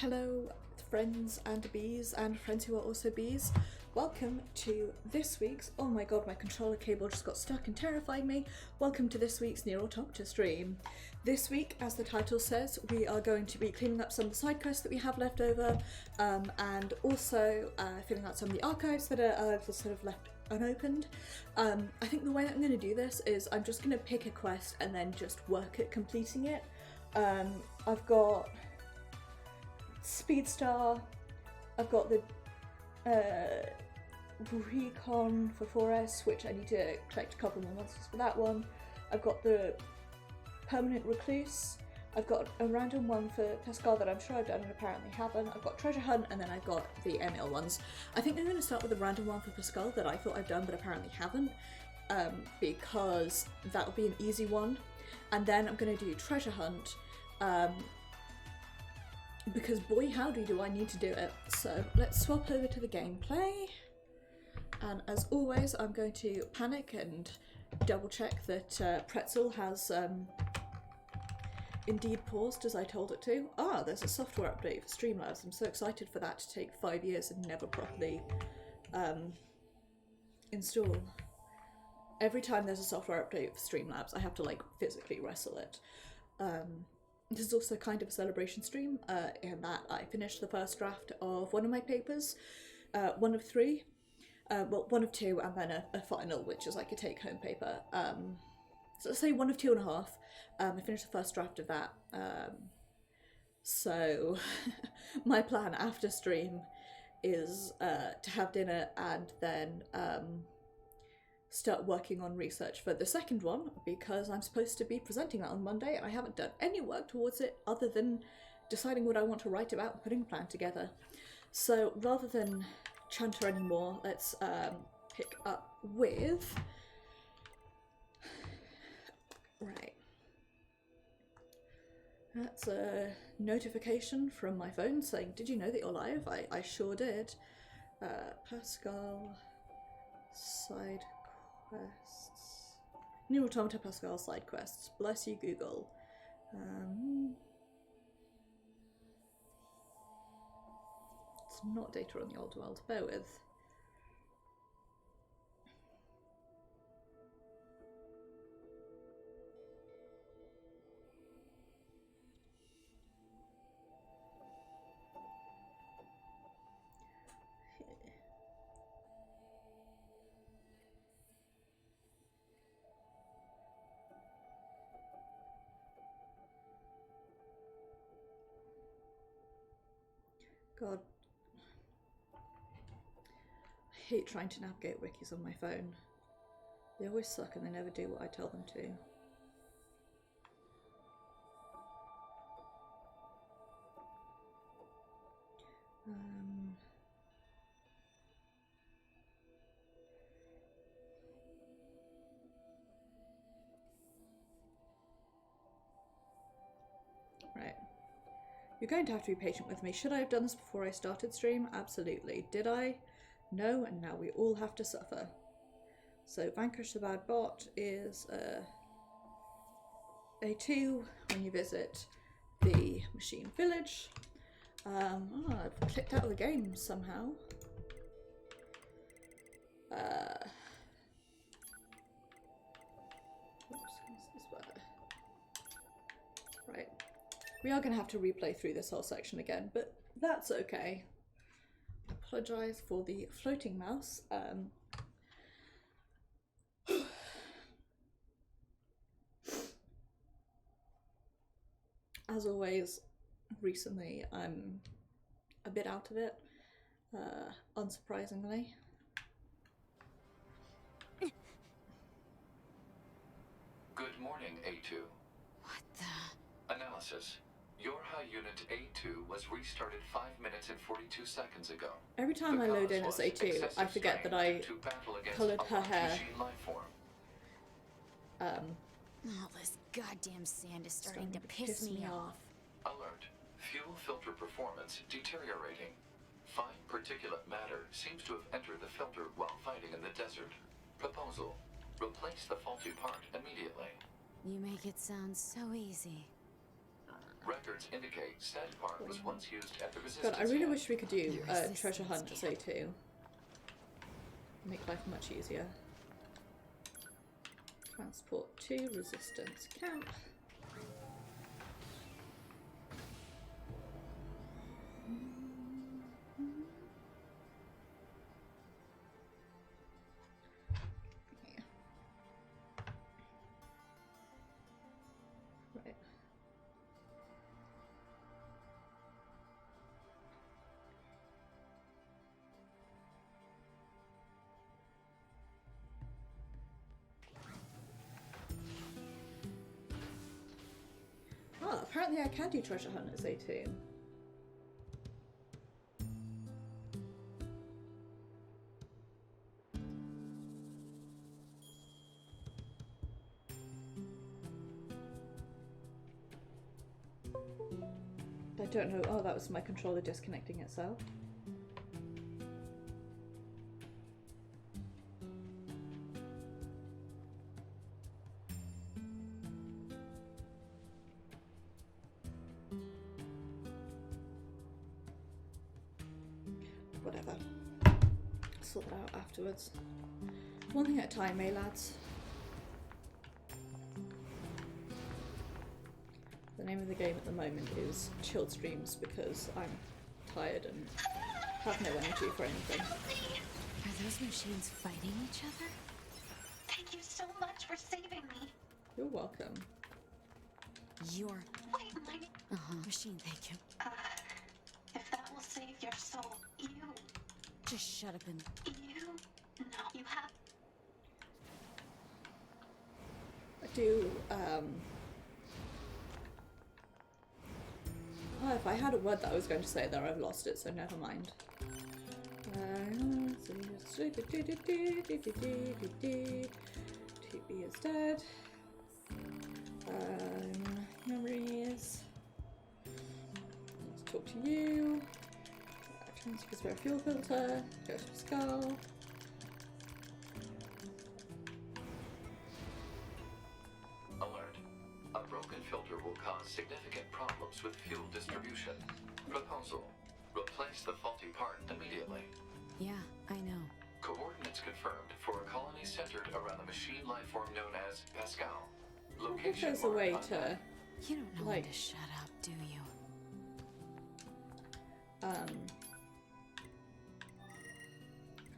Hello friends and bees and friends who are also bees. Welcome to this week's, oh my god, my controller cable just got stuck and terrified me. Welcome to this week's NieR Automata stream. This week, as the title says, we are going to be cleaning up some of the side quests that we have left over and also filling out some of the archives that are sort of left unopened. I think the way that I'm going to do this is I'm just going to pick a quest and then just work at completing it. I've got Speedstar, I've got the Recon for 4S, which I need to collect a couple more monsters for that one. I've got the Permanent Recluse, I've got a random one for Pascal that I'm sure I've done and apparently haven't. I've got Treasure Hunt, and then I've got the ML ones. I think I'm going to start with the random one for Pascal that I thought I've done but apparently haven't, because that will be an easy one. And then I'm going to do Treasure Hunt, because boy howdy do I need to do it. So let's swap over to the gameplay, and as always I'm going to panic and double check that Pretzel has indeed paused as I told it to. Ah, there's a software update for Streamlabs. I'm so excited for that to take 5 years and never properly install. Every time there's a software update for Streamlabs I have to like physically wrestle it. This is also kind of a celebration stream in that I finished the first draft of one of my papers, one of three, well, one of two, and then a final, which is like a take-home paper. So let's say one of 2.5. I finished the first draft of that. So my plan after stream is to have dinner and then start working on research for the second one, because I'm supposed to be presenting that on Monday and I haven't done any work towards it other than deciding what I want to write about and putting a plan together. So rather than chunter anymore, let's pick up with... Right. That's a notification from my phone saying, did you know that you're live? I sure did. Pascal side quests. NieR Automata Pascal side quests. Bless you, Google. It's not data on the old world. Bear with. God. I hate trying to navigate wikis on my phone. They always suck and they never do what I tell them to. Right. You're going to have to be patient with me. Should I have done this before I started stream? Absolutely. Did I? No, and now we all have to suffer. So vanquish the bad bot is A2 when you visit the machine village. I've clicked out of the game somehow. Right. We are going to have to replay through this whole section again, but that's okay. I apologise for the floating mouse. As always, recently I'm a bit out of it, unsurprisingly. Good morning, A2. What the? Analysis. Your high unit A2 was restarted 5 minutes and 42 seconds ago. Every time I load in as A2, I forget that I coloured her hair. All this goddamn sand is starting to piss me off. Alert. Fuel filter performance deteriorating. Fine particulate matter seems to have entered the filter while fighting in the desert. Proposal. Replace the faulty part immediately. You make it sound so easy. Records indicate said part was once used at the resistance. God, I really wish we could do The treasure hunt resistance as A2. Make life much easier. Transport to resistance camp. Right. Oh, apparently I can do treasure hunt as A2. I don't know. Oh, that was my controller disconnecting itself. Whatever. Sort that out afterwards. One thing at a time, eh, lads? The name of the game at the moment is Chilled Streams because I'm tired and have no energy for anything. Are those machines fighting each other? Thank you so much for saving me. You're welcome. You're... Wait, my... Machine, thank you. If that will save your soul, you... Just shut up and... You... No, you have... I do, oh, if I had a word that I was going to say there, I've lost it, so never mind. 2B is dead. Memories. Let's talk to you. Transfer spare fuel filter. Go to skull. Alert. A broken filter will cause significant problems with fuel distribution. Proposal. Replace the faulty part immediately. Yeah, I know. Coordinates confirmed for a colony centered around the machine lifeform known as Pascal. I think Location there's a way marked to, unknown. You don't know when like, to shut up, do you?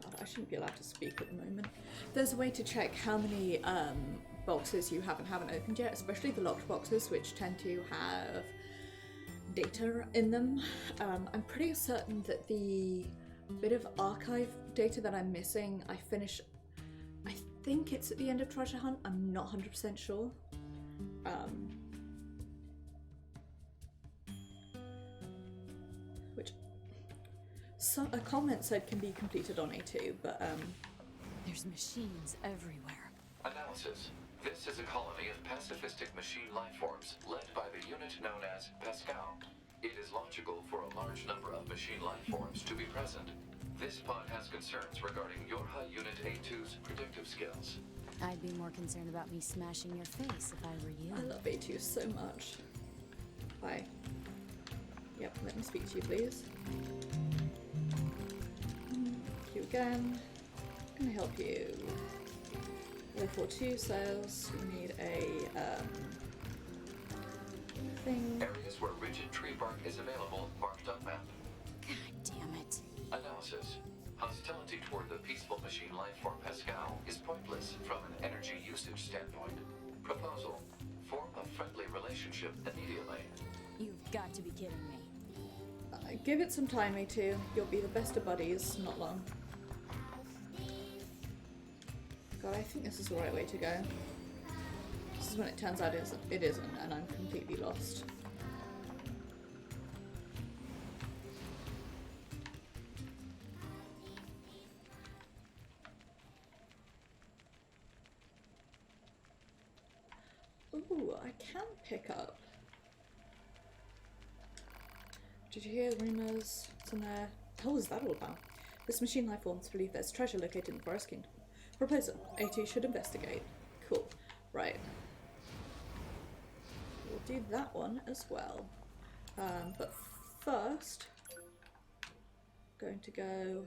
God, I shouldn't be allowed to speak at the moment. There's a way to check how many boxes you have and haven't opened yet, especially the locked boxes, which tend to have data in them. I'm pretty certain that the bit of archive data that I'm missing, I think it's at the end of Treasure Hunt, I'm not 100% sure. Which a comment said can be completed on A2, but There's machines everywhere. Analysis. This is a colony of pacifistic machine lifeforms led by the unit known as Pascal. It is logical for a large number of machine lifeforms to be present. This pod has concerns regarding Yorha Unit A2's predictive skills. I'd be more concerned about me smashing your face if I were you. I love A2 so much. Hi. Yep, let me speak to you, please. Thank you again. I'm gonna help you. Level 42 sales. We need a thing. Areas where rigid tree bark is available marked on map. God damn it. Analysis. Hostility toward the peaceful machine lifeform Pascal is pointless from an energy usage standpoint. Proposal. Form a friendly relationship immediately. You've got to be kidding me. Give it some time, A2. You'll be the best of buddies, not long. God, I think this is the right way to go. This is when it turns out it isn't, and I'm completely lost. Ooh, I can pick up. Did you hear the rumours? It's in there. How was that all about? This machine life forms believe there's treasure located in the Forest Kingdom. Proposal. A2 should investigate. Cool. Right. We'll do that one as well. But first, going to go.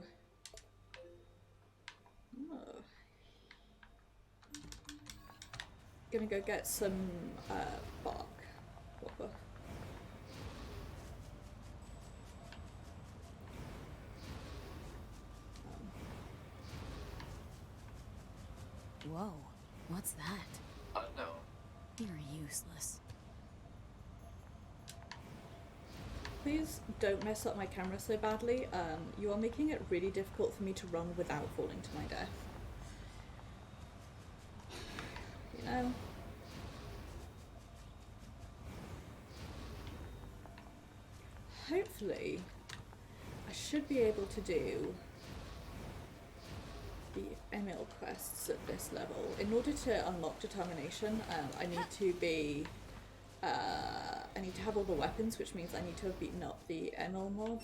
Oh. Gonna go get some bark. Whopper. Whoa, what's that? Unknown. You're useless. Please don't mess up my camera so badly. You are making it really difficult for me to run without falling to my death. You know? Hopefully, I should be able to do the ML quests at this level. In order to unlock determination, I need to be, I need to have all the weapons, which means I need to have beaten up the ML mob.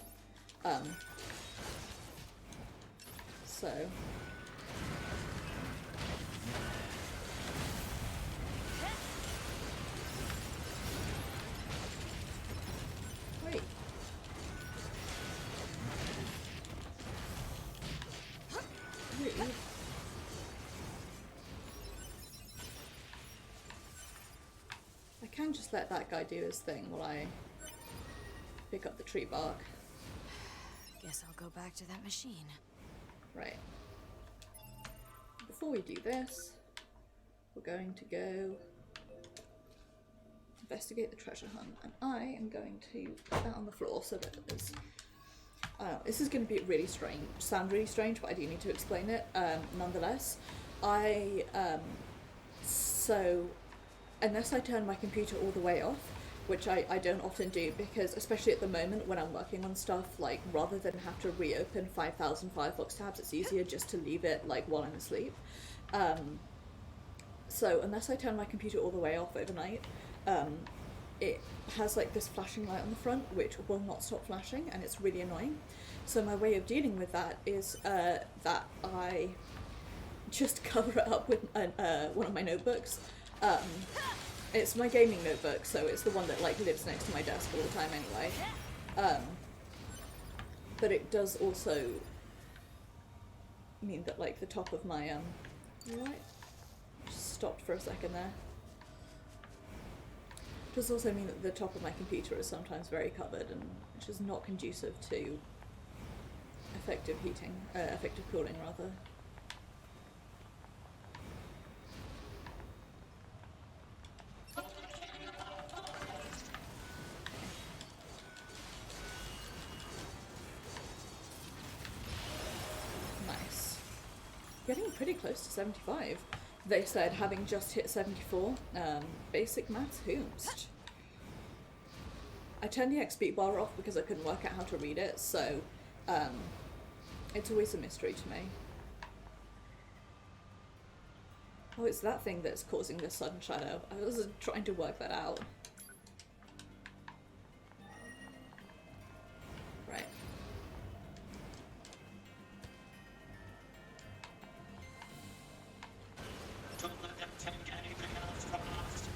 So. Wait. Wait. I can just let that guy do his thing while I pick up the tree bark. Guess I'll go back to that machine. Right. Before we do this, we're going to go investigate the treasure hunt, and I am going to put that on the floor so that it is. This is going to be really strange, sound really strange, but I do need to explain it. Nonetheless, so unless I turn my computer all the way off, which I don't often do, because especially at the moment when I'm working on stuff, like rather than have to reopen 5,000 Firefox tabs, it's easier just to leave it like while I'm asleep. So unless I turn my computer all the way off overnight, it has like this flashing light on the front which will not stop flashing, and it's really annoying. So my way of dealing with that is that I just cover it up with one of my notebooks. It's my gaming notebook, so it's the one that like lives next to my desk all the time anyway. But it does also mean that like the top of my right, just stopped for a second there. It does also mean that the top of my computer is sometimes very covered, and which is not conducive to effective heating, effective cooling rather. Nice. Getting pretty close to 75. They said, having just hit 74, basic maths hoomst. I turned the XP bar off because I couldn't work out how to read it, so it's always a mystery to me. Oh, it's that thing that's causing this sudden shadow. I was trying to work that out. Right. Don't let them take anything else from us.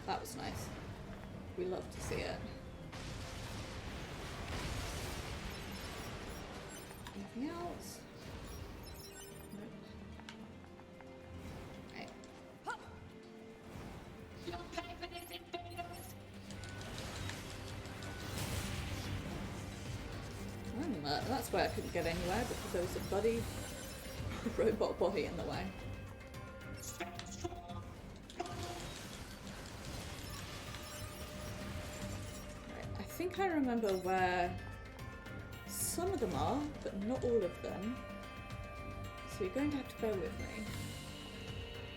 That was nice. We love to see it. Anything else? Nope. Right. You'll pay for this invaders. That's why I couldn't get anywhere, because there was a bloody robot body in the way. Stand strong. Right. I think I remember where some of them are, but not all of them. So you're going to have to bear with me.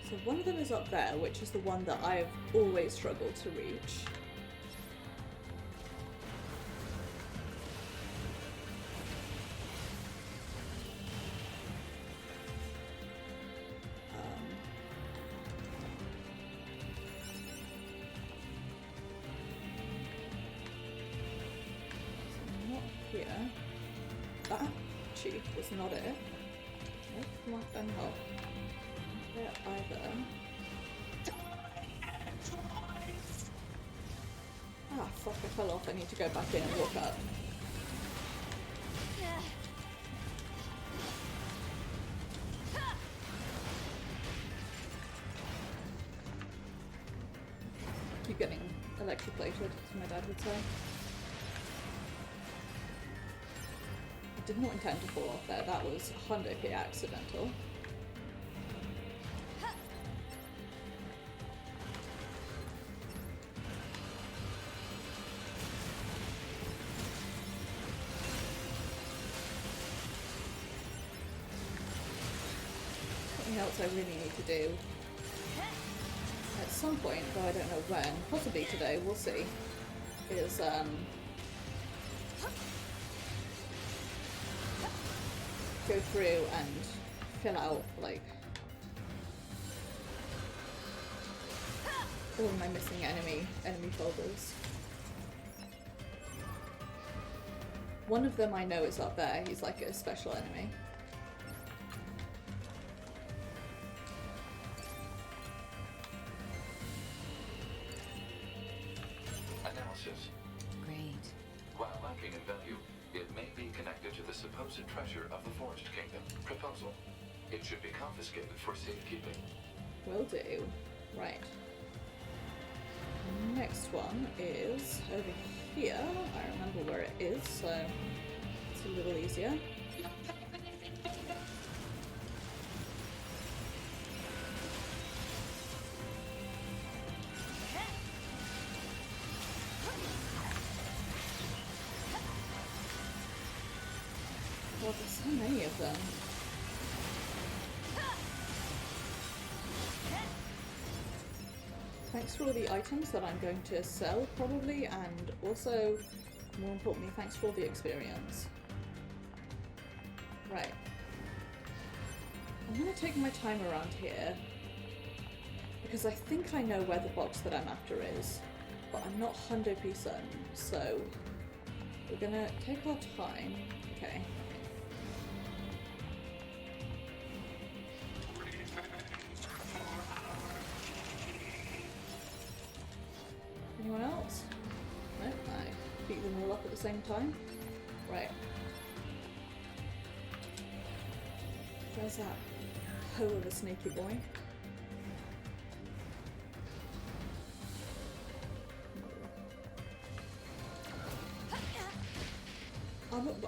So one of them is up there, which is the one that I've always struggled to reach. Not here. That chief was not it. Nope, come on, then hole. They're either... Ah, fuck, I fell off. I need to go back in and walk up. Keep getting electroplated, as my dad would say. I did not intend to fall off there. That was 100p accidental. Something else I really need to do at some point, though I don't know when, possibly today, we'll see, is go through and fill out like all of my missing enemy folders. One of them I know is up there, he's like a special enemy. Great. While lacking in value, it may be connected to the supposed treasure of the Forest Kingdom. Proposal. It should be confiscated for safekeeping. Will do. Right. Next one is over here. I remember where it is, so it's a little easier. Well, there's so many of them. Thanks for all the items that I'm going to sell, probably, and also, more importantly, thanks for all the experience. Right. I'm gonna take my time around here, because I think I know where the box that I'm after is, but I'm not 100% certain, so we're gonna take our time. Okay. Anyone else? No? I beat them all up at the same time? Right. There's that hoe of a sneaky boy.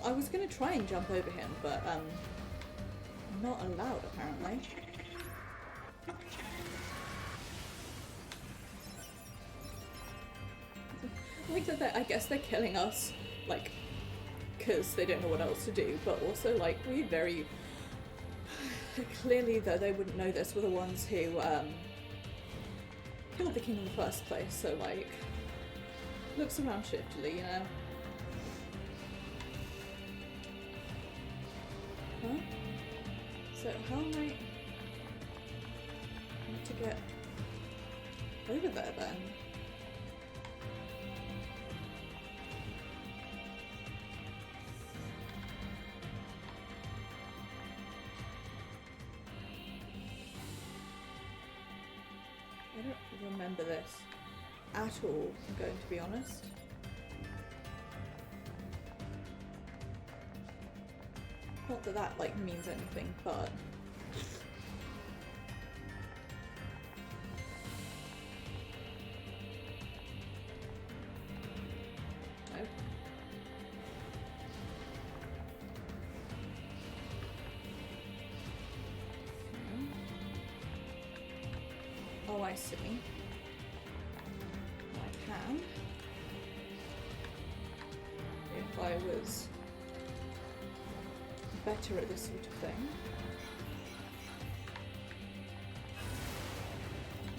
I was gonna try and jump over him, but I'm not allowed apparently. Like that, I guess they're killing us, like, because they don't know what else to do, but also, like, we very clearly, though they wouldn't know this, were the ones who killed the king in the first place, so, like, looks around shiftily, you know? Huh? So, how am I need to get over there, then? I don't remember this at all, I'm going to be honest. Not that that, like, means anything, but... No. Oh, I see. I can. If I was better at this sort of thing.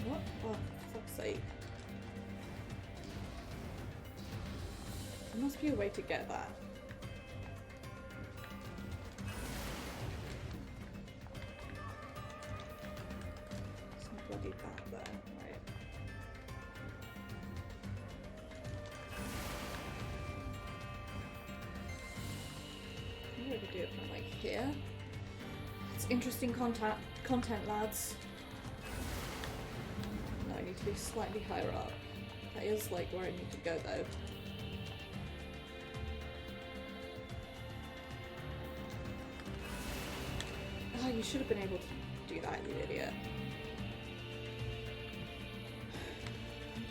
What? Oh, for fuck's sake. There must be a way to get that. It's not bloody that there, right. I'm going to do it from like here. It's interesting content lads. to be slightly higher up. That is like where I need to go though. Oh, you should have been able to do that, you idiot.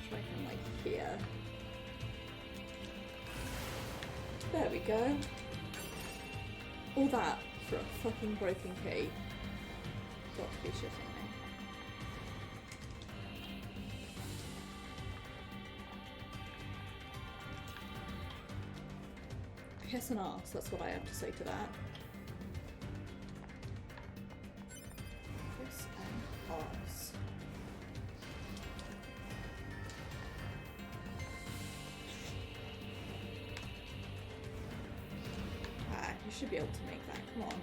Try from like here. There we go. All that for a fucking broken key. Got to be shitting me. Piss and arse, that's what I have to say to that. Piss and arse. Ah, you should be able to make that, come on.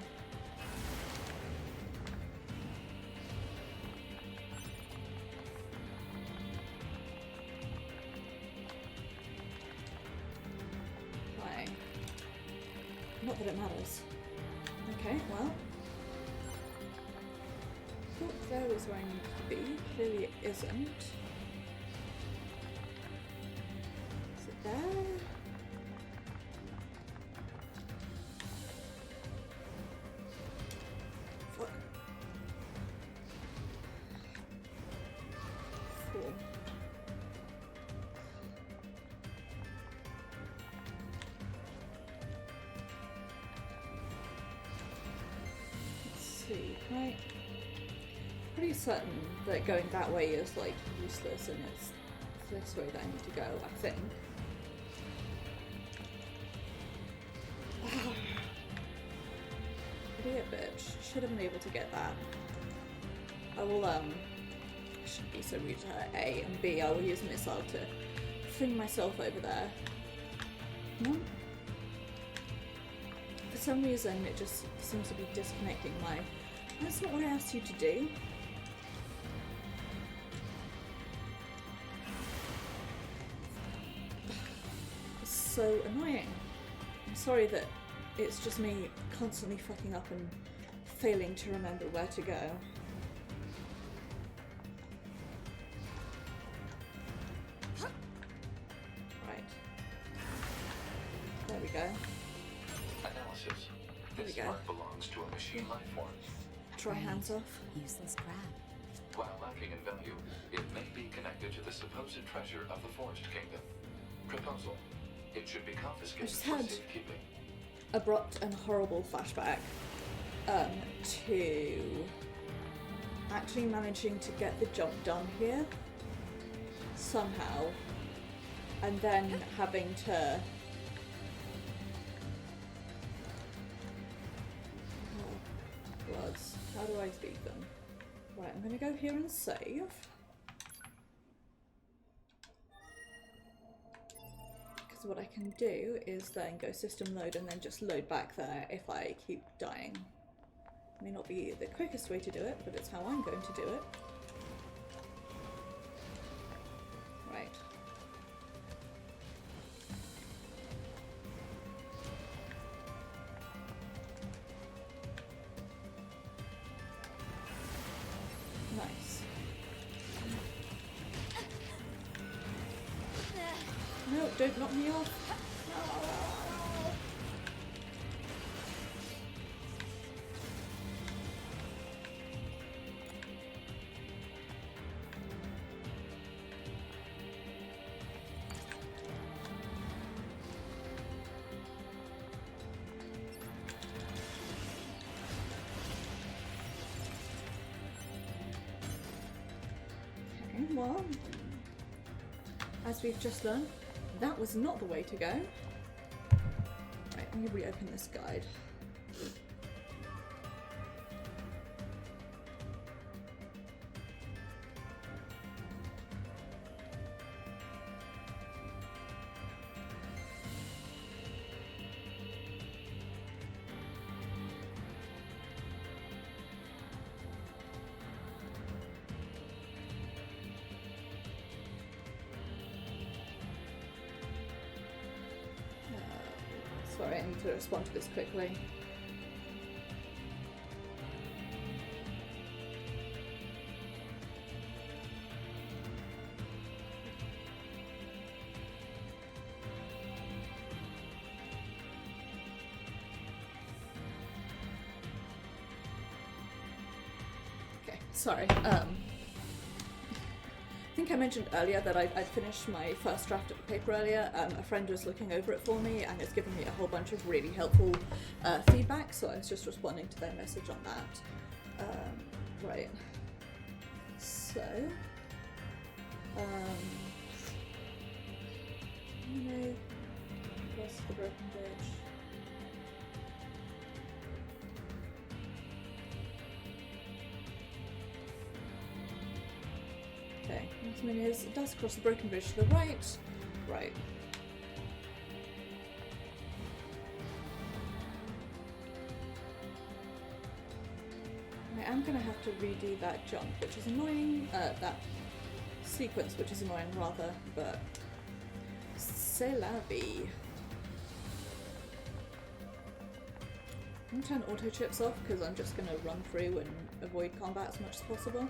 Not that it matters. Okay, well. Thought there was where I needed to be. Clearly it isn't. Is it there? Fuck. Fool. Right. Pretty certain that going that way is like useless and it's this way that I need to go, I think. Idiot bitch. Should have been able to get that. I will I shouldn't be so rude to her. A and B, I will use a missile to fling myself over there. No. For some reason it just seems to be disconnecting my... That's not what I asked you to do. It's so annoying. I'm sorry that it's just me constantly fucking up and failing to remember where to go. Right. There we go. Analysis. There we This go. part belongs to a machine life form. Try hands off. Useless crap. While lacking in value, it may be connected to the supposed treasure of the Forest Kingdom. Proposal. It should be confiscated just for had- safekeeping. Abrupt and horrible flashback to actually managing to get the jump done here somehow, and then having to bloods. How do I speak them? Right, I'm gonna go here and save. Because what I can do is then go system load and then just load back there if I keep dying. May not be the quickest way to do it, but it's how I'm going to do it. Right. Nice. No, don't knock me off. Okay, well, as we've just learned, that was not the way to go. Right, let me reopen this guide. Sorry, I need to respond to this quickly. Sorry. I think I mentioned earlier that I'd finished my first draft of the paper earlier. A friend was looking over it for me and has given me a whole bunch of really helpful feedback, so I was just responding to their message on that. Right. So... no. Cross the broken bridge. Okay, next one is it does cross the broken bridge to the right. Right. I am gonna have to redo that jump, which is annoying. That sequence, which is annoying rather, but c'est la vie. I'm gonna turn auto chips off because I'm just gonna run through and avoid combat as much as possible.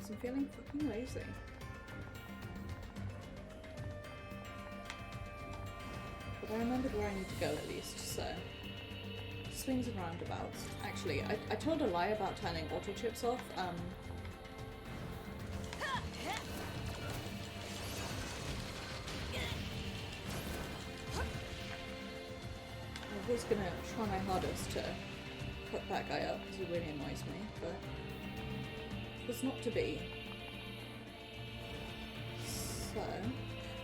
So I'm feeling fucking lazy. But I remembered where I need to go at least, so... swings and roundabouts. Actually, I told a lie about turning auto chips off. I was gonna try my hardest to cut that guy up because he really annoys me, but it was not to be. So...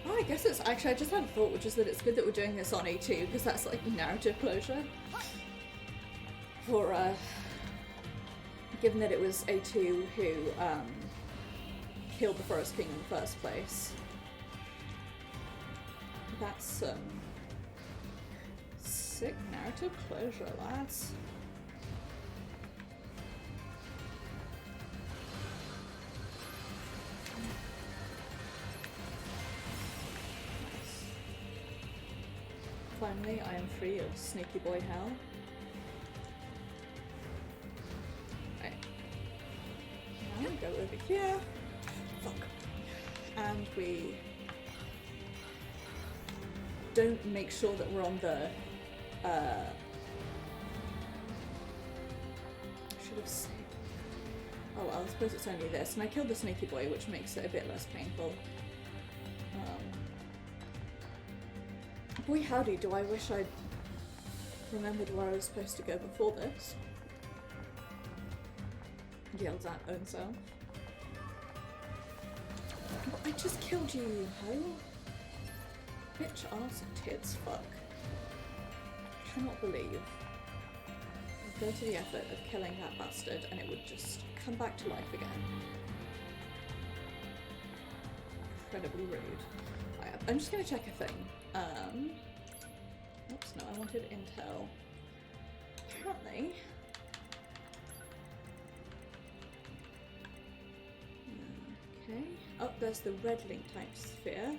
oh, I guess it's actually, I just had a thought, which is that it's good that we're doing this on A2 because that's like narrative closure. For, given that it was A2 who killed the Forest King in the first place. That's sick narrative closure, lads. Nice. Finally, I am free of sneaky boy hell. Go over here. Fuck. And we don't make sure that we're on the should have saved. Oh well, I suppose it's only this. And I killed the sneaky boy, which makes it a bit less painful. Boy howdy, do I wish I'd remembered where I was supposed to go before this. Yells at own self. I just killed you, you hoe. Bitch ass tits fuck. I cannot believe I'd go to the effort of killing that bastard and it would just come back to life again. Incredibly rude. I'm just gonna check a thing. Oops, no, I wanted intel. Apparently okay. Oh, there's the red link type sphere.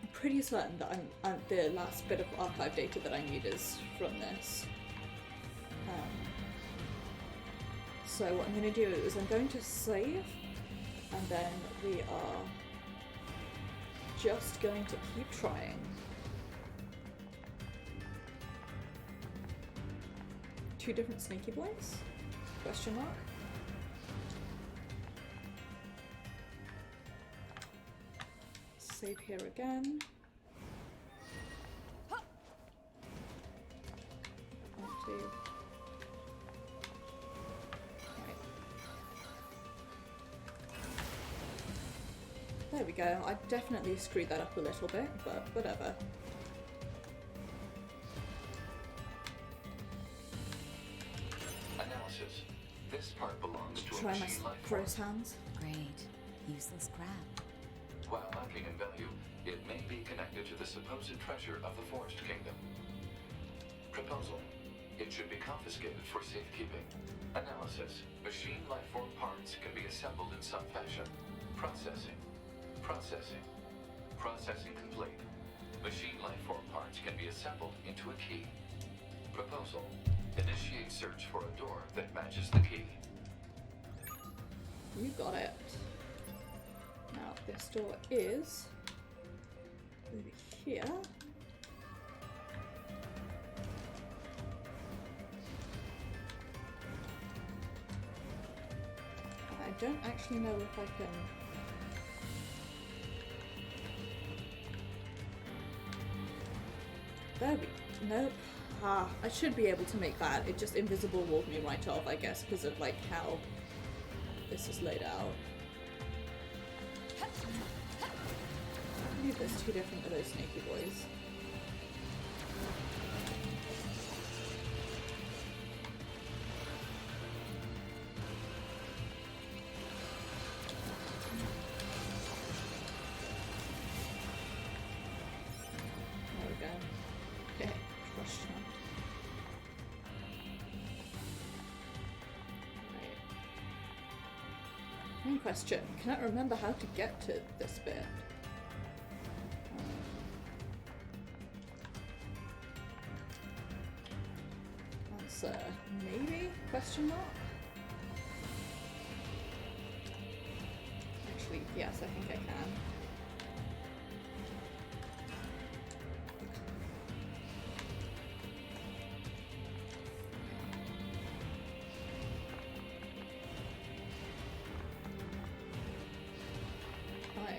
I'm pretty certain that I'm the last bit of archive data that I need is from this. So what I'm going to do is I'm going to save, and then we are just going to keep trying. Two different sneaky boys? Question mark? Save here again. One, two. Right. There we go. I definitely screwed that up a little bit, but whatever. This part belongs to Try a my machine life form. gross hands. Great. Useless crap. While lacking in value, it may be connected to the supposed treasure of the Forest Kingdom. Proposal. It should be confiscated for safekeeping. Analysis. Machine life form parts can be assembled in some fashion. Processing. Processing. Processing complete. Machine life form parts can be assembled into a key. Proposal. Initiate search for a door that matches the key. You got it. Now this door is over here. I don't actually know if I can... There we... Nope. Ah, I should be able to make that. It just invisible walled me right off, I guess, because of like how this is laid out. I believe there's two different of those snaky boys. There we go. Okay, crush chunk. Right. Main question, cannot remember how to get to this bit. Answer, maybe? Question mark? Actually, yes, I think I can. Hi.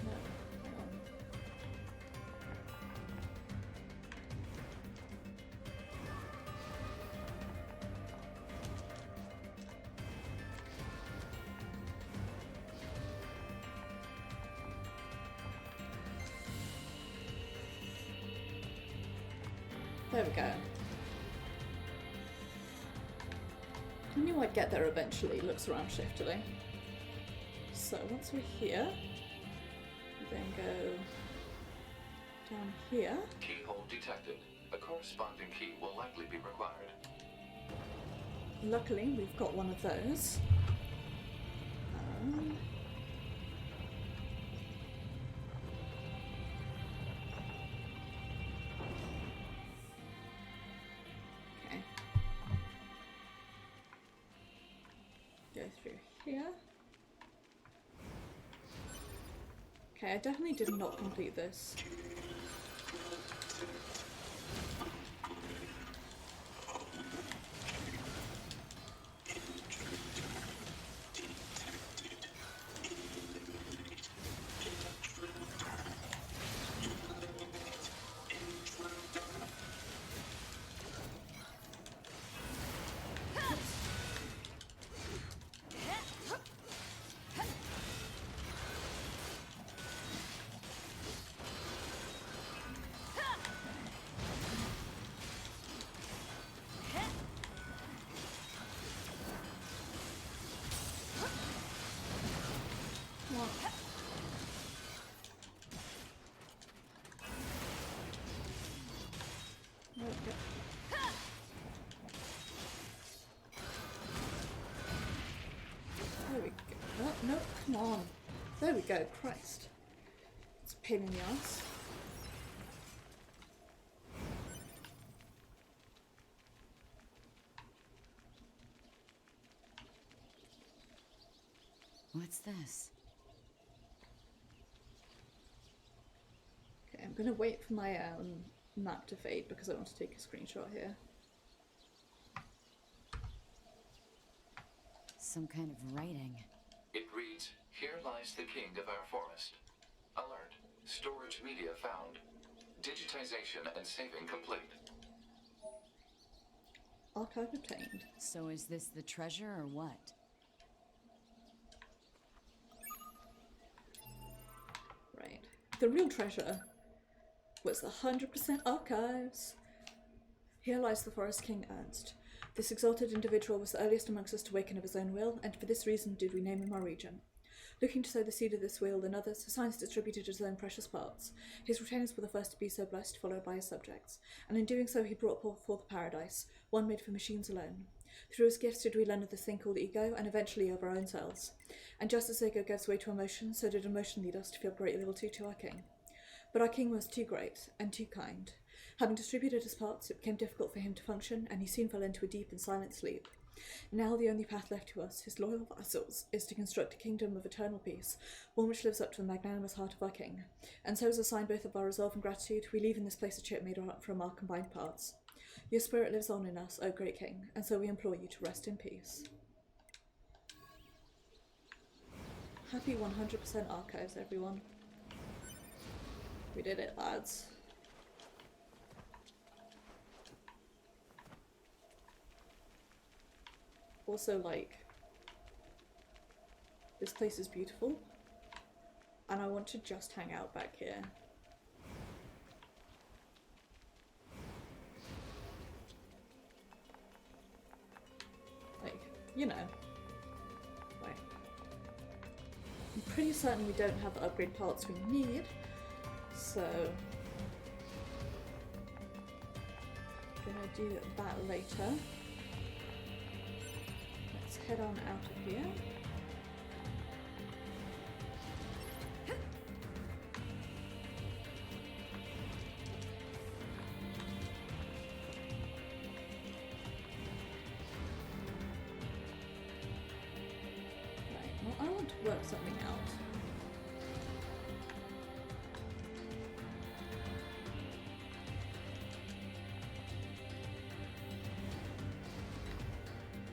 No, hang on. There we go. I knew I'd get there eventually, looks around shiftily. So once we're here, we then go down here. Keyhole detected. A corresponding key will likely be required. Luckily, we've got one of those. Okay. Go through here. Okay, I definitely did not complete this. Okay. There we go. Oh, no, come on. There we go, Christ. It's a pain in the ass. What's this? Okay, I'm gonna wait for my map to fade because I want to take a screenshot here. Some kind of writing. It reads, "Here lies the king of our forest. Alert. Storage media found. Digitization and saving complete." Archive obtained. So is this the treasure or what? Right. The real treasure was the 100% archives. Here lies the Forest King Ernst. This exalted individual was the earliest amongst us to waken of his own will, and for this reason did we name him our regent. Looking to sow the seed of this will in others, science distributed his own precious parts. His retainers were the first to be so blessed, followed by his subjects, and in doing so he brought forth a paradise, one made for machines alone. Through his gifts did we learn of this thing called ego, and eventually of our own selves. And just as ego gives way to emotion, so did emotion lead us to feel great loyalty to our king. But our king was too great, and too kind. Having distributed his parts, it became difficult for him to function, and he soon fell into a deep and silent sleep. Now the only path left to us, his loyal vassals, is to construct a kingdom of eternal peace, one which lives up to the magnanimous heart of our king. And so, as a sign both of our resolve and gratitude, we leave in this place a chip made from our combined parts. Your spirit lives on in us, O great king, and so we implore you to rest in peace. Happy 100% archives, everyone. We did it, lads. Also, like, this place is beautiful, and I want to just hang out back here. Like, you know. Right. I'm pretty certain we don't have the upgrade parts we need, so I'm gonna do that later. Let's head on out of here. Right, well, I want to work something out.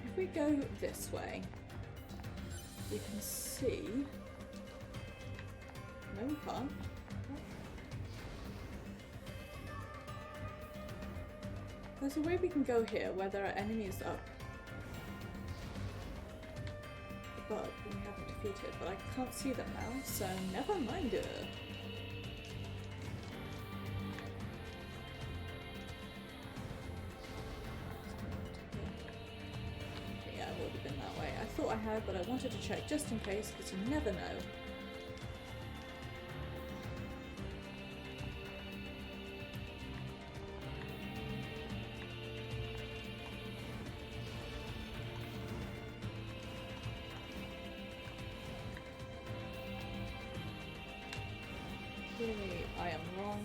If we go this way, you can see. No, we can't. There's a way we can go here where there are enemies up above and we haven't defeated, but I can't see them now, so never mind it. Yeah, I've already been that way. I thought I had, but I wanted to check just in case, because you never know. Clearly, I am wrong.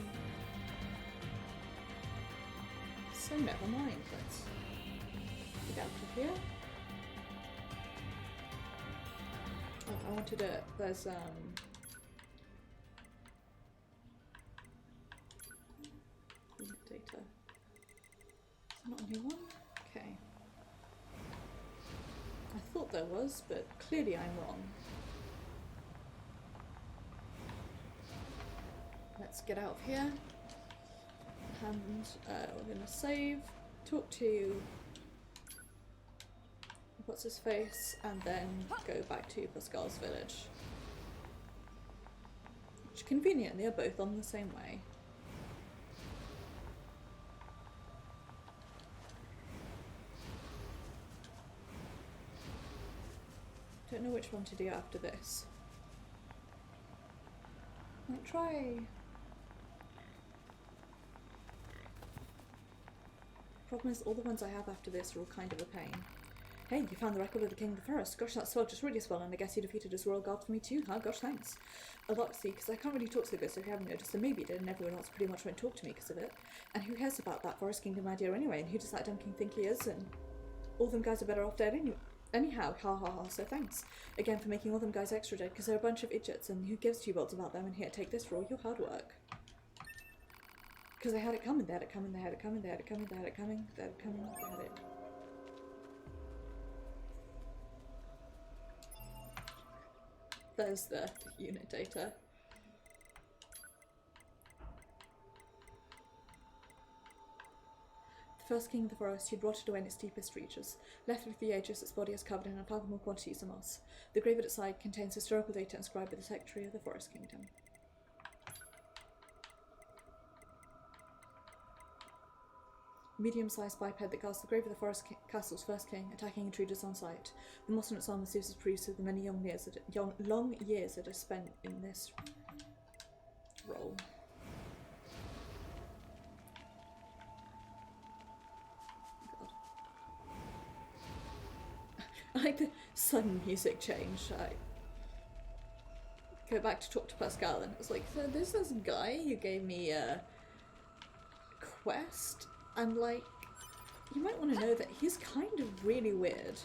So never mind. Let's get out of here. Oh, I wanted to. There's Is it data? Is there not a new one? Okay. I thought there was, but clearly I'm wrong. Let's get out of here, and we're gonna save, talk to what's his face, and then go back to Pascal's village. Which conveniently are both on the same way. Don't know which one to do after this. Might try. Problem is, all the ones I have after this are all kind of a pain. Hey, you found the record of the King of the Forest. Gosh, that's swell, just really swell, and I guess you defeated his royal guard for me too, huh? Gosh, thanks. A lot, see, because I can't really talk to the ghost if you haven't noticed, and maybe you did, and everyone else pretty much won't talk to me because of it. And who cares about that Forest Kingdom idea anyway, and who does that dumb king think he is, and all them guys are better off dead anyhow, ha ha ha, so thanks. Again for making all them guys extra dead, because they're a bunch of idiots, and who gives two bolts about them, and here, take this for all your hard work. Because they had it coming, they had it coming, they had it coming, they had it coming, they had it coming, they had it coming, they had it. There's the unit data. The first king of the forest, he'd rotted away in its deepest reaches. Left with the ages, its body is covered in unfathomable quantities of moss. The grave at its side contains historical data inscribed by the Secretary of the Forest Kingdom. Medium-sized biped that guards the grave of the forest castle's first king, attacking intruders on sight. The moss on its armor serves as proof of the many long years it has spent in this role. God. I like the sudden music change. I go back to talk to Pascal, and it's like, so this guy who gave me a quest. And like, you might want to know that he's kind of really weird.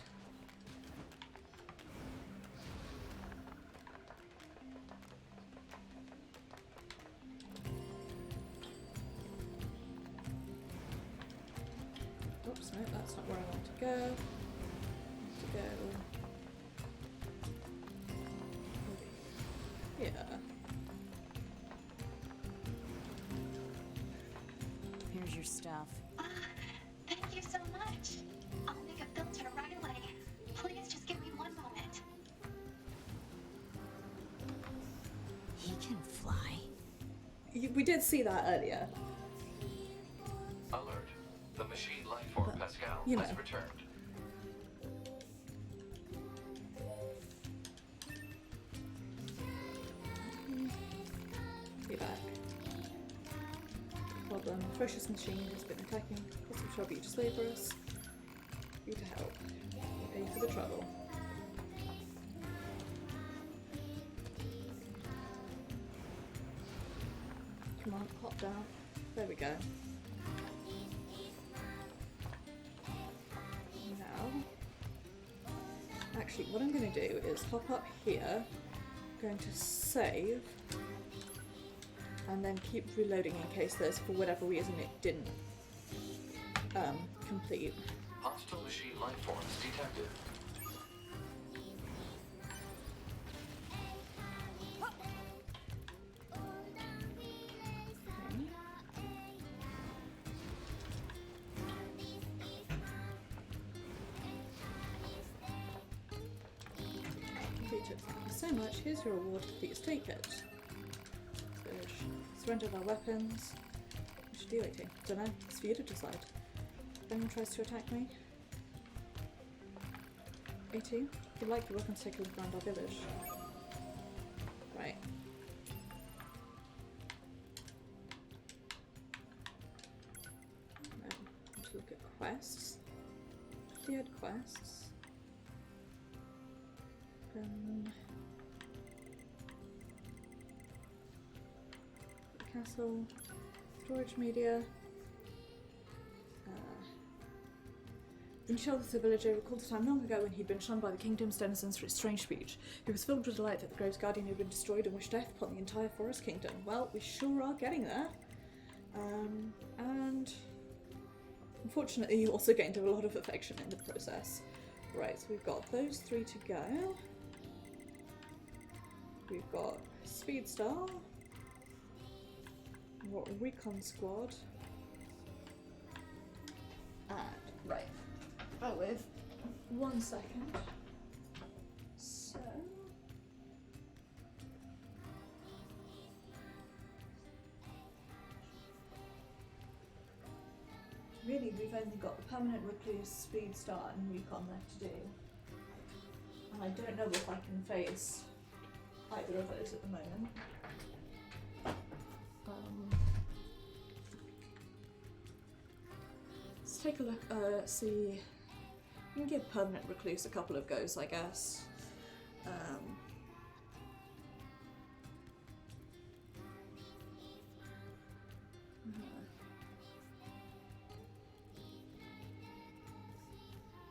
Oops, no, that's not where I want to go. I want to go here. Here's your stuff. Thank you so much. I'll make a filter right away. Please just give me one moment. He can fly. We did see that earlier. Alert. The machine lifeform But, Pascal you know. has returned. Be back. Problem. Precious machine has been attacking. Lots of trouble you to slay for us. You to help. Pay for the trouble. Come on, hop down. There we go. Now, actually, what I'm going to do is hop up here. Going to save. And then keep reloading in case there's, for whatever reason, it didn't complete. Hostile machine lifeforms detected. Okay. Completed. Thank you so much. Here's your reward. Please take it. Surrender our weapons. What should do, 18? Don't know. It's for you to decide. If anyone tries to attack me. 18? If you'd like, you're welcome to take a look around our village. Right. Now, let's look at quests. Cleared quests. Castle, storage media. When the villager recalled a time long ago when he'd been shunned by the kingdom's denizens for his strange speech. He was filled with delight that the Grove's guardian had been destroyed and wished death upon the entire forest kingdom. Well, we sure are getting there. And unfortunately you also gained a lot of affection in the process. Right, so we've got those 3 to go. We've got Speed Star. We've got Recon Squad. And, right, bear with 1 second. So, really we've only got the Permanent Recluse, Speed Star and Recon left to do. And I don't know if I can face either of those at the moment. Let's take a look, see, we can give Permanent Recluse a couple of goes, I guess.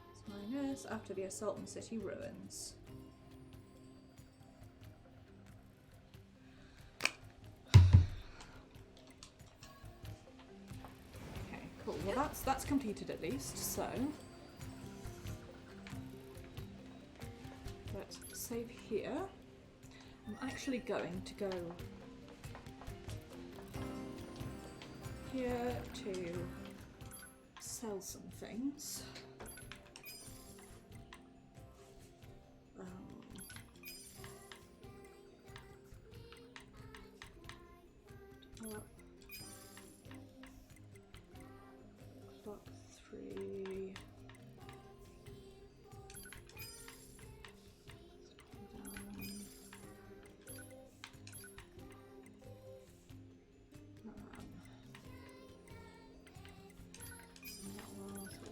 It's minus after the assault on city ruins. Cool, well that's completed at least, so let's save here. I'm actually going to go here to sell some things. Clock 3.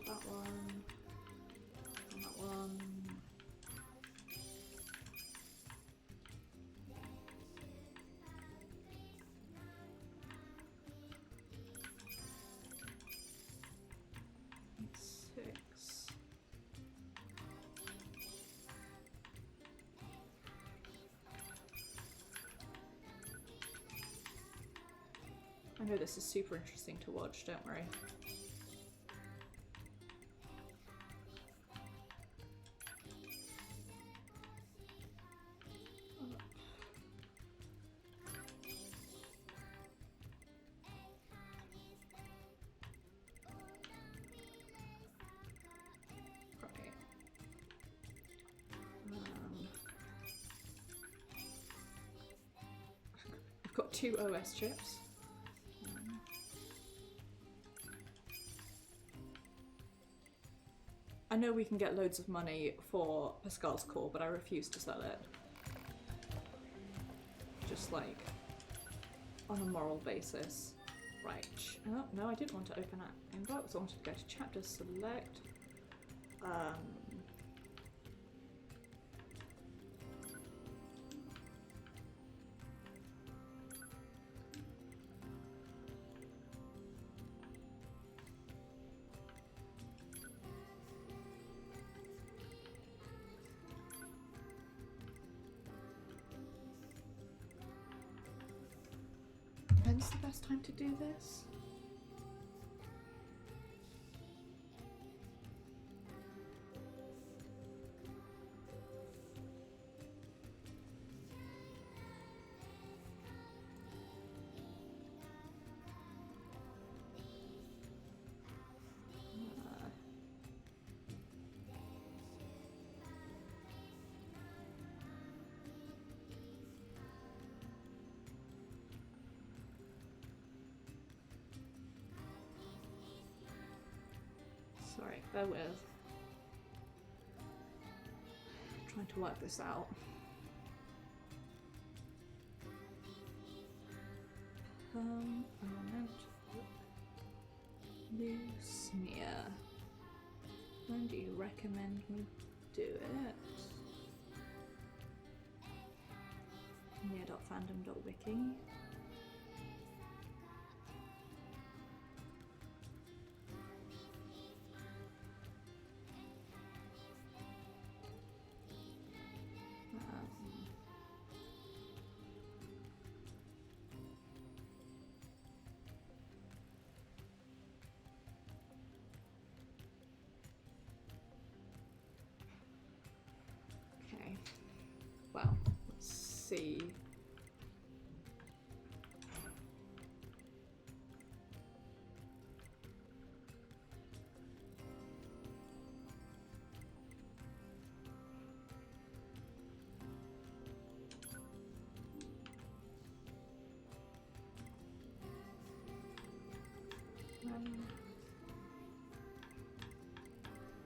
That one. I know this is super interesting to watch, don't worry. I've got 2 OS chips. I know we can get loads of money for Pascal's core, but I refuse to sell it. Just like on a moral basis. Right. Oh, no, I didn't want to open that inbox. I wanted to go to chapter select. When's the best time to do this? Sorry, bear with. I'm trying to work this out. Element. Use NieR. When do you recommend me do it? NieR.fandom.wiki. Okay, well, let's see.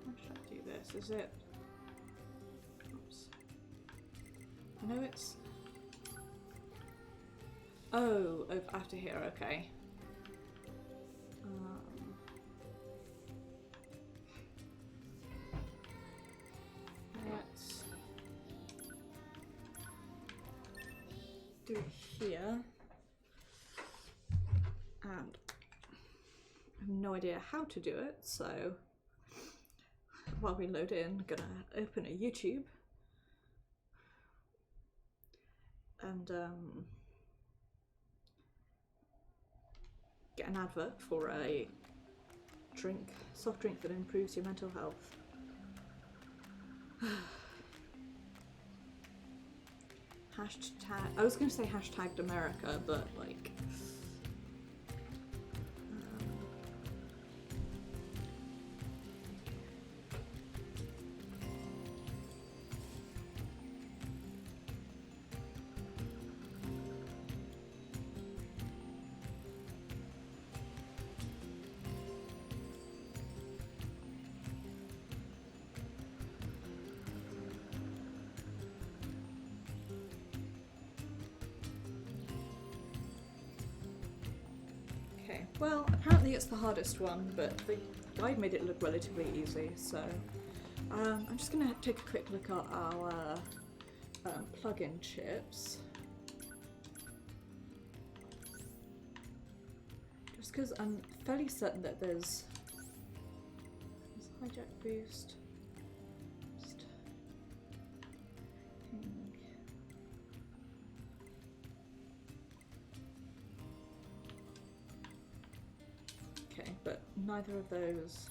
How should I do this? Is it? Oops. I know it's. Oh, after here, okay. Let's do it here. And I have no idea how to do it, so while we load in, I'm gonna open a YouTube and get an advert for a soft drink that improves your mental health. Hashtag, I was gonna say hashtagged America, but like well, apparently it's the hardest one, but the guide made it look relatively easy, so I'm just going to take a quick look at our plug-in chips. Just because I'm fairly certain that there's hijack boost. Just neither of those.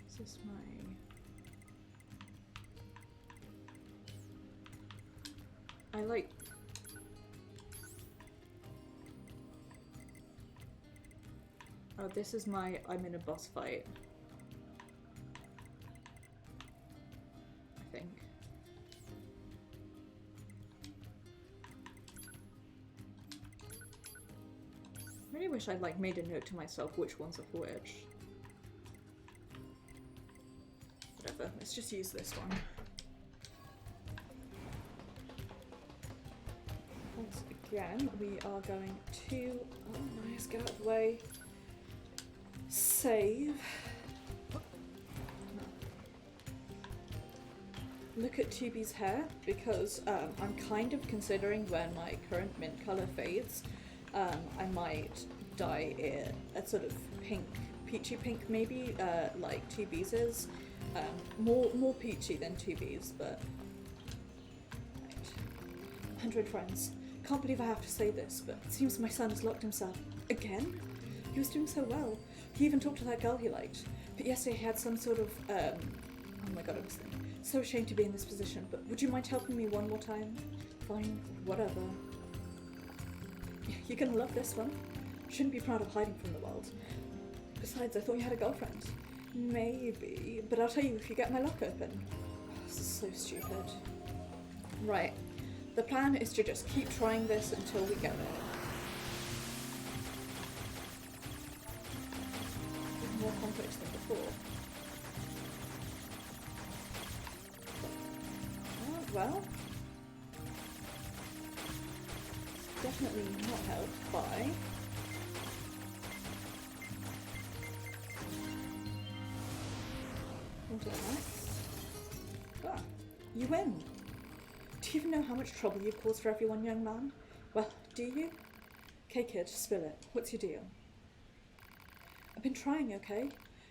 Is this my... I like... Oh, this is my I'm in a boss fight. I think. I really wish I'd like made a note to myself which ones are for which. Whatever, let's just use this one. Once again, we are going to... Oh nice, get out of the way. Save. Look at Tubi's hair, because I'm kind of considering when my current mint colour fades, I might dye it a sort of pink, peachy pink maybe, like Tubi's is. More peachy than Tubi's, but... Right. 100 friends. Can't believe I have to say this, but it seems my son has locked himself. Again? He was doing so well. He even talked to that girl he liked. But yesterday he had some sort of, oh my god, I was so ashamed to be in this position, but would you mind helping me one more time? Fine, whatever. You're gonna love this one. Shouldn't be proud of hiding from the world. Besides, I thought you had a girlfriend. Maybe, but I'll tell you if you get my lock open. This is so stupid. Right, the plan is to just keep trying this until we get it. More complex than before. Oh, well, definitely not helped by what is next? Ah, you win. Do you even know how much trouble you've caused for everyone, young man? Well, do you? Okay, kid, spill it. What's your deal? I've been trying, okay?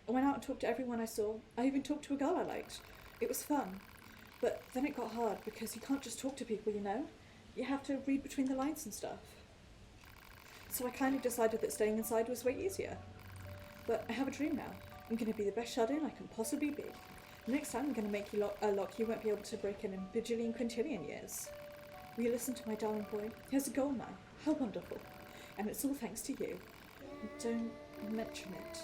I went out and talked to everyone I saw. I even talked to a girl I liked. It was fun. But then it got hard because you can't just talk to people, you know? You have to read between the lines and stuff. So I kind of decided that staying inside was way easier. But I have a dream now. I'm going to be the best shut-in I can possibly be. Next time I'm going to make you a lock you won't be able to break in bajillion quintillion years. Will you listen to my darling boy? He has a goal now. How wonderful. And it's all thanks to you. Don't mention it.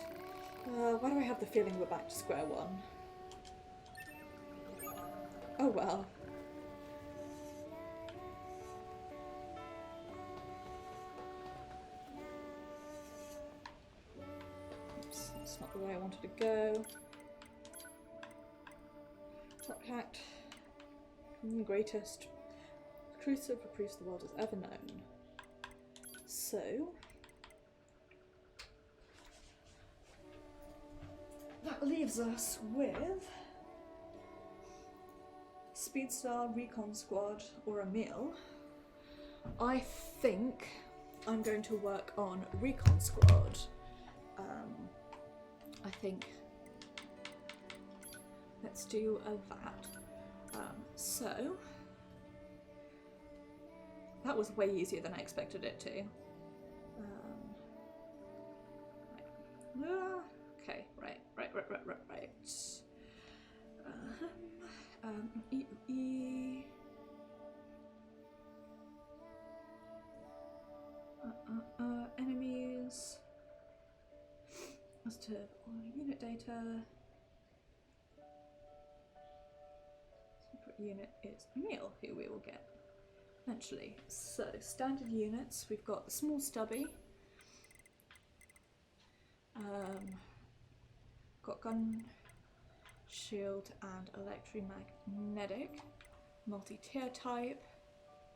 Why do I have the feeling we're back to square one? Oh well. Oops, that's not the way I wanted to go. Top hat. The greatest recruiter recruits the world has ever known. So... that leaves us with Speedstar, Recon Squad, or a meal. I think I'm going to work on Recon Squad. I think let's do that. So that was way easier than I expected it to. Okay, right. Enemies. As to unit data. Secret unit is a meal who we will get eventually. So standard units, we've got the small stubby. Got gun, shield, and electromagnetic. Multi-tier type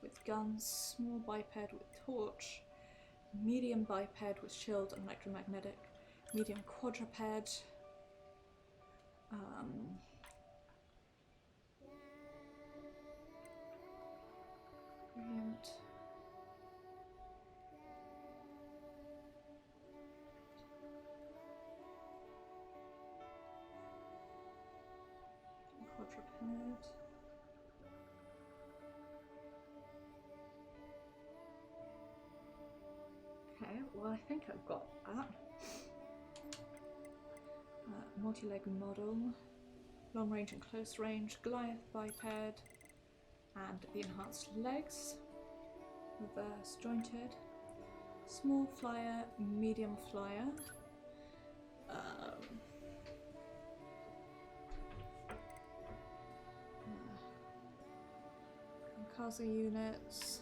with guns, small biped with torch, medium biped with shield and electromagnetic, medium quadruped, brilliant. Quadruped. well, I think I've got that. Multi-leg model, long range and close range, Goliath biped, and the enhanced legs, reverse jointed, small flyer, medium flyer, kamikaze units.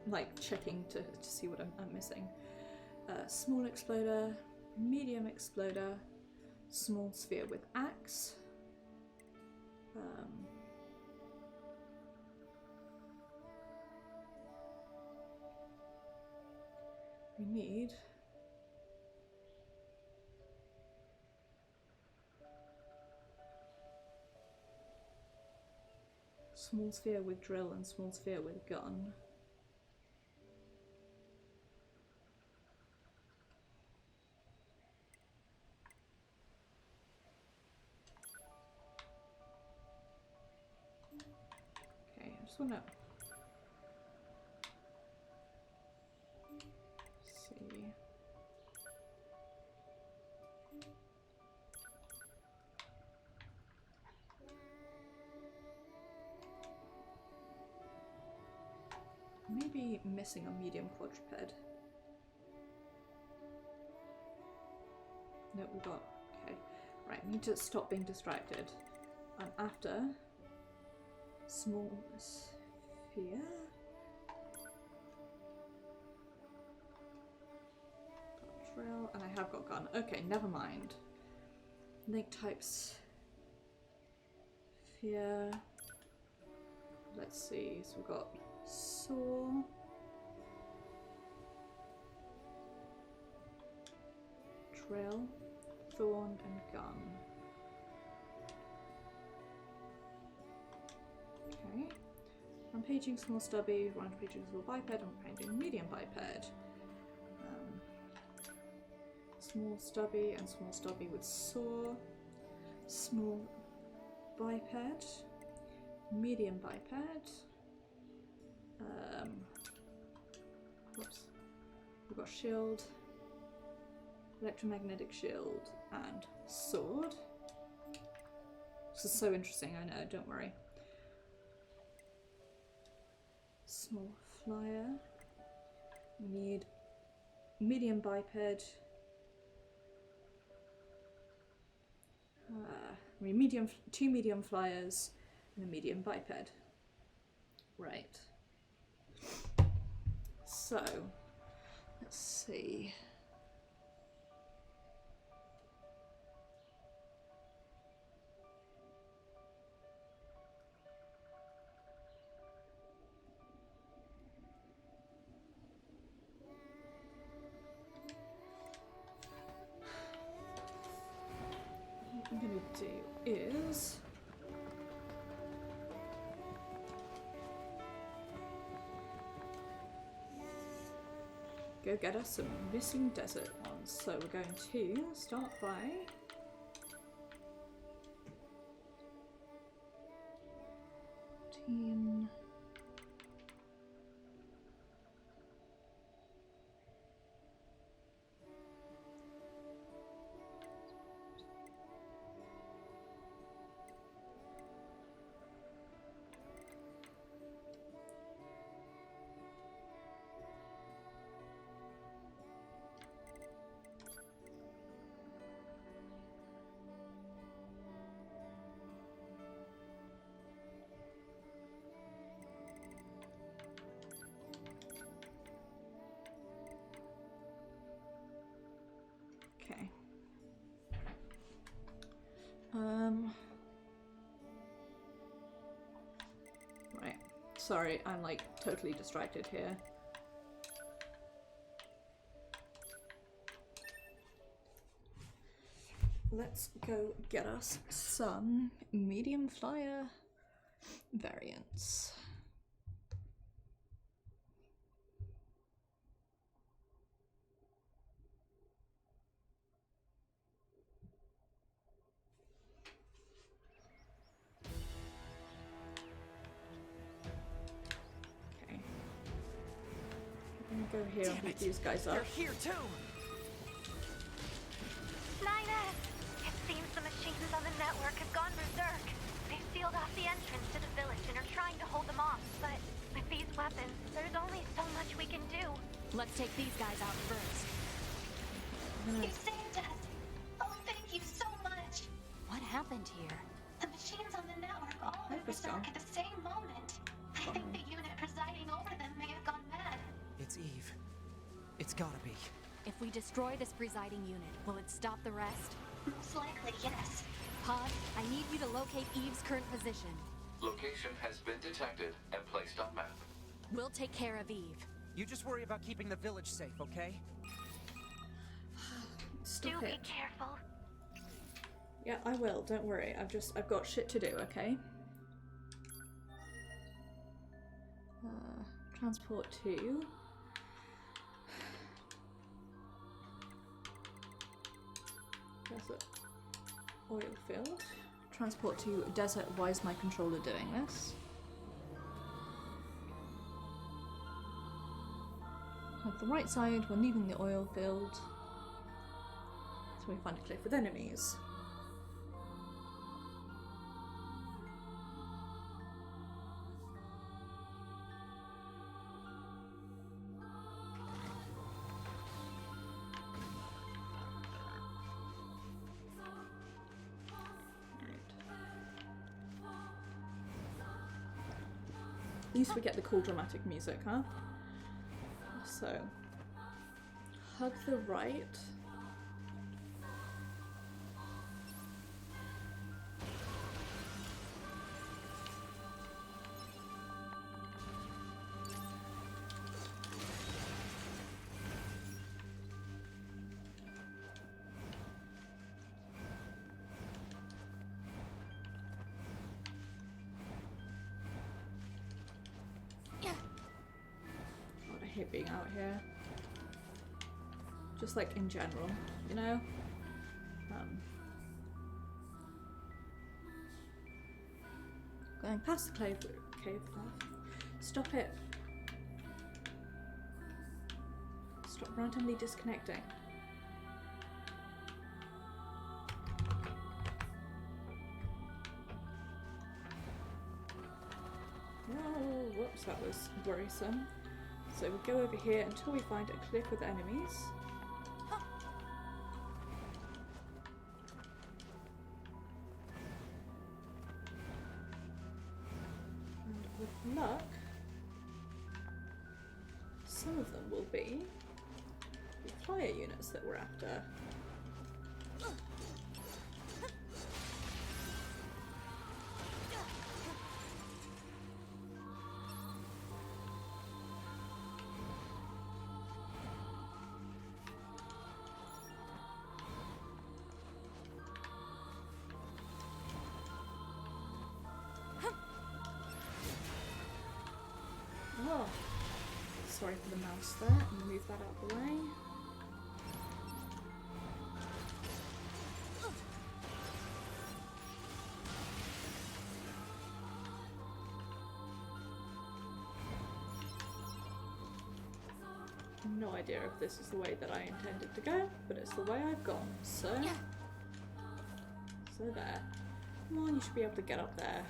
Like checking to see what I'm missing. Small exploder, medium exploder, small sphere with axe. We need small sphere with drill and small sphere with gun. Okay, I just want to see. Maybe missing a medium quadruped. No, we got. Okay, right. I need to stop being distracted. I'm after small sphere. Got drill, and I have got gun. Okay, never mind. Link types. Sphere. Let's see. So we've got saw. Drill, thorn, and gun. Okay. I'm paging small stubby, round paging small biped, I'm paging medium biped. Small stubby and small stubby with saw. Small biped, medium biped. Whoops. We've got shield, electromagnetic shield, and sword. This is so interesting, I know, don't worry. Small flyer. We need medium biped. We need two medium flyers and a medium biped. Right. So, let's see. What I'm going to do is go get us some missing desert ones. So we're going to start by team. Okay. Right. Sorry, I'm like totally distracted here. Let's go get us some medium flyer variants. Go here and beat these guys up. They're here too! 9S! It seems the machines on the network have gone berserk. They've sealed off the entrance to the village and are trying to hold them off, but with these weapons, there's only so much we can do. Let's take these guys out first. You saved us. Oh, thank you so much. What happened here? The machines on the network all went berserk at the same moment. I think the unit presiding over them may have gone mad. It's Eve. It's gotta be. If we destroy this presiding unit, will it stop the rest? Most likely, yes. Pod, I need you to locate Eve's current position. Location has been detected and placed on map. We'll take care of Eve. You just worry about keeping the village safe, okay? Stop Do be it. careful. Yeah, I will. Don't worry. I've got shit to do. Okay. Transport to. There's it. Oil field. Transport to desert. Why is my controller doing this? On the right side, when leaving the oil field. So we find a cliff with enemies. At least we get the cool dramatic music, huh? So, hug the right. I hate being out here. Just like in general, you know? Going past the cave path. Stop it. Stop randomly disconnecting. Oh, whoops, that was worrisome. So we go over here until we find a cliff with enemies. And with luck, some of them will be the flyer units that we're after. Oh, sorry for the mouse there. I'm gonna move that out of the way. No idea if this is the way that I intended to go, but it's the way I've gone. So there. Come on, you should be able to get up there.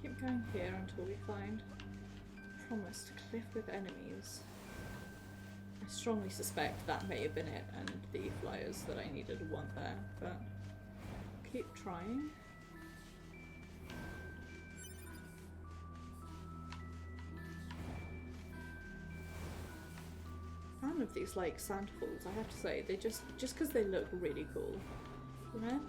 Keep going here until we find promised cliff with enemies. I strongly suspect that may have been it, and the flyers that I needed weren't there, but keep trying. Fan of these like sand falls, I have to say. They just because they look really cool, you know?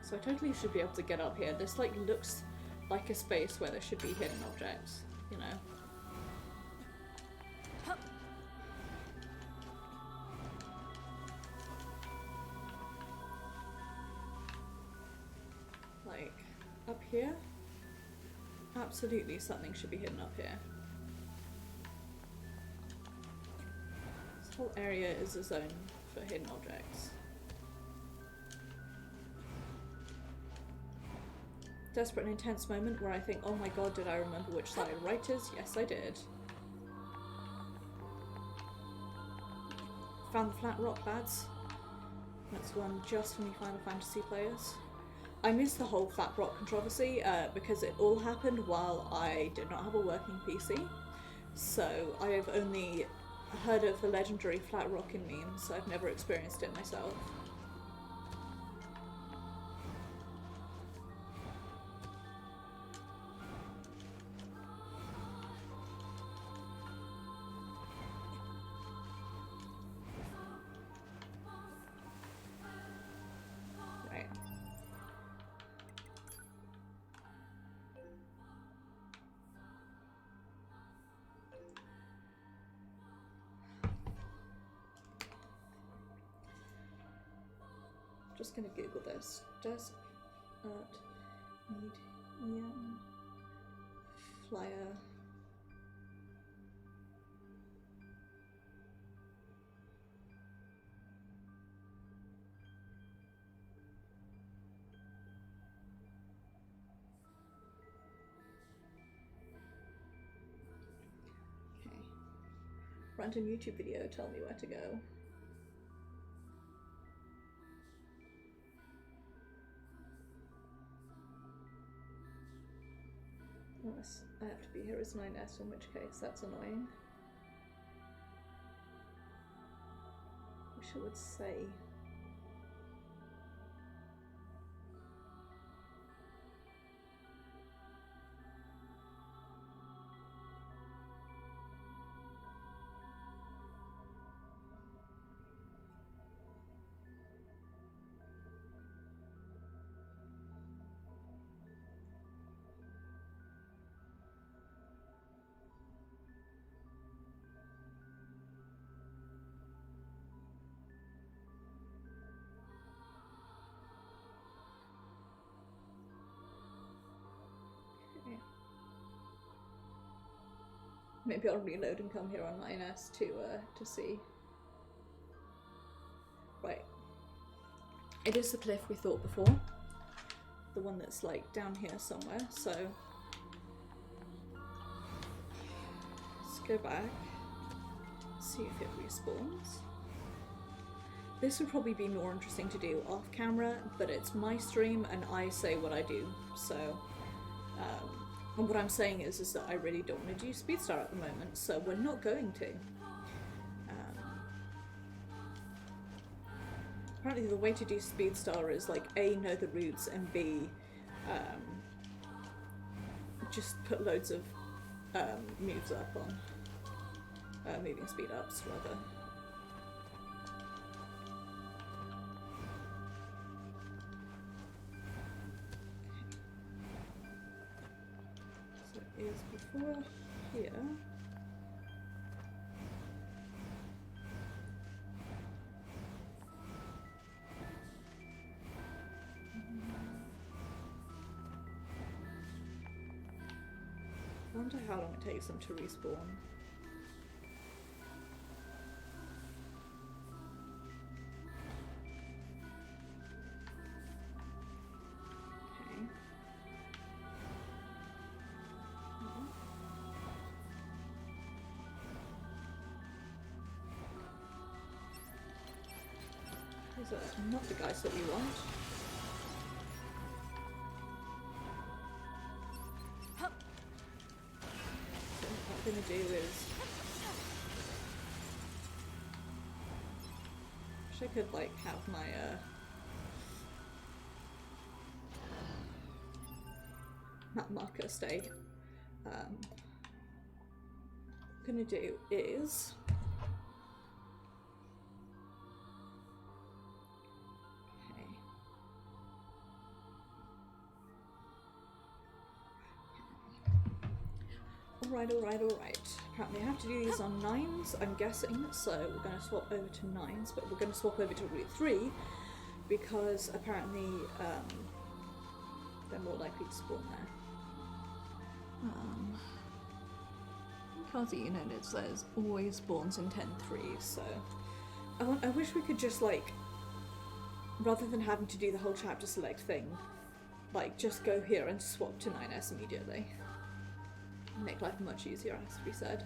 So I totally should be able to get up here. This like looks like a space where there should be hidden objects, you know. Like Up here? Absolutely something should be hidden up here. This whole area is a zone for hidden objects. Desperate and intense moment where I think, oh my god, did I remember which side right is? Yes, I did. Found the flat rock, lads. That's one just for me Final Fantasy players. I missed the whole flat rock controversy because it all happened while I did not have a working PC. So I have only heard of the legendary flat rock in memes, so I've never experienced it myself. Right. Just gonna Google this. Does medium flyer okay. Random YouTube video, tell me where to go. Unless I have to be here as 9S, in which case that's annoying. Wish it would say. Maybe I'll reload and come here on 9S to see. Right. It is the cliff we thought before. The one that's like down here somewhere, so let's go back, see if it respawns. This would probably be more interesting to do off camera, but it's my stream and I say what I do, so and what I'm saying is that I really don't want to do Speedstar at the moment, so we're not going to. Apparently the way to do Speedstar is like A, know the routes, and B, just put loads of moves up on moving speed ups rather. So it is before here. I wonder how long it takes them to respawn. Okay. These are not the guys that we want. What I'm gonna do is wish I could like have my map marker stay. What I'm gonna do is Alright. Apparently I have to do these on 9s, I'm guessing, so we're going to swap over to 9s, but we're going to swap over to Route 3 because apparently they're more likely to spawn there. Kazi unit, it says always spawns in 10-3, so I wish we could just like, rather than having to do the whole chapter select thing, like just go here and swap to 9S immediately. Make life much easier, has to be said.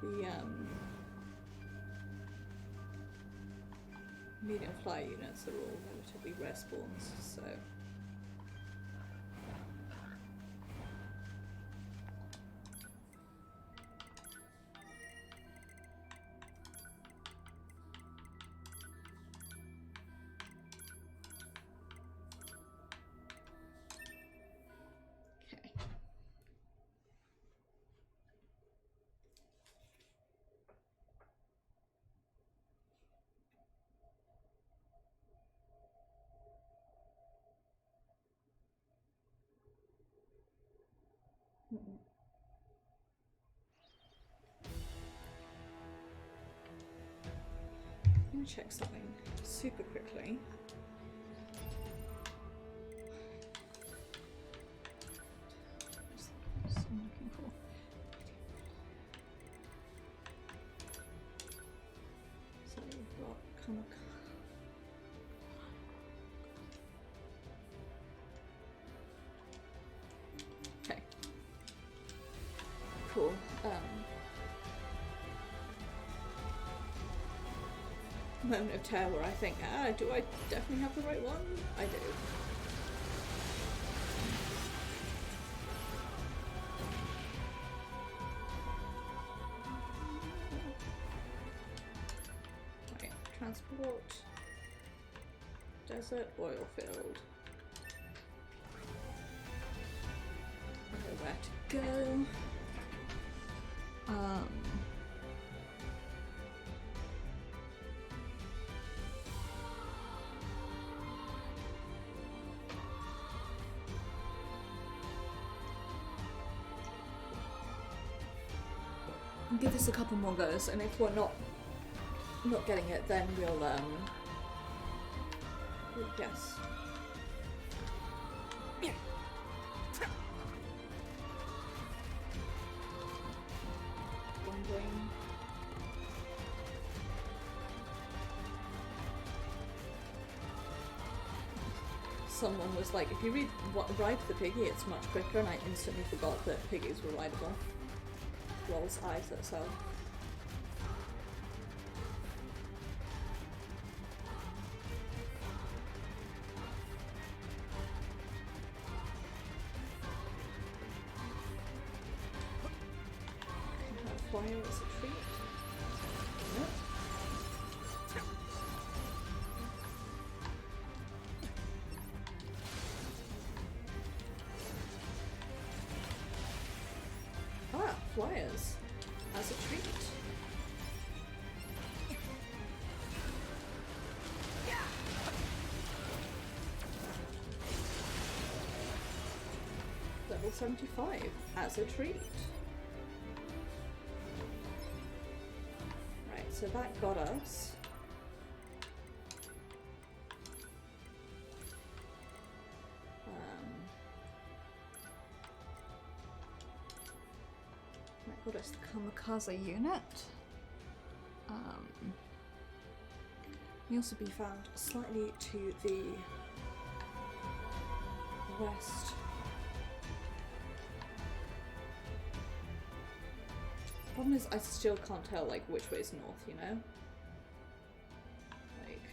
The medium flyer units are all relatively rare spawns, so okay. I'm gonna check something super quickly. What's I'm looking for? So we've got okay. Cool. Moment of terror where I think, do I definitely have the right one? I do. Right, transport, desert oil field. I know where to go. Give this a couple more goes, and if we're not getting it, then we'll yes. Wondering. Someone was like, if you ride the piggy, it's much quicker, and I instantly forgot that piggies were rideable. Rolls eyes itself. Flyer as a treat. Yep. Flyers as a treat. Level 75 as a treat. Right, so that got us got us the kamikaze unit. May also be found slightly to the west. Problem is, I still can't tell like which way's north, you know? Like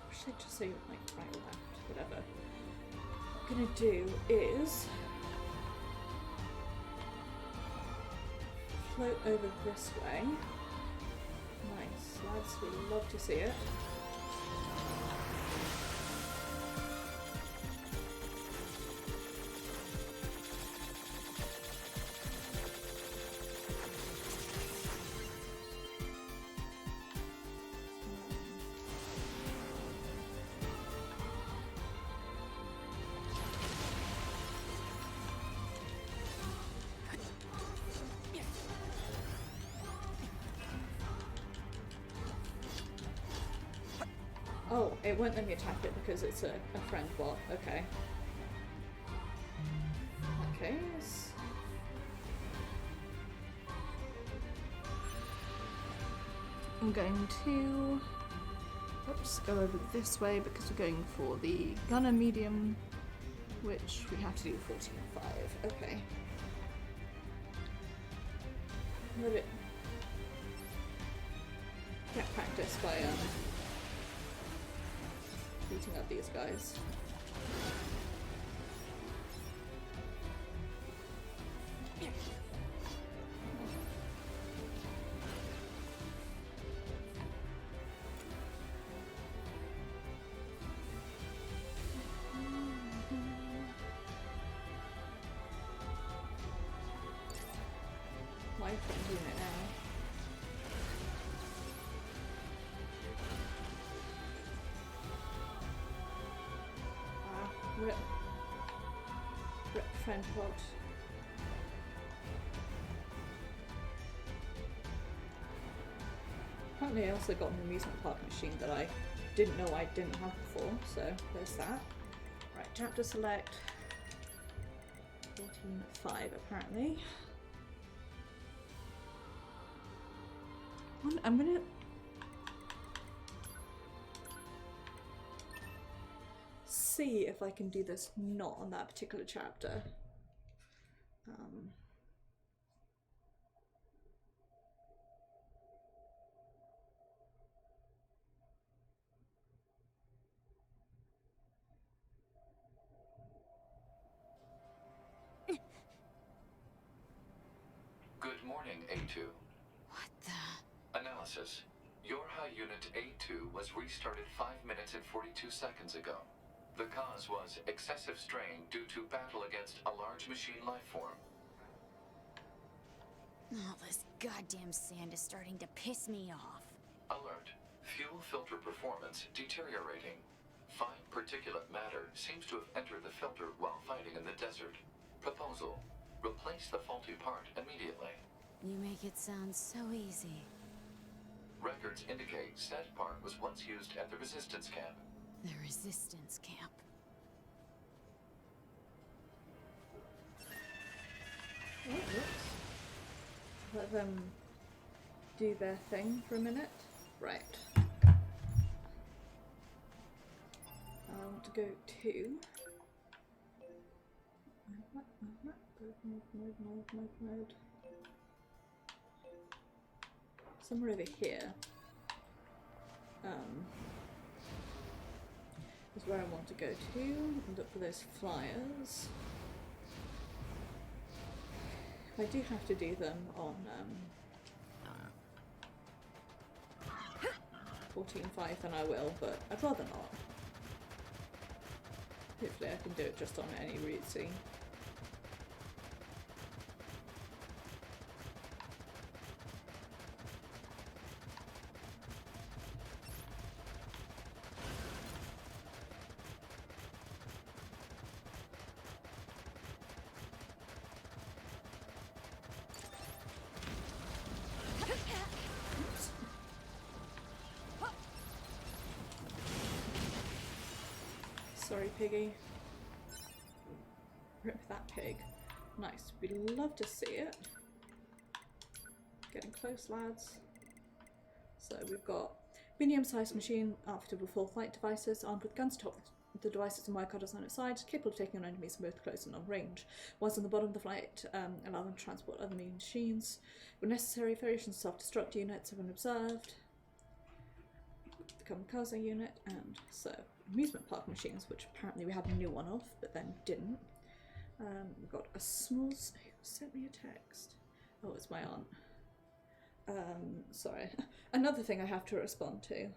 I should just say like right or left, whatever. What I'm gonna do is float over this way. Nice, lads, we love to see it. It won't let me attack it because it's a friend bot. Okay. Okay. I'm going to go over this way because we're going for the gunner medium, which we have to do 14.5. Okay. Let it get practice by beating up these guys. Why am I doing it now? Rip friend pod. Apparently I also got an amusement park machine that I didn't know I didn't have before, so there's that. Right, chapter select 14.5 apparently. I'm gonna see if I can do this not on that particular chapter. Good morning, A2. What the? Analysis. Your high unit A2 was restarted 5 minutes and 42 seconds ago. The cause was excessive strain due to battle against a large machine lifeform. All this goddamn sand is starting to piss me off. Alert. Fuel filter performance deteriorating. Fine particulate matter seems to have entered the filter while fighting in the desert. Proposal. Replace the faulty part immediately. You make it sound so easy. Records indicate said part was once used at the resistance camp. The resistance camp. Oh, whoops. Let them do their thing for a minute. Right. I want to go to mode. Somewhere over here is where I want to go to and look for those flyers. If I do have to do them on 14.5 then I will, but I'd rather not. Hopefully I can do it just on any route scene. Sorry, piggy. Rip that pig. Nice. We'd love to see it. Getting close, lads. So we've got medium-sized machine outfitted with full flight devices, armed with guns atop the devices and wirecutters on its side, capable of taking on enemies both close and long range. Once on the bottom of the flight, allow them to transport other machines. When necessary, variations of self-destruct units have been observed. The kamikaze unit, and so amusement park machines, which apparently we had a new one of, but then didn't. We've got a small. Who sent me a text? Oh, it's my aunt. Sorry. Another thing I have to respond to.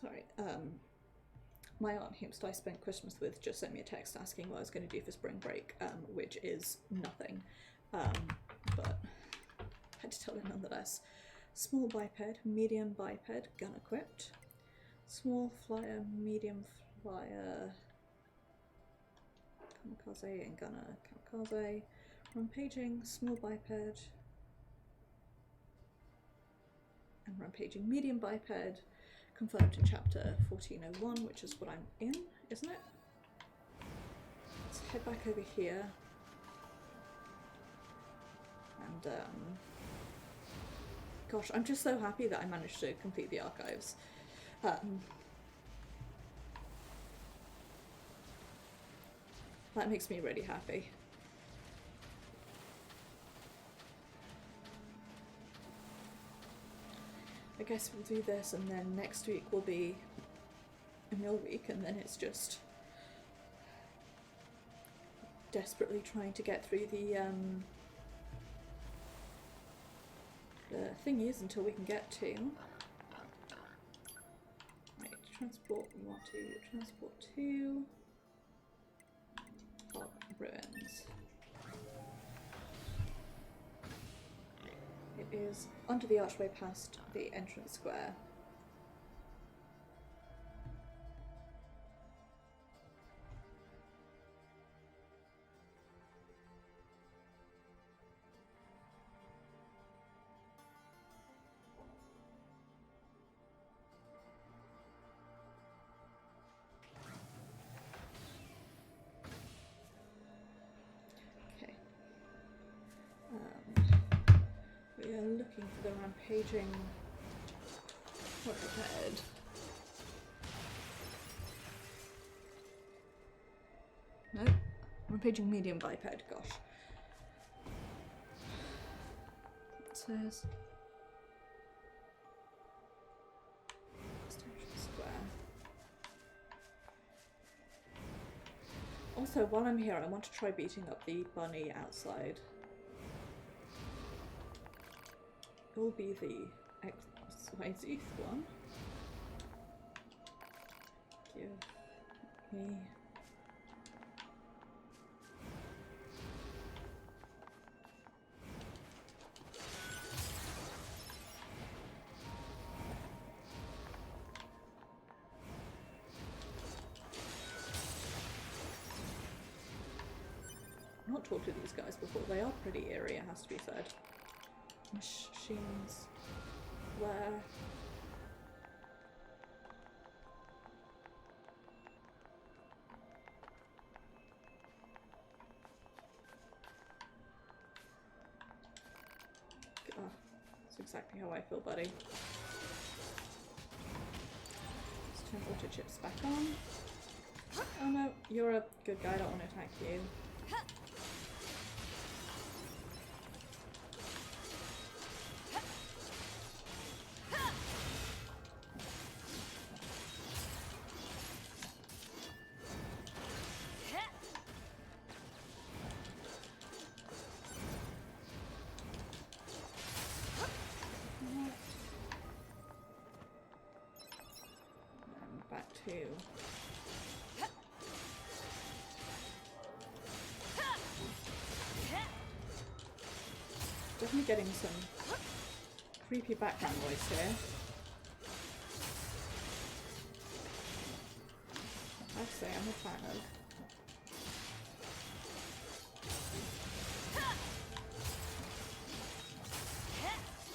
Sorry, my aunt whomst I spent Christmas with just sent me a text asking what I was going to do for spring break, which is nothing, but I had to tell her nonetheless. Small biped, medium biped, gun equipped. Small flyer, medium flyer, kamikaze and gunner kamikaze. Rampaging, small biped, and rampaging medium biped. Confirmed in chapter 1401, which is what I'm in, isn't it? Let's head back over here. And, gosh, I'm just so happy that I managed to complete the archives. That makes me really happy. I guess we'll do this, and then next week will be a meal week, and then it's just desperately trying to get through the thingies until we can get to. Right, transport. We want to transport to ruins. It is under the archway past the entrance square. Okay. We are looking for the rampaging quadruped. No, rampaging medium biped, gosh. It says square. Also, while I'm here, I want to try beating up the bunny outside. It will be the XYZ one. Give me I've not talked to these guys before. They are pretty eerie, it has to be said. Machines where that's exactly how I feel, buddy. Let's turn auto chips back on. Oh no, you're a good guy, I don't want to attack you. Back to definitely getting some creepy background noise here. I'd say I'm a fan of.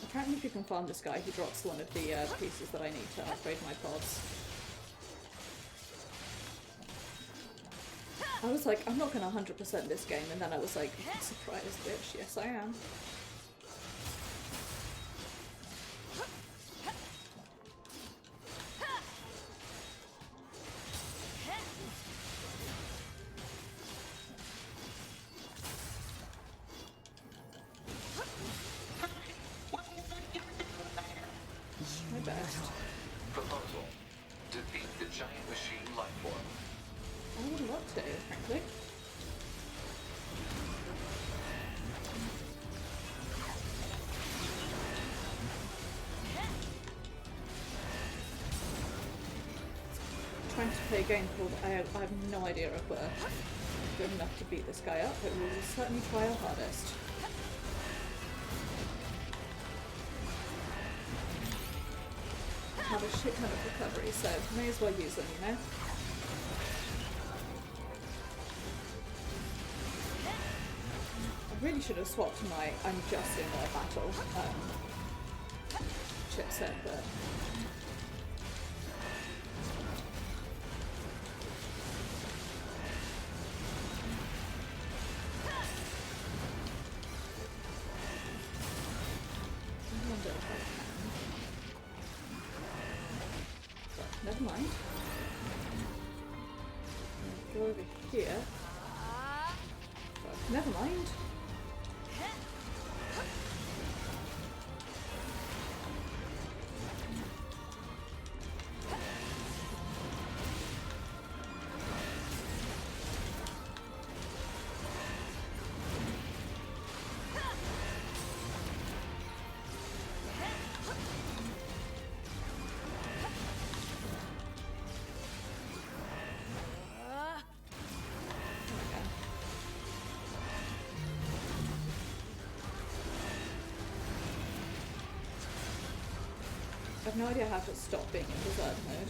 Apparently if you can farm this guy, he drops one of the pieces that I need to upgrade my pods. I was like, I'm not gonna 100% this game, and then I was like, surprise bitch, yes I am. My best. Proposal. Defeat the giant machine life form. I would love to, frankly. trying to play a game called I have no idea if we're good enough to beat this guy up, but we will certainly try our hardest. Have a shit ton of recovery, so may as well use them, you know? I really should have swapped my I'm just in their battle chipset, but I wonder if I can. But never mind. Go over here. But never mind. I have no idea how to stop being in berserk mode.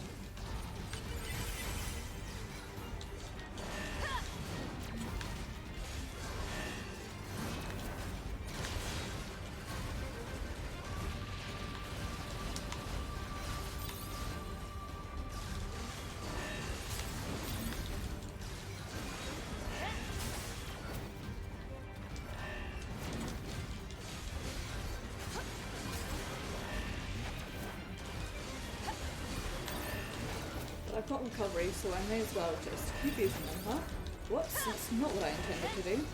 I've got recovery, so I may as well just keep using them, huh? Whoops, that's not what I intended to do.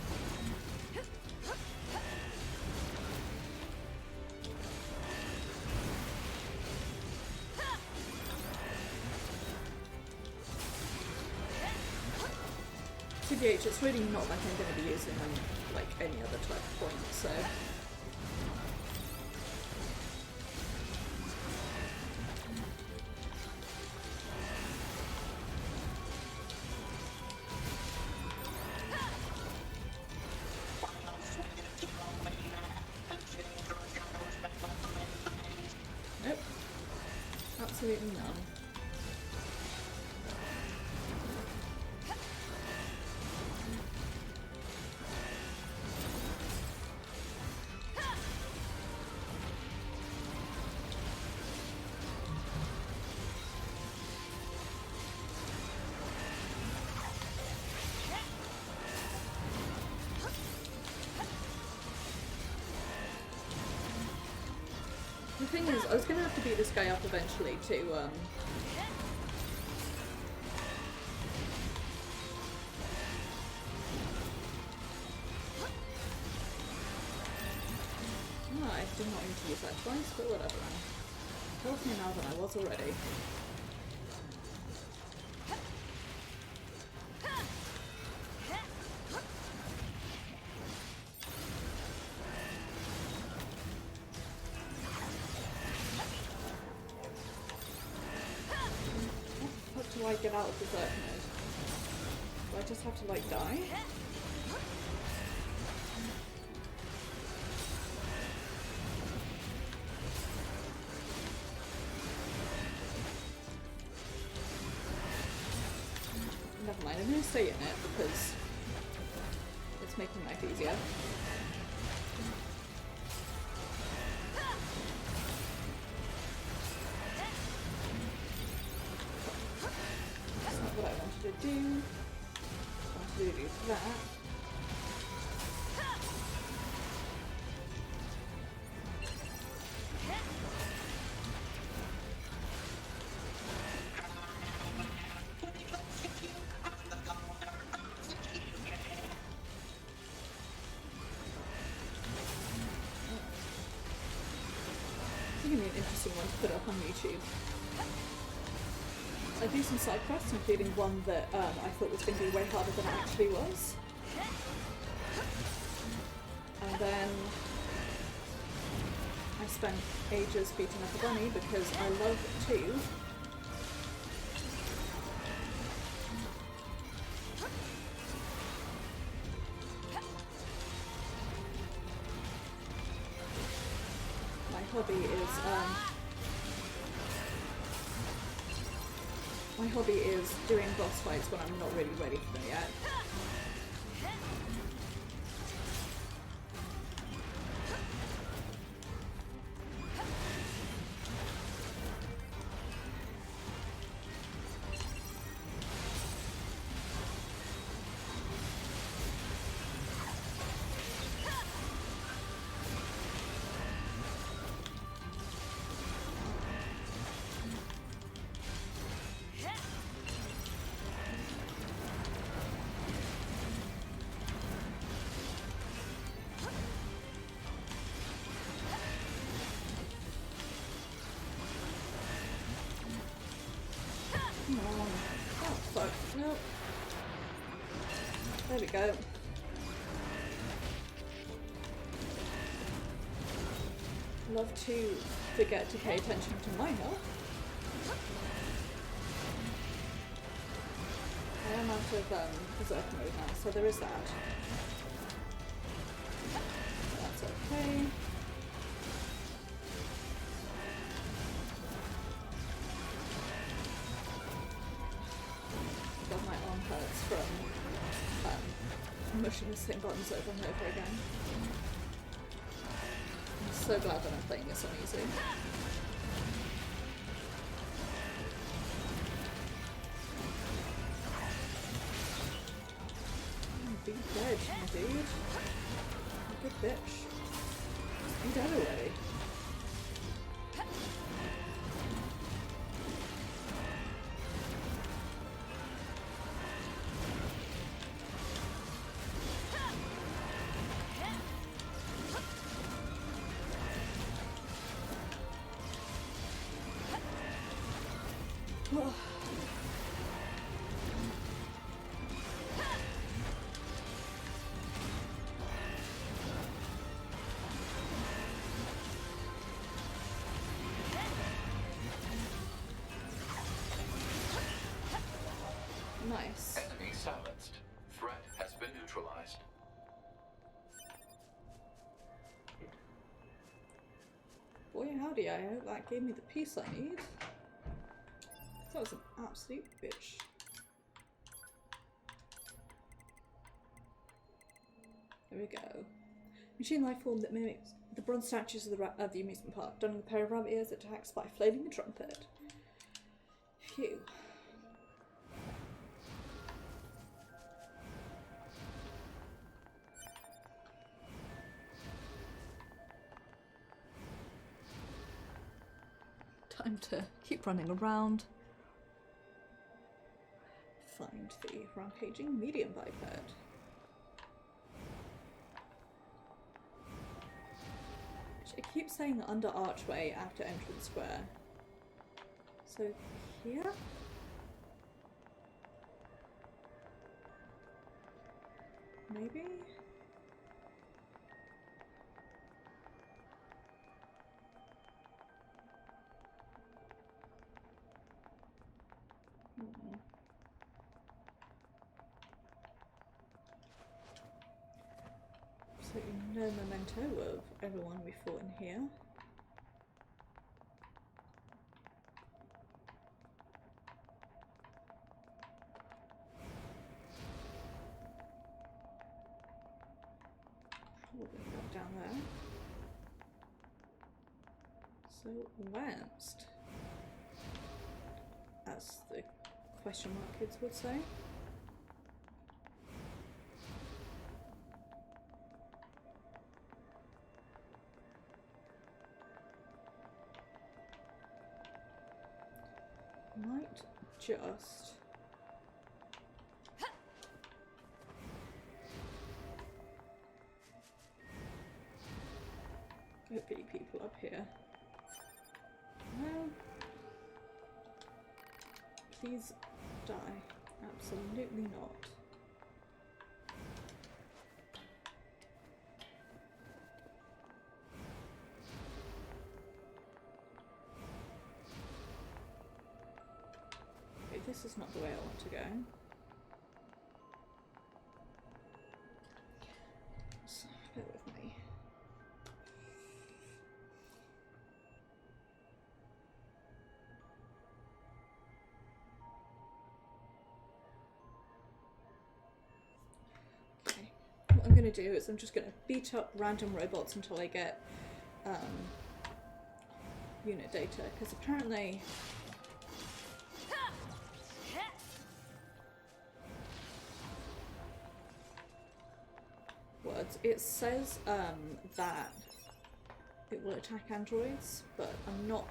TBH, it's really not like I'm going to be using them like any other type of point, so... Nope. Absolutely none. The thing is, I was going to have to beat this guy up eventually to, I did not need to use that twice, but whatever. I'm healthier now than I was already. Do I get out of berserk mode? Do I just have to like die? Never mind, I'm gonna stay in it because it's making life easier. What I wanted to do. I wanted to do that. I think it'd be an interesting one to put up on YouTube. I do some side quests, including one that I thought was going to be way harder than it actually was. And then I spent ages beating up a bunny because I love to my hobby is doing boss fights when I'm not really ready for them yet. Come on. Oh, fuck. Nope. There we go. Love to forget to pay attention to my health. I am out of berserk mode now, so there is that. That's okay. God, my arm hurts from mushing the same buttons over and over again. I'm so glad that I'm playing this on easy. Be dead, my dude. Good bitch. Be dead already. Nice. Enemy silenced. Threat has been neutralized. Boy howdy, I hope that gave me the piece I need. That was an absolute bitch. There we go. Machine life form that mimics the bronze statues of the amusement park, donning a pair of rabbit ears, attacks by flailing a trumpet. Phew. Time to keep running around. Find the rampaging medium biped. It keeps saying under archway after entrance square. So here? Maybe? Absolutely no memento of everyone we fought in here. Probably not down there. So lanced, as the question mark kids would say. Might just go be people up here. No. Please die. Absolutely not. Okay, this is not the way I want to go. So, bear with me. going to do is I'm just going to beat up random robots until I get unit data, because apparently it says that it will attack androids, but I'm not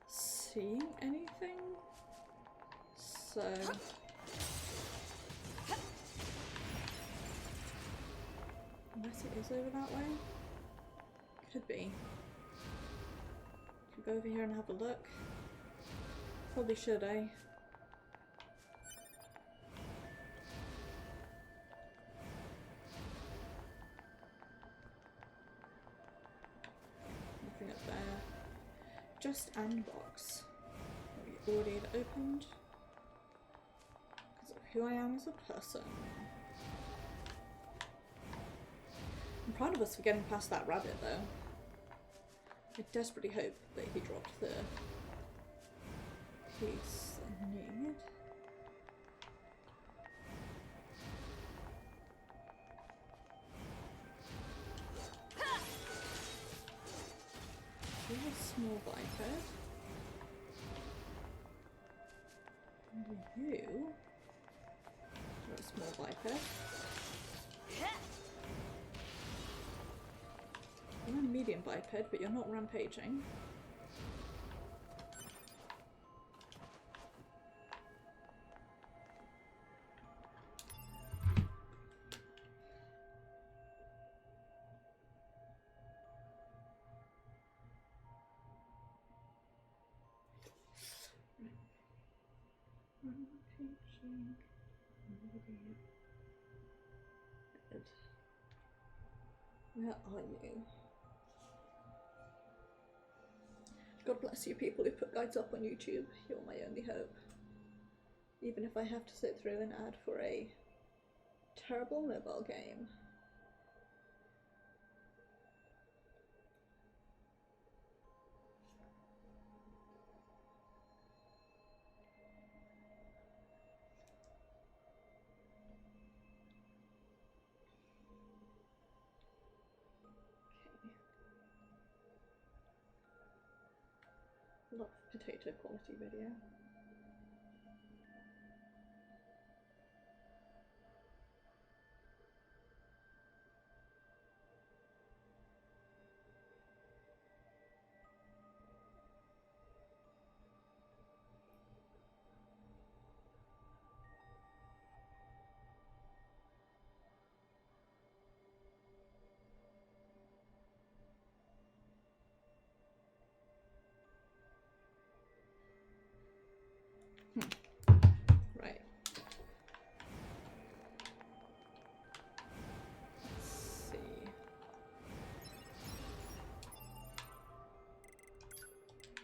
seeing anything, so unless it is over that way, could be. Could go over here and have a look. Probably should, eh? Nothing up there. Just unbox. We already had opened. Because of who I am as a person. I'm proud of us for getting past that rabbit though. I desperately hope that he dropped the piece I need. Here's a small biped. And you are a small biped. You're a medium biped, but you're not rampaging. Rampaging. Medium. Good. Where are you? God bless you people who put guides up on YouTube. You're my only hope. Even if I have to sit through an ad for a terrible mobile game. Okay. Love potato quality video. Right. Let's see.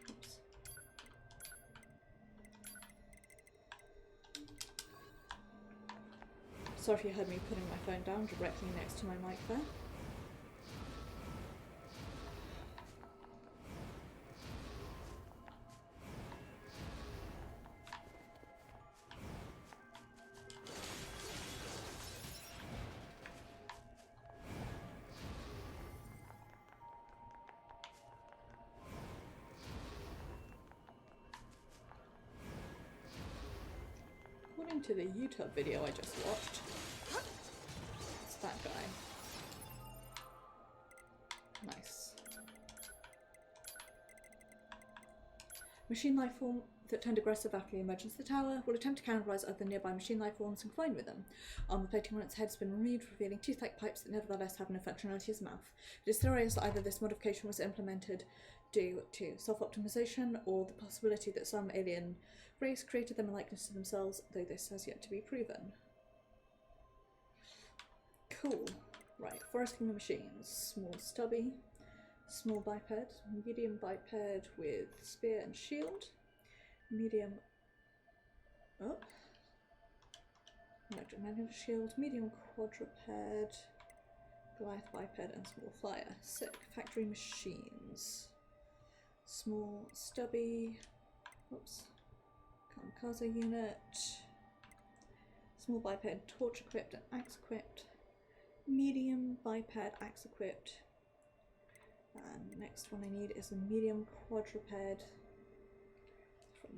Oops. Sorry if you heard me putting my phone down directly next to my mic there. According to the YouTube video I just watched, it's that guy. Nice. Machine life form that turned aggressive after the emergence of the tower will attempt to cannibalize other nearby machine life forms and combine with them. Armor plating on its head has been removed, revealing tooth-like pipes that nevertheless have no functionality as a mouth. It is theorized that either this modification was implemented due to self-optimization or the possibility that some alien race created them in likeness to themselves, though this has yet to be proven. Cool. Right, Forest Kingdom machines. Small stubby, small biped, medium biped with spear and shield, medium electromagnetic shield, medium quadruped, Goliath biped and small flyer. Sick. Factory machines. Small stubby, kamikaze unit, Small biped, torch equipped and axe equipped. Medium biped, axe equipped. And next one I need is a medium quadruped from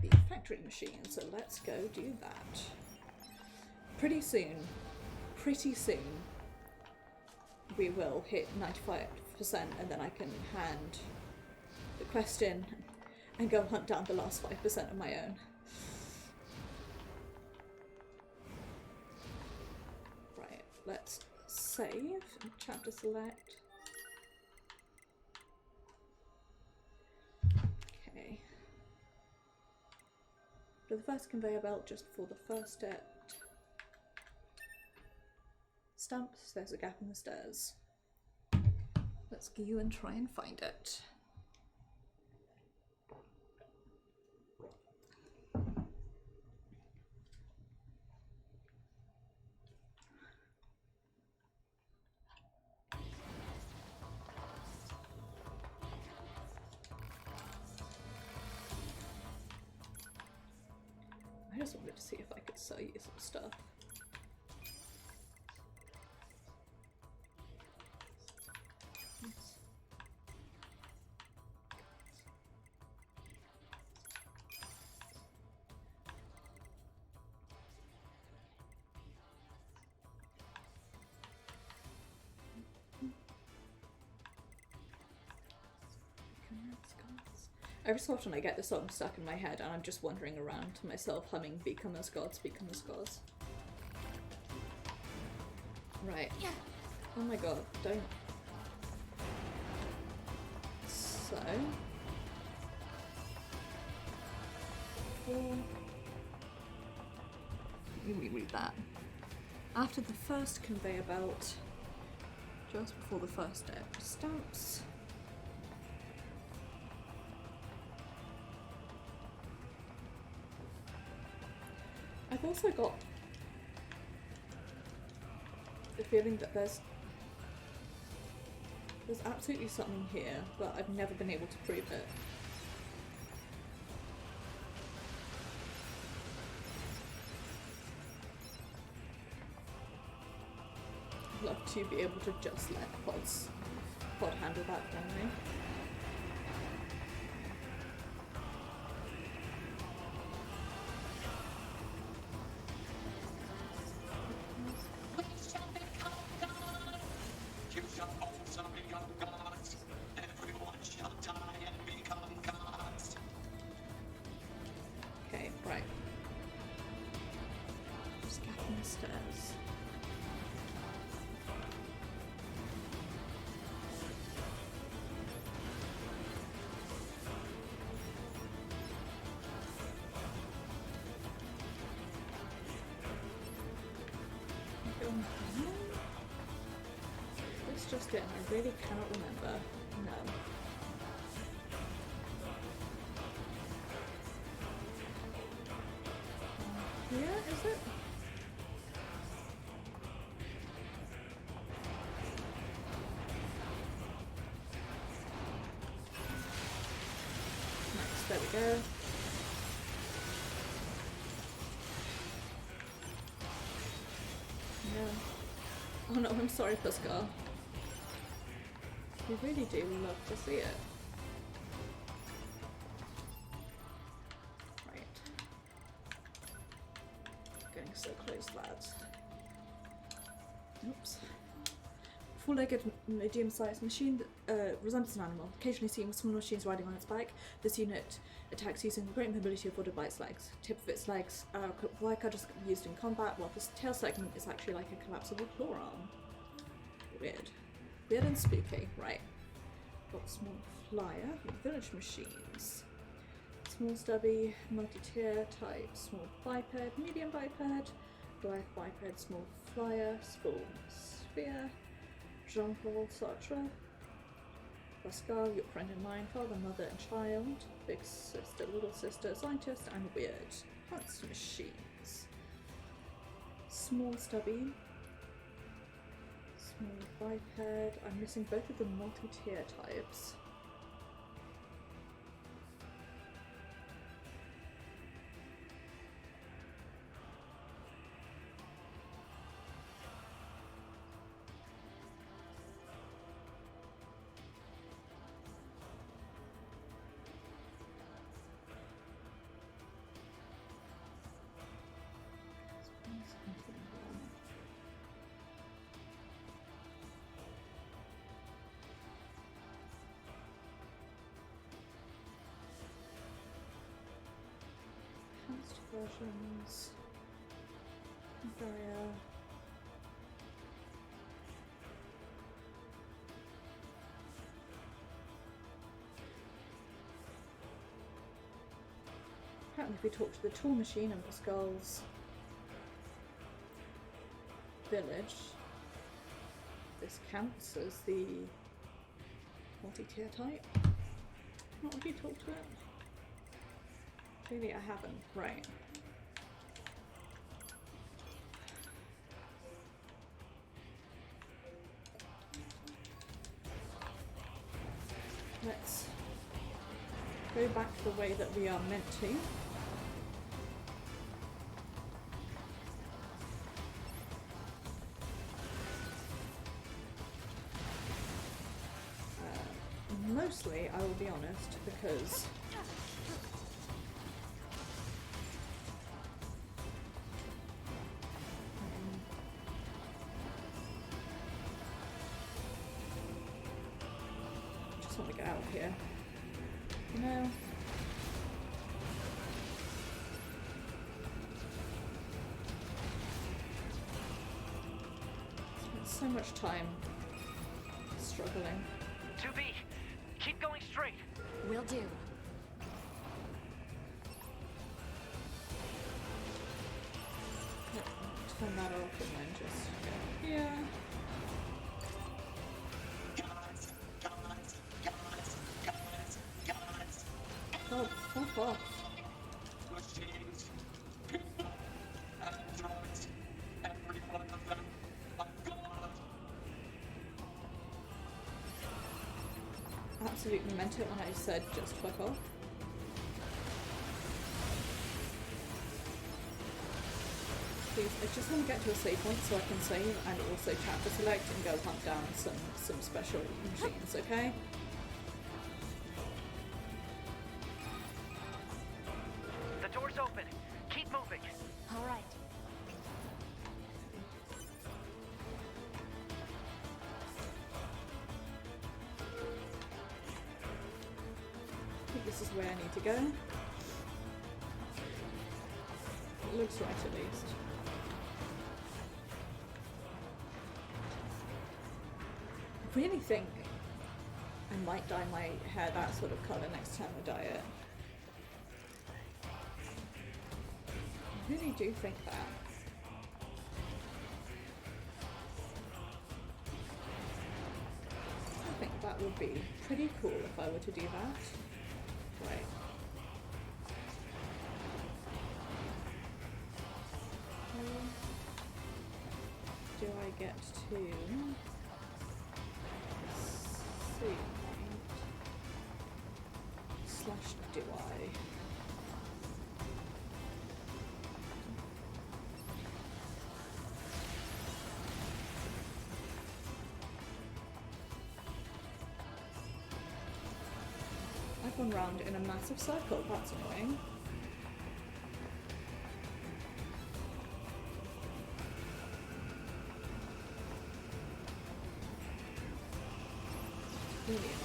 the factory machine. So let's go do that. Pretty soon, we will hit 95% and then I can hand the quest in and go hunt down the last 5% of my own. Right, let's save, chapter select. Okay. Do the first conveyor belt just before the first step. Stumps, there's a gap in the stairs. Let's go and try and find it. I just wanted to see if I could sell you some stuff. Every so often I get this song stuck in my head and I'm just wandering around to myself humming Become as Gods, Become as Gods. Right. Oh my god, don't. So. Let me reread that. After the first conveyor belt, just before the first step, stamps. I've also got the feeling that there's absolutely something here, but I've never been able to prove it. I'd love to be able to just let pod handle that for me. Okay, right. Just gap in the stairs. That's just it. I really cannot remember. No. Yeah, is it? Nice, there we go. No. Oh no, I'm sorry, Pascal. We really do love to see it. Right. Getting so close, lads. Oops. Four-legged, medium-sized machine that resembles an animal, occasionally seen with small machines riding on its back. This unit attacks using the great mobility afforded by its legs. Tip of its legs are wire cutters used in combat, while this tail segment is actually like a collapsible claw arm. Weird. Weird and spooky. Right. Got small flyer, village machines. Small stubby, multi-tier type, small biped, medium biped, black biped, small flyer, small sphere, Jean-Paul Sartre, Pascal, your friend and mine, father, mother and child, big sister, little sister, scientist, and weird. Hunts machines. Small stubby, small biped, I'm missing both of the multi-tier types. versions. Barrier. Apparently if we talk to the tool machine in Pascal's village, this counts as the multi-tier type. Not if you talk to it. Clearly I haven't. Right. Let's go back the way that we are meant to. Mostly, I will be honest, because I just want to get out of here. No. Spent so much time struggling. 2B, keep going straight. Will do. Yep, turn that off and then just go here. Oh, fuck off. Machines, people, androids, every one of them. My God! Absolutely meant it when I said just fuck off. Please, I just want to get to a save point so I can save and also chapter select and go hunt down some special machines, okay? The door's open. Keep moving. All right. I think this is where I need to go. It looks right at least. I really think I might dye my hair that sort of colour next time I dye it. I really do think that. I think that would be pretty cool if I were to do that. Right. Do I get to save point? Slash do I? I've gone round in a massive circle, that's annoying. Really annoying.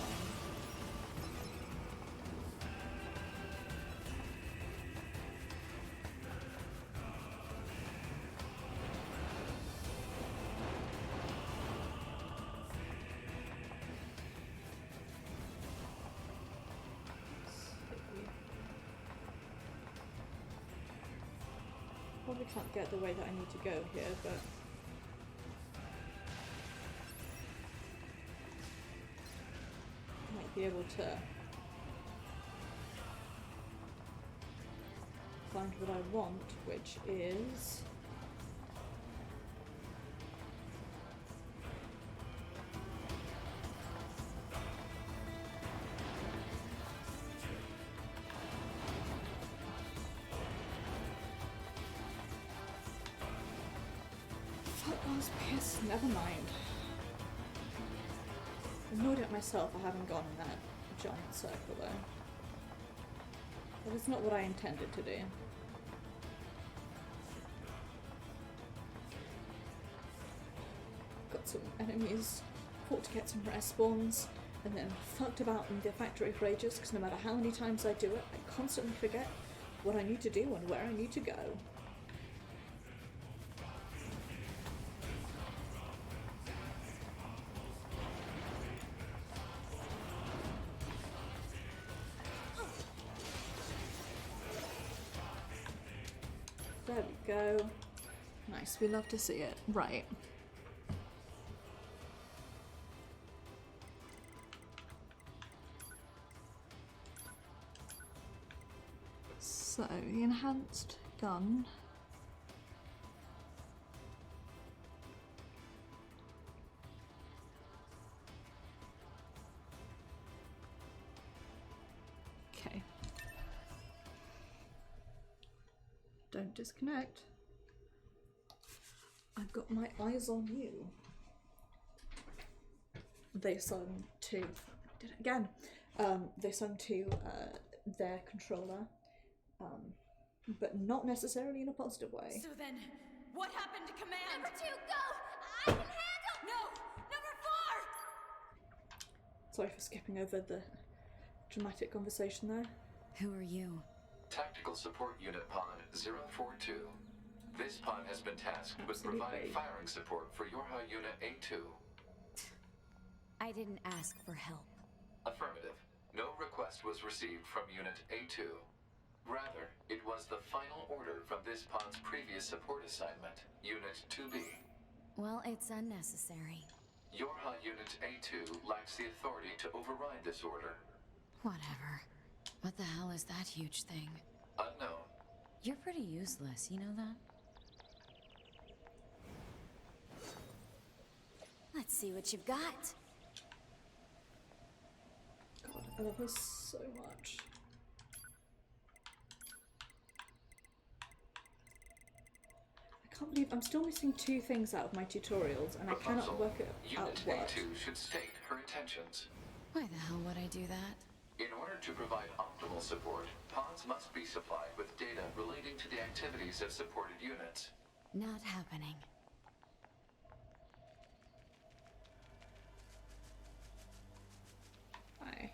Probably can't get the way that I need to go here, but might be able to find what I want, which is piss, never mind. Annoyed at myself I haven't gone in that giant circle though. That is not what I intended to do. Got some enemies, fought to get some respawns, and then fucked about in the factory for ages because no matter how many times I do it, I constantly forget what I need to do and where I need to go. There we go. Nice, we love to see it. Right. So, the enhanced gun. Okay. Don't disconnect. I've got my eyes on you. They sung to, did it again. They sung to their controller, but not necessarily in a positive way. So then, what happened to command? Number 2, go! I can handle. No! Number 4! Sorry for skipping over the dramatic conversation there. Who are you? Tactical Support Unit Pod 042. This pod has been tasked with Absolutely. providing firing support for Yorha Unit A2. I didn't ask for help. Affirmative. No request was received from Unit A2. Rather, it was the final order from this pod's previous support assignment, Unit 2B. Well, it's unnecessary. Yorha Unit A2 lacks the authority to override this order. Whatever. What the hell is that huge thing? Unknown. You're pretty useless, you know that? Let's see what you've got. God, I love her so much. I can't believe I'm still missing 2 things out of my tutorials, and I cannot work it out Unit what. A2 should state her intentions. Why the hell would I do that? In order to provide optimal support, pods must be supplied with data relating to the activities of supported units. Not happening. Aye.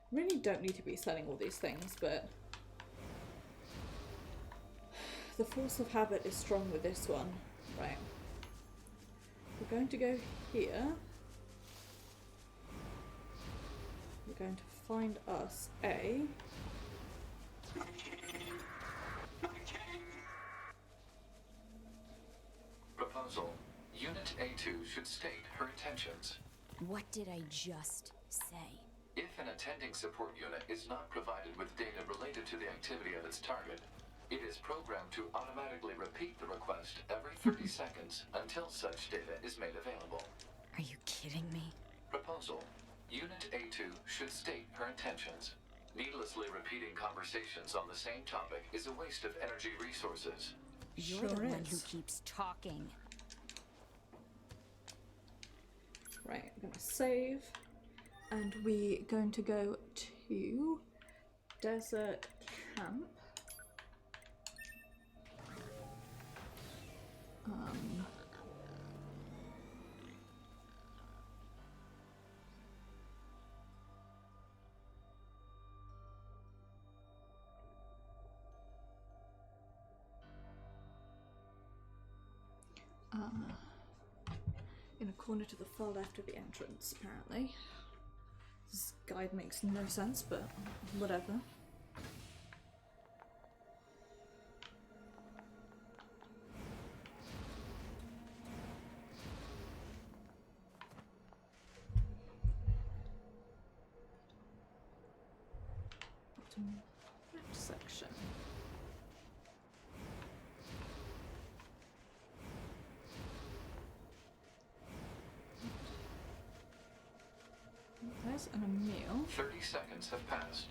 Really don't need to be selling all these things, but the force of habit is strong with this one. Right. We're going to go here. We're going to find us a... Proposal. Unit A2 should state her intentions. What did I just say? If an attending support unit is not provided with data related to the activity of its target, it is programmed to automatically repeat the request every 30 seconds until such data is made available. Are you kidding me? Proposal. Unit A2 should state her intentions. Needlessly repeating conversations on the same topic is a waste of energy resources. You're Sure the one who is. keeps talking. Right, I'm gonna save. And we're going to go to Desert Camp. In a corner to the far left of the entrance, apparently. This guide makes no sense, but whatever. Bottom left section. There's a meal. 30 seconds have passed.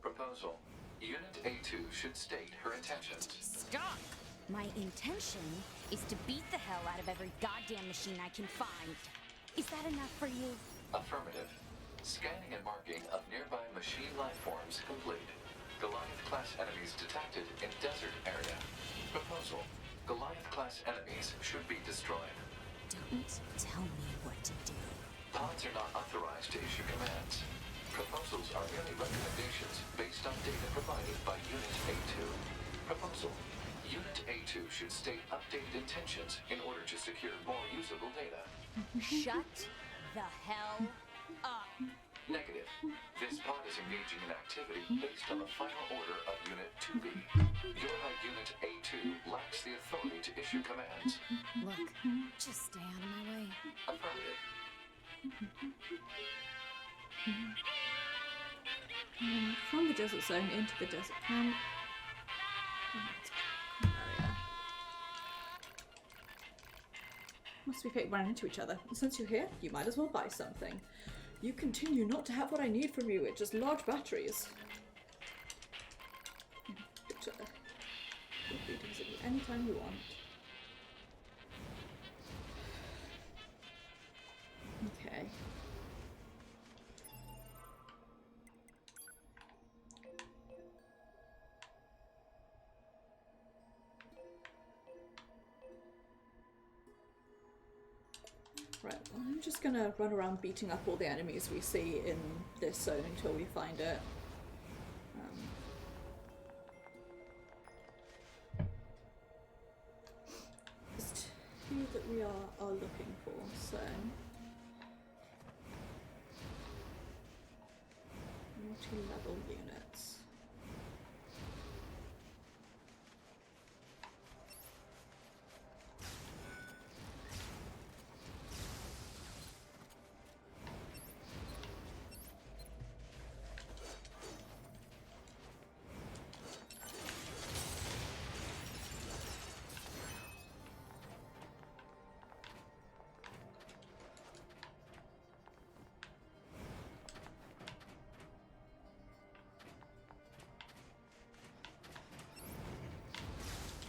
Proposal. Proposal. Unit A2 should state her intentions. Stop! My intention is to beat the hell out of every goddamn machine I can find. Is that enough for you? Affirmative. Scanning and marking of nearby machine life forms complete. Goliath-class enemies detected in desert area. Proposal. Goliath-class enemies should be destroyed. Don't tell me what to do. Pods are not authorized to issue commands. Proposals are merely recommendations based on data provided by Unit A2. Proposal. Unit A2 should state updated intentions in order to secure more usable data. Shut the hell up. Negative. This pod is engaging in activity based on the final order of Unit 2B. Your Unit A2 lacks the authority to issue commands. Look, just stay out of my way. Affirmative. From the desert zone into the desert camp. Area. Must be fake running into each other. Since you're here, you might as well buy something. You continue not to have what I need from you, it's just large batteries. Feel free to visit me anytime you want. Okay. Right, well, I'm just gonna run around beating up all the enemies we see in this zone until we find it. There's two that we are looking for, so... multi-level units.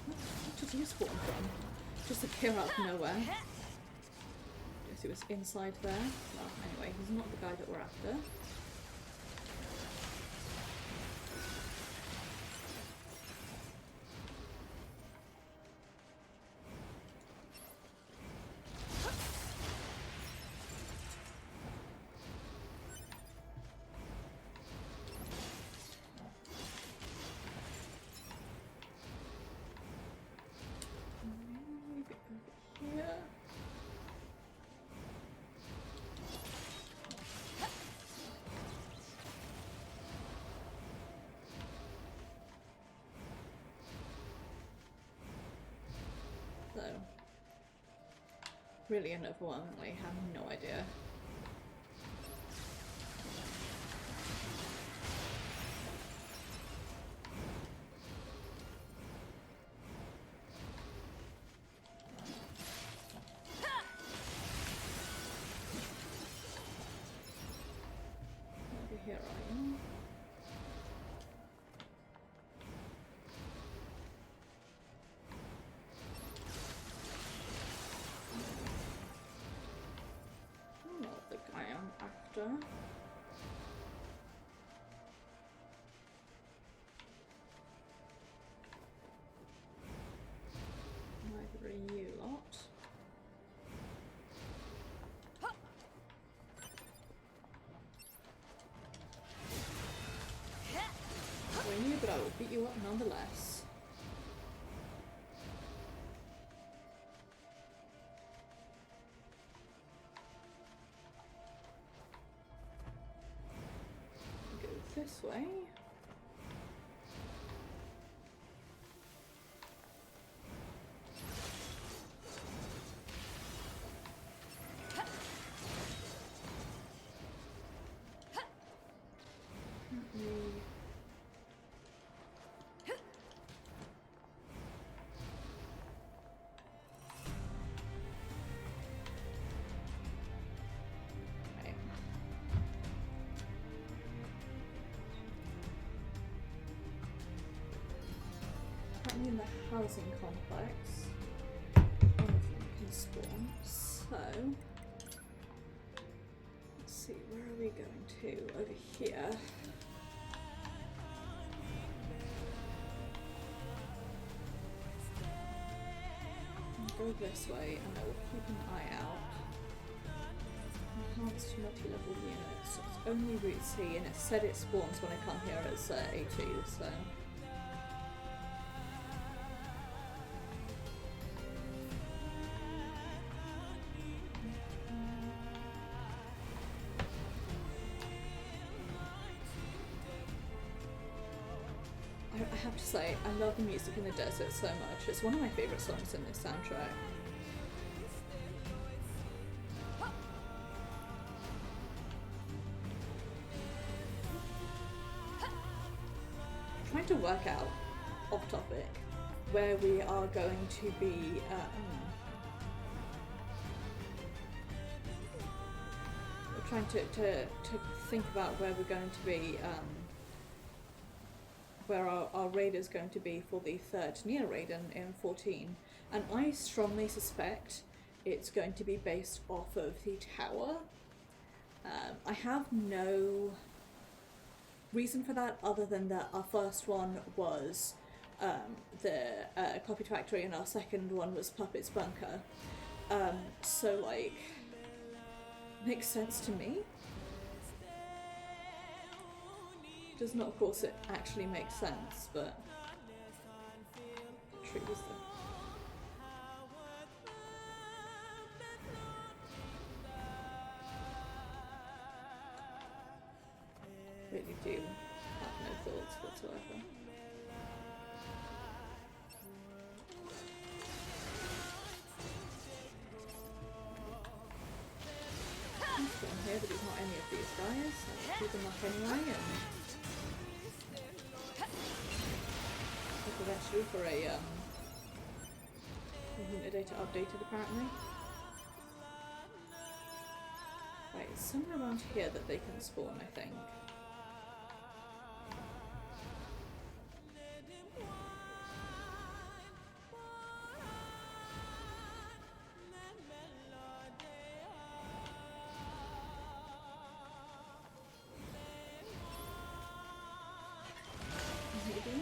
What did you spawn from? Just appear out of nowhere. Guess he was inside there. Well, anyway, he's not the guy that we're after. So, really and overwhelmingly, have no idea. Over here I am. Not the guy I'm after. Neither are you lot. Win you, but I will beat you up nonetheless. Go this way. Let me... Right. housing complex. One of them can spawn. So let's see, where are we going to? Over here. Go this way, and I will keep an eye out. Enhanced multi-level units. It's only Route C, and it said it spawns when I come here as A2, so. I have to say, I love the music in the desert so much. It's one of my favourite songs in this soundtrack. I'm trying to work out, off topic, where we are going to be we're trying to think about where we're going to be where our raid is going to be for the third NieR raid in 14, and I strongly suspect it's going to be based off of the tower. I have no reason for that other than that our first one was the Copy Factory and our second one was Puppet's Bunker. So like, makes sense to me. Does not, of course, it actually makes sense, but the tree was there. Really do have no thoughts whatsoever. He's down here, but he's not any of these guys. I'll keep them up anyway, and look eventually for a unit data updated apparently. Right, it's somewhere around here that they can spawn, I think. Maybe.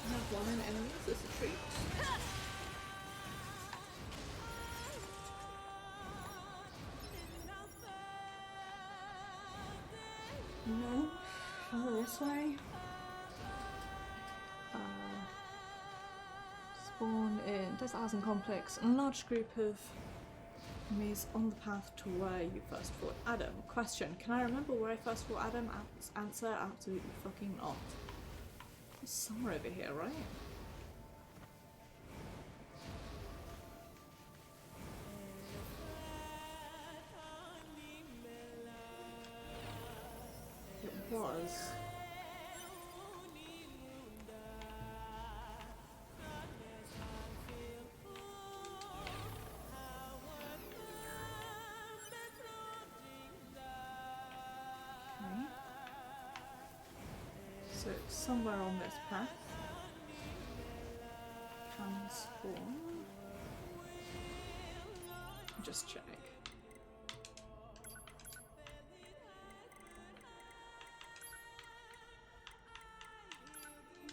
I have one in enemies as a treat. No, follow this way. Spawn in this housing complex, and a large group of enemies on the path to where you first fought Adam. Question: can I remember where I first fought Adam? Answer: absolutely fucking not. It's somewhere over here, right? It was. Okay. So it's somewhere on this path. Can spawn. Just check.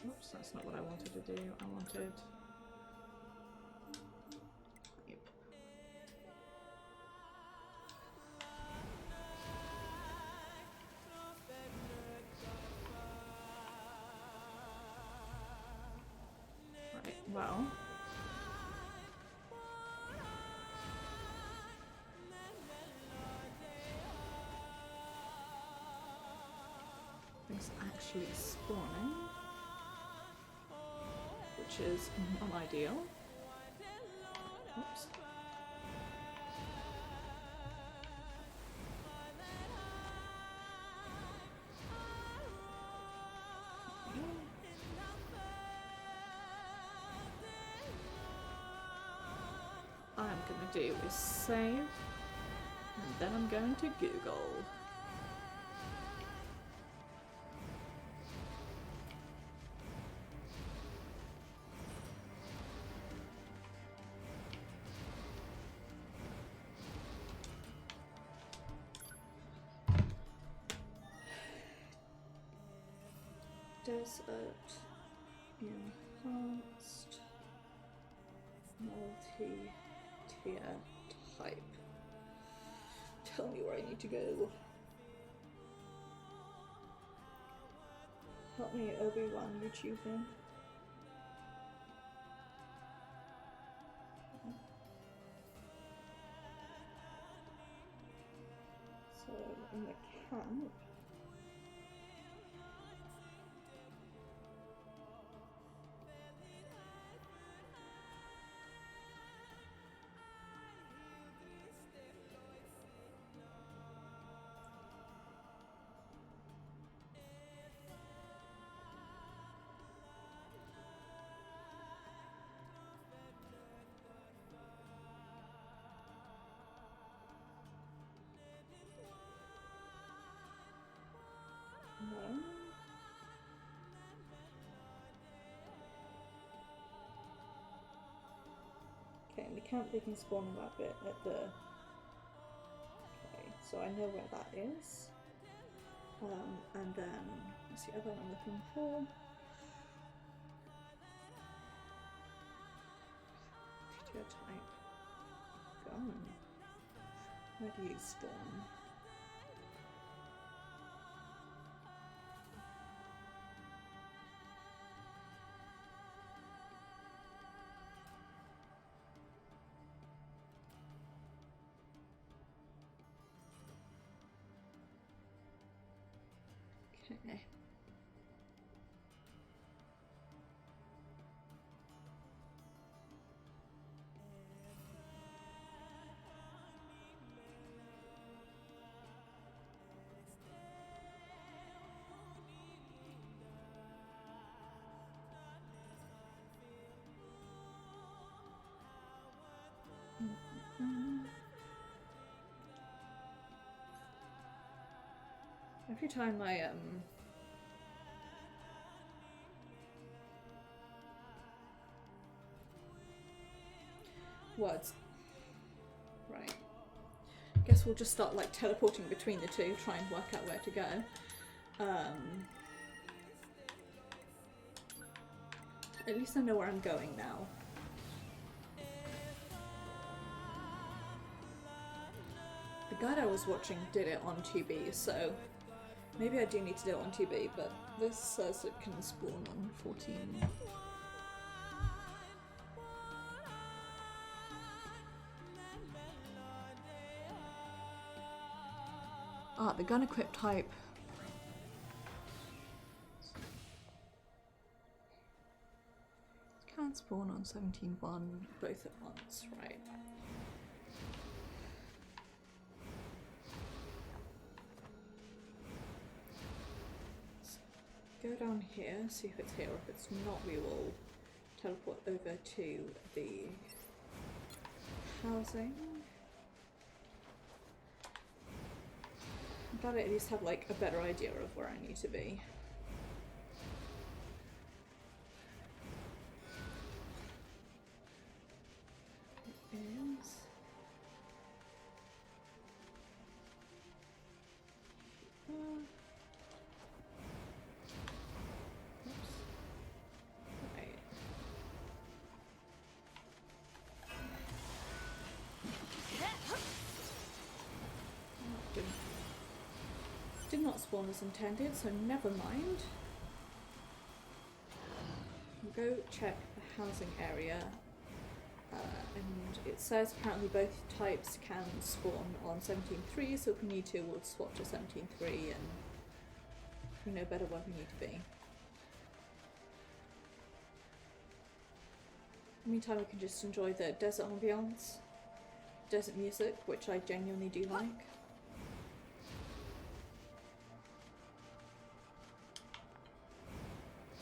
Oops, that's not what I wanted to do. I wanted... Yep. Right, well... things actually spawning, which is not ideal. Oops. All I'm gonna do is save, and then I'm going to Google. Desert enhanced multi-tier type. Tell me where I need to go. Help me, Obi-Wan YouTuber. So in the camp. No. Okay, in the camp they can spawn in that bit at the... Okay, so I know where that is. And then, what's the other one I'm looking for? Tier type. Gun. Where do you spawn? Okay. Every time I words. Right. Guess we'll just start like teleporting between the two, try and work out where to go. At least I know where I'm going now. The guide I was watching did it on 2B, so maybe I do need to do it on 2B, but this says it can spawn on 14. Ah, the gun equip type. Can spawn on 17.1 both at once, right? Go down here, see if it's here. If it's not, we will teleport over to the housing. I'm glad I at least have like a better idea of where I need to be. It is. Oops. Right. Did not spawn as intended, so never mind. We'll go check the housing area. And it says apparently both types can spawn on 17.3, so if we need to, we'll swap to 17.3 and we know better where we need to be. In the meantime, we can just enjoy the desert ambiance, desert music, which I genuinely do like.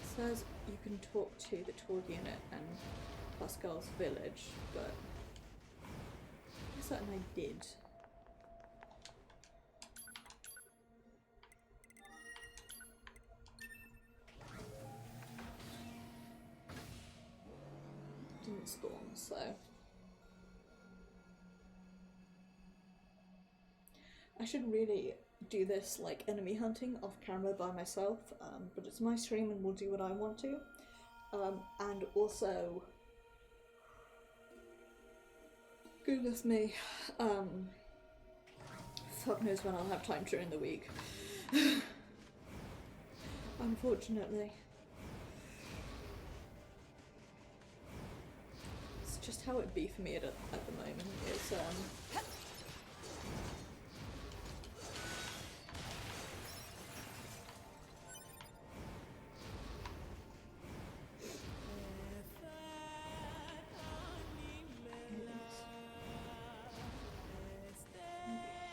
It says you can talk to the tour unit and Pascal's village, but I'm certain I did. Didn't spawn, so. I should really do this like enemy hunting off camera by myself, but it's my stream and we'll do what I want to. And also, goodness me, fuck knows when I'll have time during the week. Unfortunately. It's just how it be for me at the moment. Is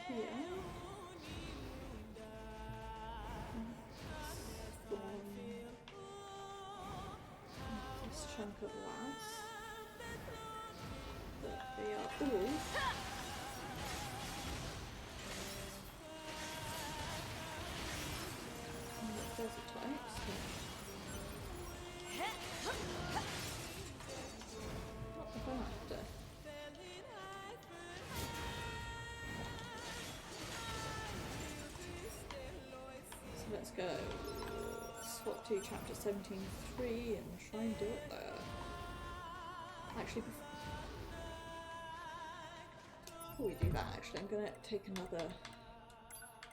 here. This chunk of glass. But they are all desert types. What the fuck after? So let's go swap to chapter 17.3 and try and do it there. Actually, before we do that, actually, I'm gonna take another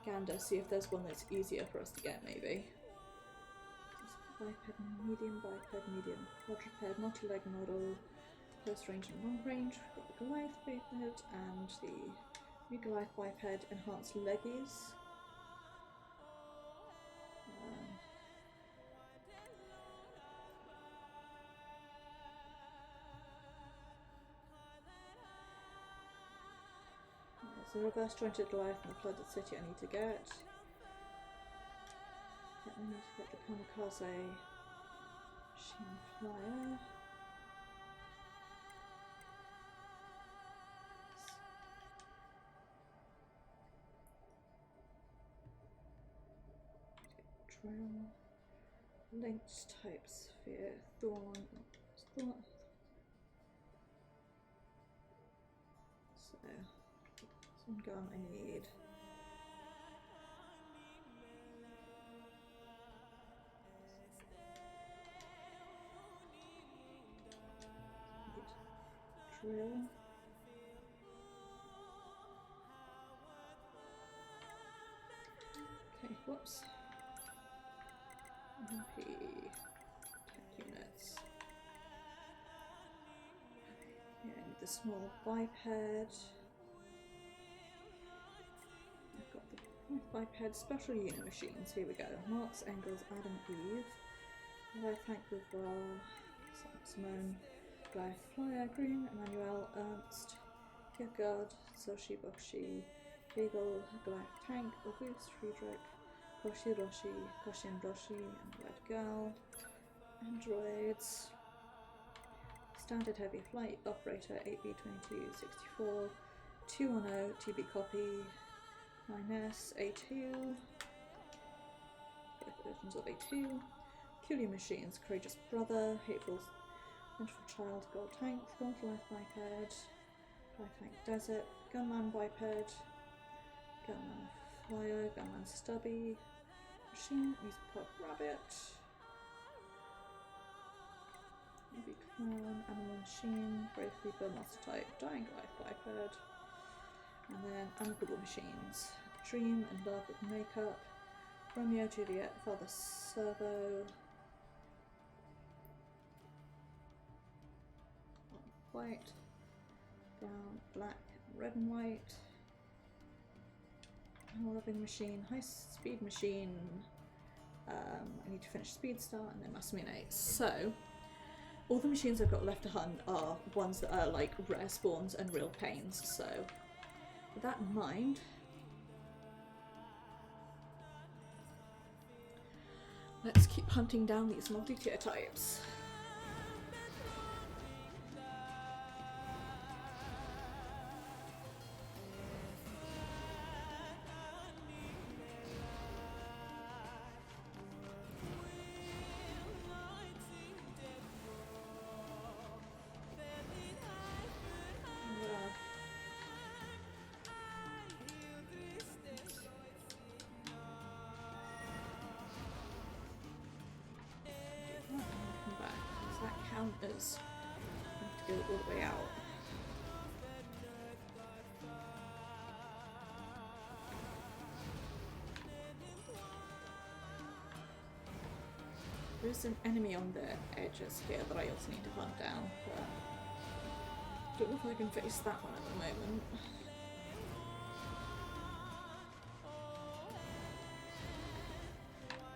gander, see if there's one that's easier for us to get, maybe. Biped, medium, quadruped, multi-leg model, close range and long range. We've got the Goliath biped and the new Goliath biped enhanced leggies. There's a reverse jointed Goliath in the flooded city I need to get. Yeah, I need to get the kamikaze machine flyer. Trail. Linked type sphere. Thorn. So, some gun I need. Drill. Okay, whoops. MP tech units. Yeah, I need the small biped. I've got the biped special unit machines. Here we go. Marx, Engels, Adam, Eve. Life Hank Bouvard, Simone, Goliath Flyer, Green, Emmanuel, Ernst, Kierkegaard, Soshi Bokshi, Hegel, Goliath Tank, Auguste, Friedrich, Koshi Roshi, Koshin Roshi, and Red Girl. Androids. Standard Heavy Flight Operator 8B2264, 210 TB copy, 9S, A2, both versions of A2. Peculiar Machines, Courageous Brother, Hateful Vengeful Child, Gold Tank, Thorn Life Biped, Life Tank Desert, Gunman Biped, Gunman Flyer, Gunman Stubby, Machine, East Pop Rabbit, Maybe Clown, Animal Machine, Brave Reaper, Monster Type, Dying Life Biped, and then Amicable Machines, Dream and Love with Makeup, Romeo, Juliet, Father Servo, white, brown, black, red and white, Loving Machine, High Speed Machine. I need to finish Speed Star and then Masminate. So, all the machines I've got left to hunt are ones that are like rare spawns and real pains. So, with that in mind, let's keep hunting down these multi-tier types. is I have to go all the way out. There is an enemy on the edges here that I also need to hunt down, but I don't know if I can face that one at the moment.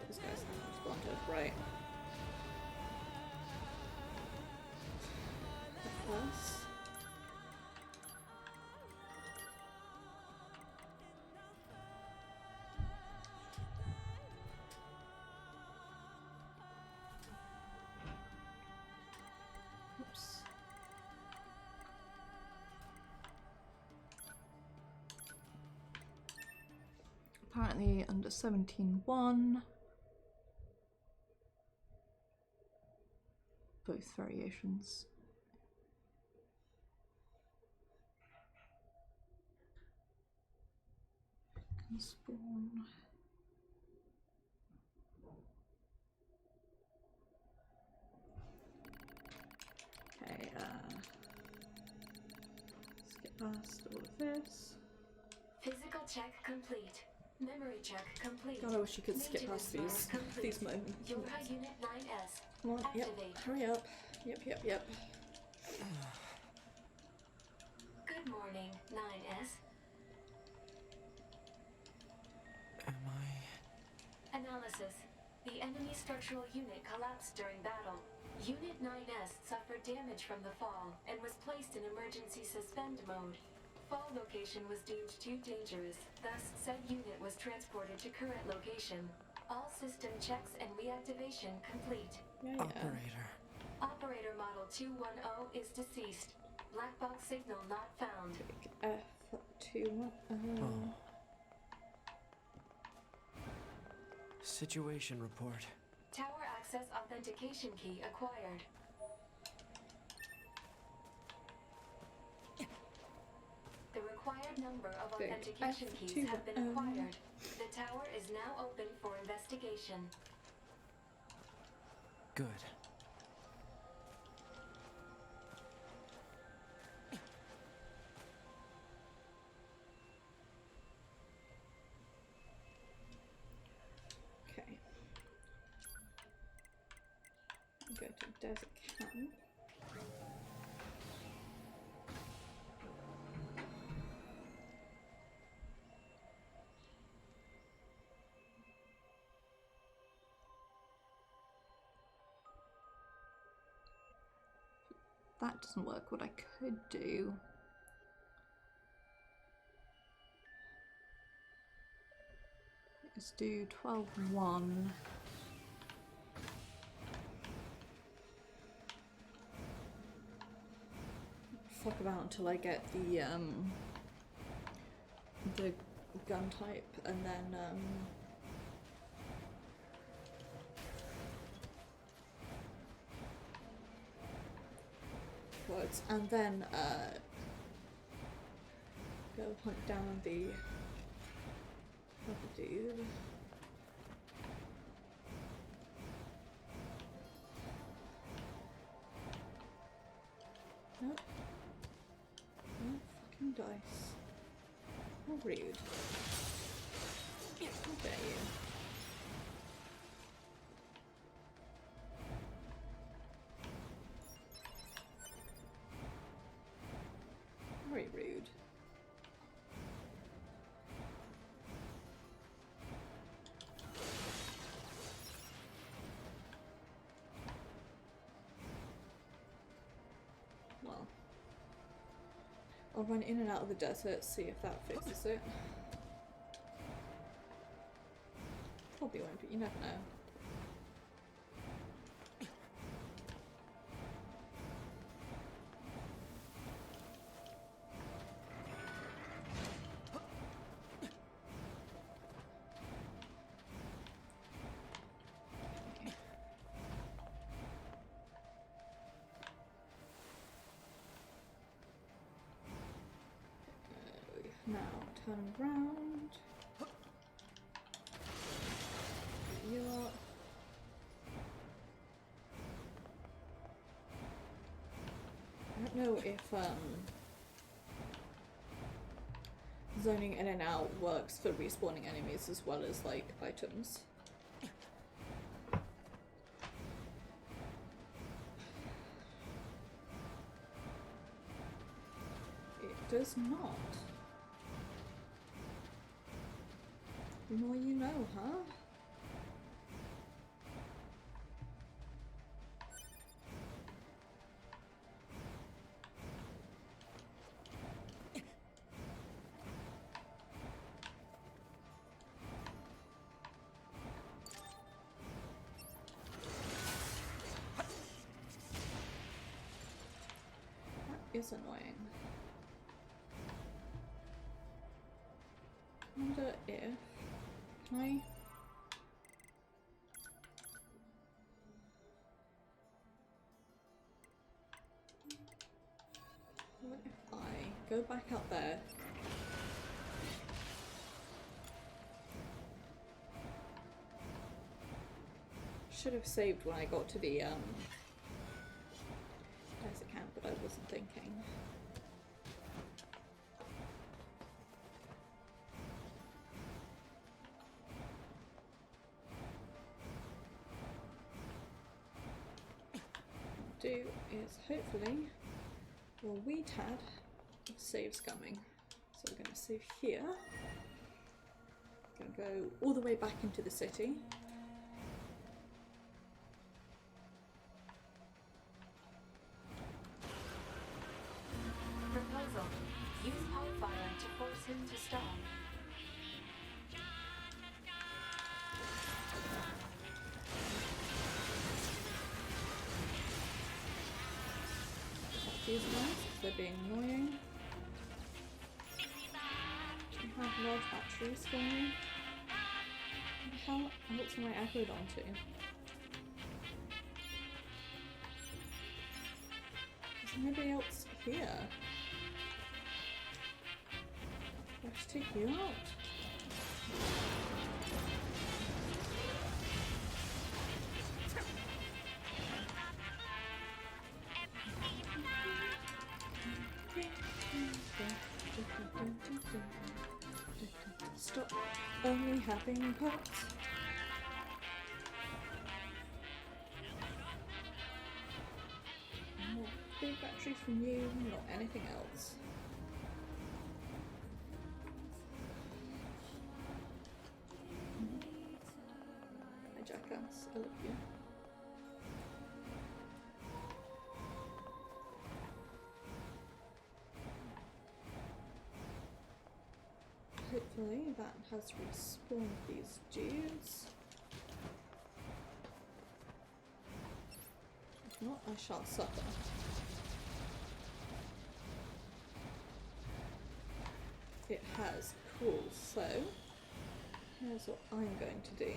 This guy's not responded, right. Plus. Oops. Apparently under 17.1. Both variations. Can spawn. Okay, skip past all of this. Physical check complete. Memory check complete. God, I wish you could skip past these moments. Your unit 9S. Come on, yep, Activate. hurry up. Yep. Good morning, 9S. Am I... Analysis. The enemy structural unit collapsed during battle. Unit 9S suffered damage from the fall and was placed in emergency suspend mode. Fall location was deemed too dangerous, thus said unit was transported to current location. All system checks and reactivation complete. Yeah. Operator. Operator model 210 is deceased. Black box signal not found. F2. Situation report. Tower access authentication key acquired. The required number of authentication keys have been acquired. The tower is now open for investigation. Good. Okay. Go to desert camp. If that doesn't work, what I could do is do 12.1. Fuck about until I get the gun type, and then words, and then go hunt down the other dude. Nope. No fucking dice. How rude. How dare you. Very rude. Well, I'll run in and out of the desert, see if that fixes it. Probably won't, but you never know. Now turn around. Get you up. don't know if zoning in and out works for respawning enemies as well as like items. It does not. The more you know, huh? That is annoying. I wonder if... Can I... What if I go back up there? Should have saved when I got to the desert camp, but I wasn't thinking. What I'll do is hopefully we'll weed had saves coming. So we're going to save here. Going to go all the way back into the city. Proposal. Use pipe fire to force him to stop. These guys, because they're being annoying. I have large batteries for me. What the hell else am I aggroed onto? Is anybody else here? Do I just take you out? Stop only having pots. More big battery from you, not anything else. Hi jackass, I love you. Hopefully that has respawned these dudes. If not, I shall suffer. It has. Cool, so here's what I'm going to do.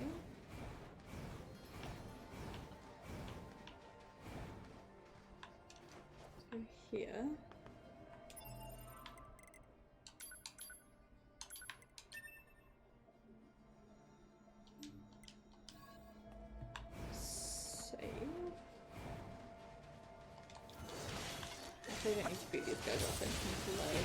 Go here. I don't need to beat these guys up anything below.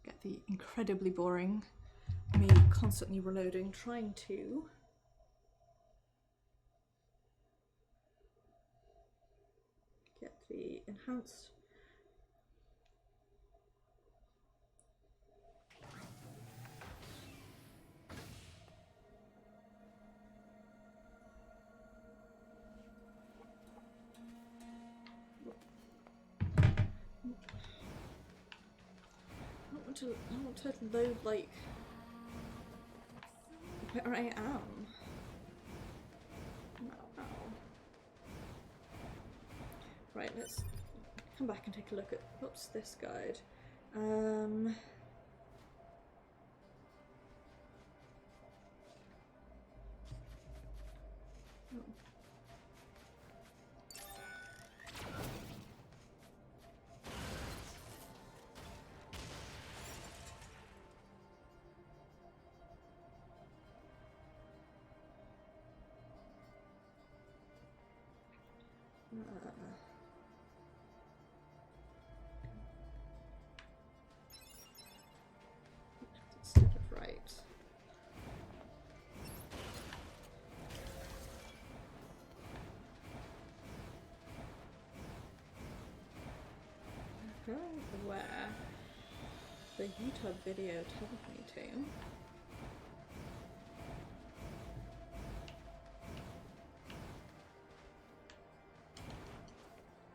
Get the incredibly boring me constantly reloading, trying to get the enhanced. I want to load like where I am. Ow, ow. Right, let's come back and take a look at what's this guide. Oh. Instead of right. Where the YouTube video told me to.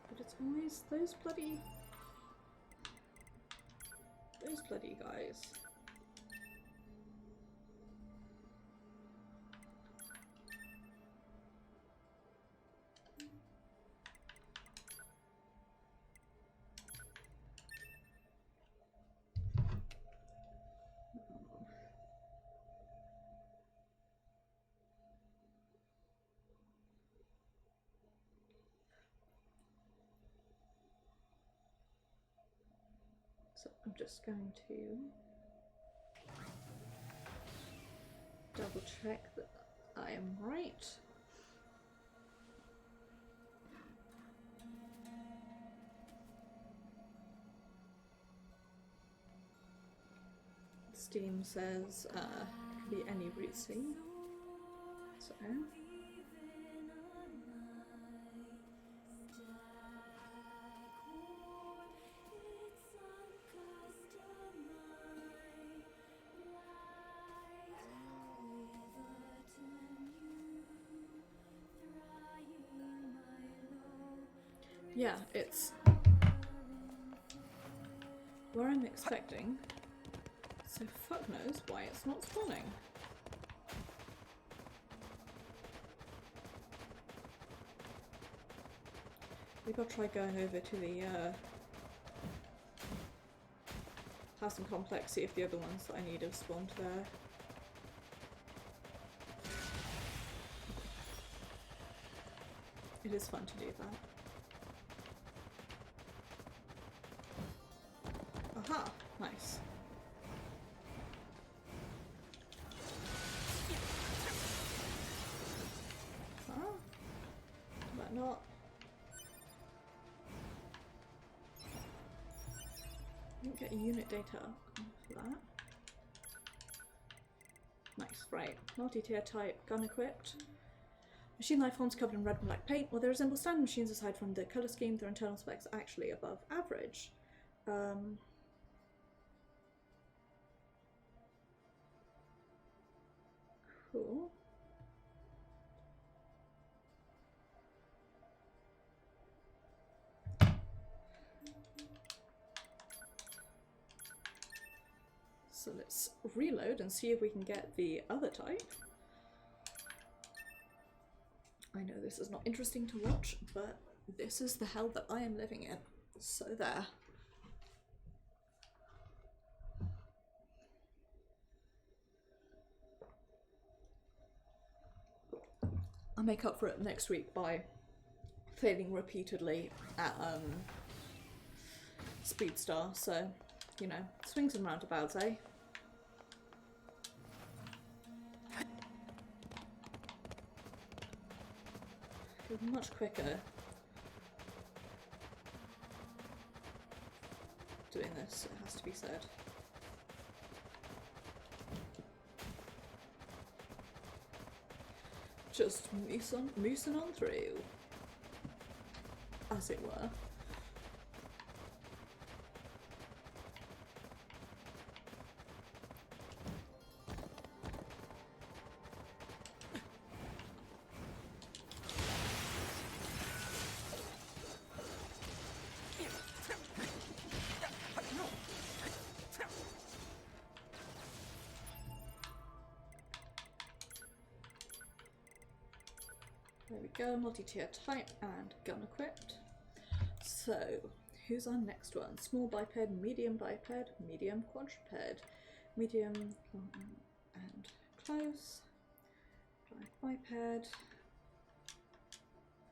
But it's always those bloody guys. So I'm just going to double check that I am right. Steam says it can be any route scene. So yeah, it's where I'm expecting, so fuck knows why it's not spawning. Maybe I'll try going over to the housing complex, see if the other ones that I need have spawned there. It is fun to do that. Aha! Nice. Huh? But not. I didn't get unit data for that. Nice, right. Multi-tier type, gun equipped. Machine life forms covered in red and black paint. While they resemble standard machines aside from the colour scheme, their internal specs are actually above average. Cool. So let's reload and see if we can get the other type. I know this is not interesting to watch, but this is the hell that I am living in. So there. I'll make up for it next week by failing repeatedly at Speedstar, so, you know, swings and roundabouts, eh? It's much quicker doing this, it has to be said. Just moosing on through, as it were. There we go, multi-tier type and gun equipped. So, who's our next one? Small biped, medium quadruped, medium and close,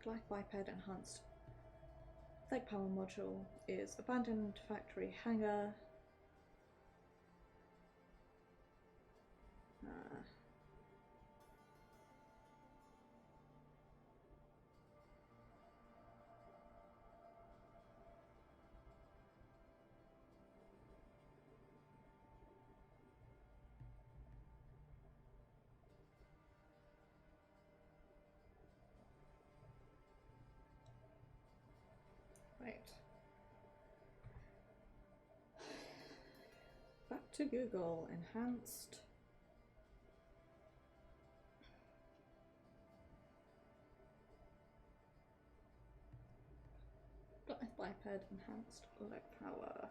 glide biped enhanced. Leg power module is abandoned factory hangar. To Google, enhanced. iPad enhanced leg power.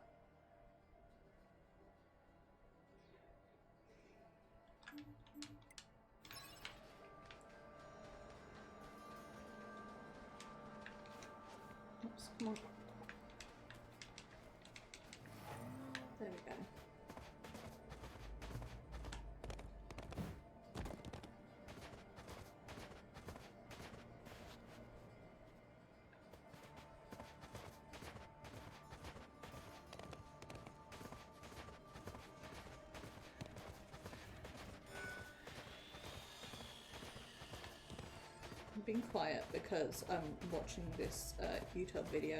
Oops, come on. There we go. I'm being quiet because I'm watching this YouTube video.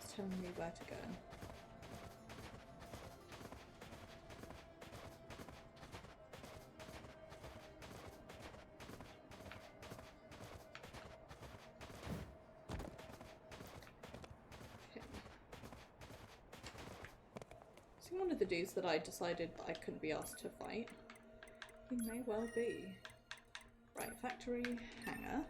It's telling me where to go. Okay. So one of the dudes that I decided that I couldn't be asked to fight. He may well be. Right, factory, hangar.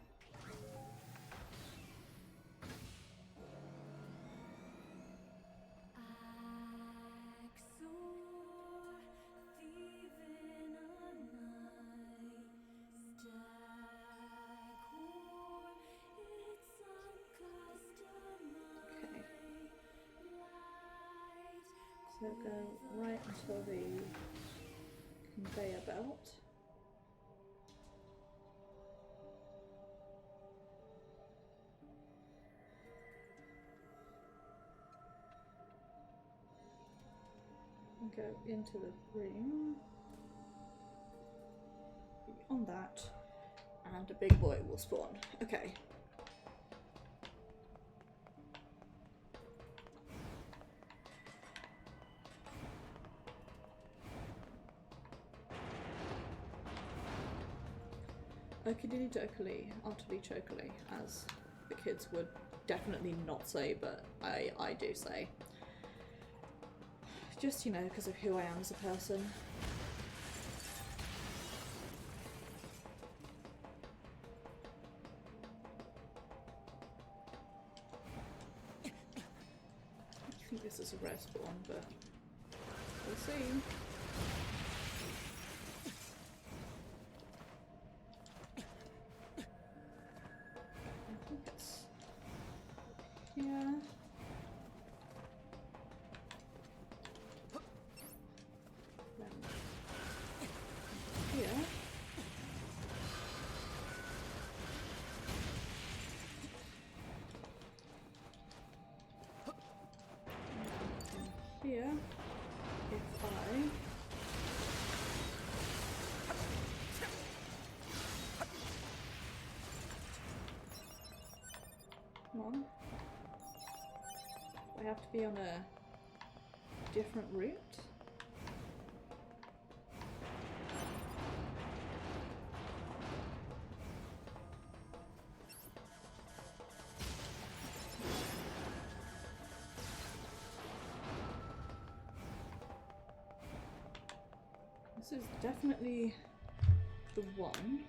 Okay. So go right until the conveyor belt. And go into the room. Beyond that, and a big boy will spawn. Okay. Okidili dokili, utterly chokily, as the kids would definitely not say, but I do say. Just, you know, because of who I am as a person. I think this is a rare spawn, but we'll see. I think it's here. Here. Here, if I come on, I have to be on a different route. This is definitely the one.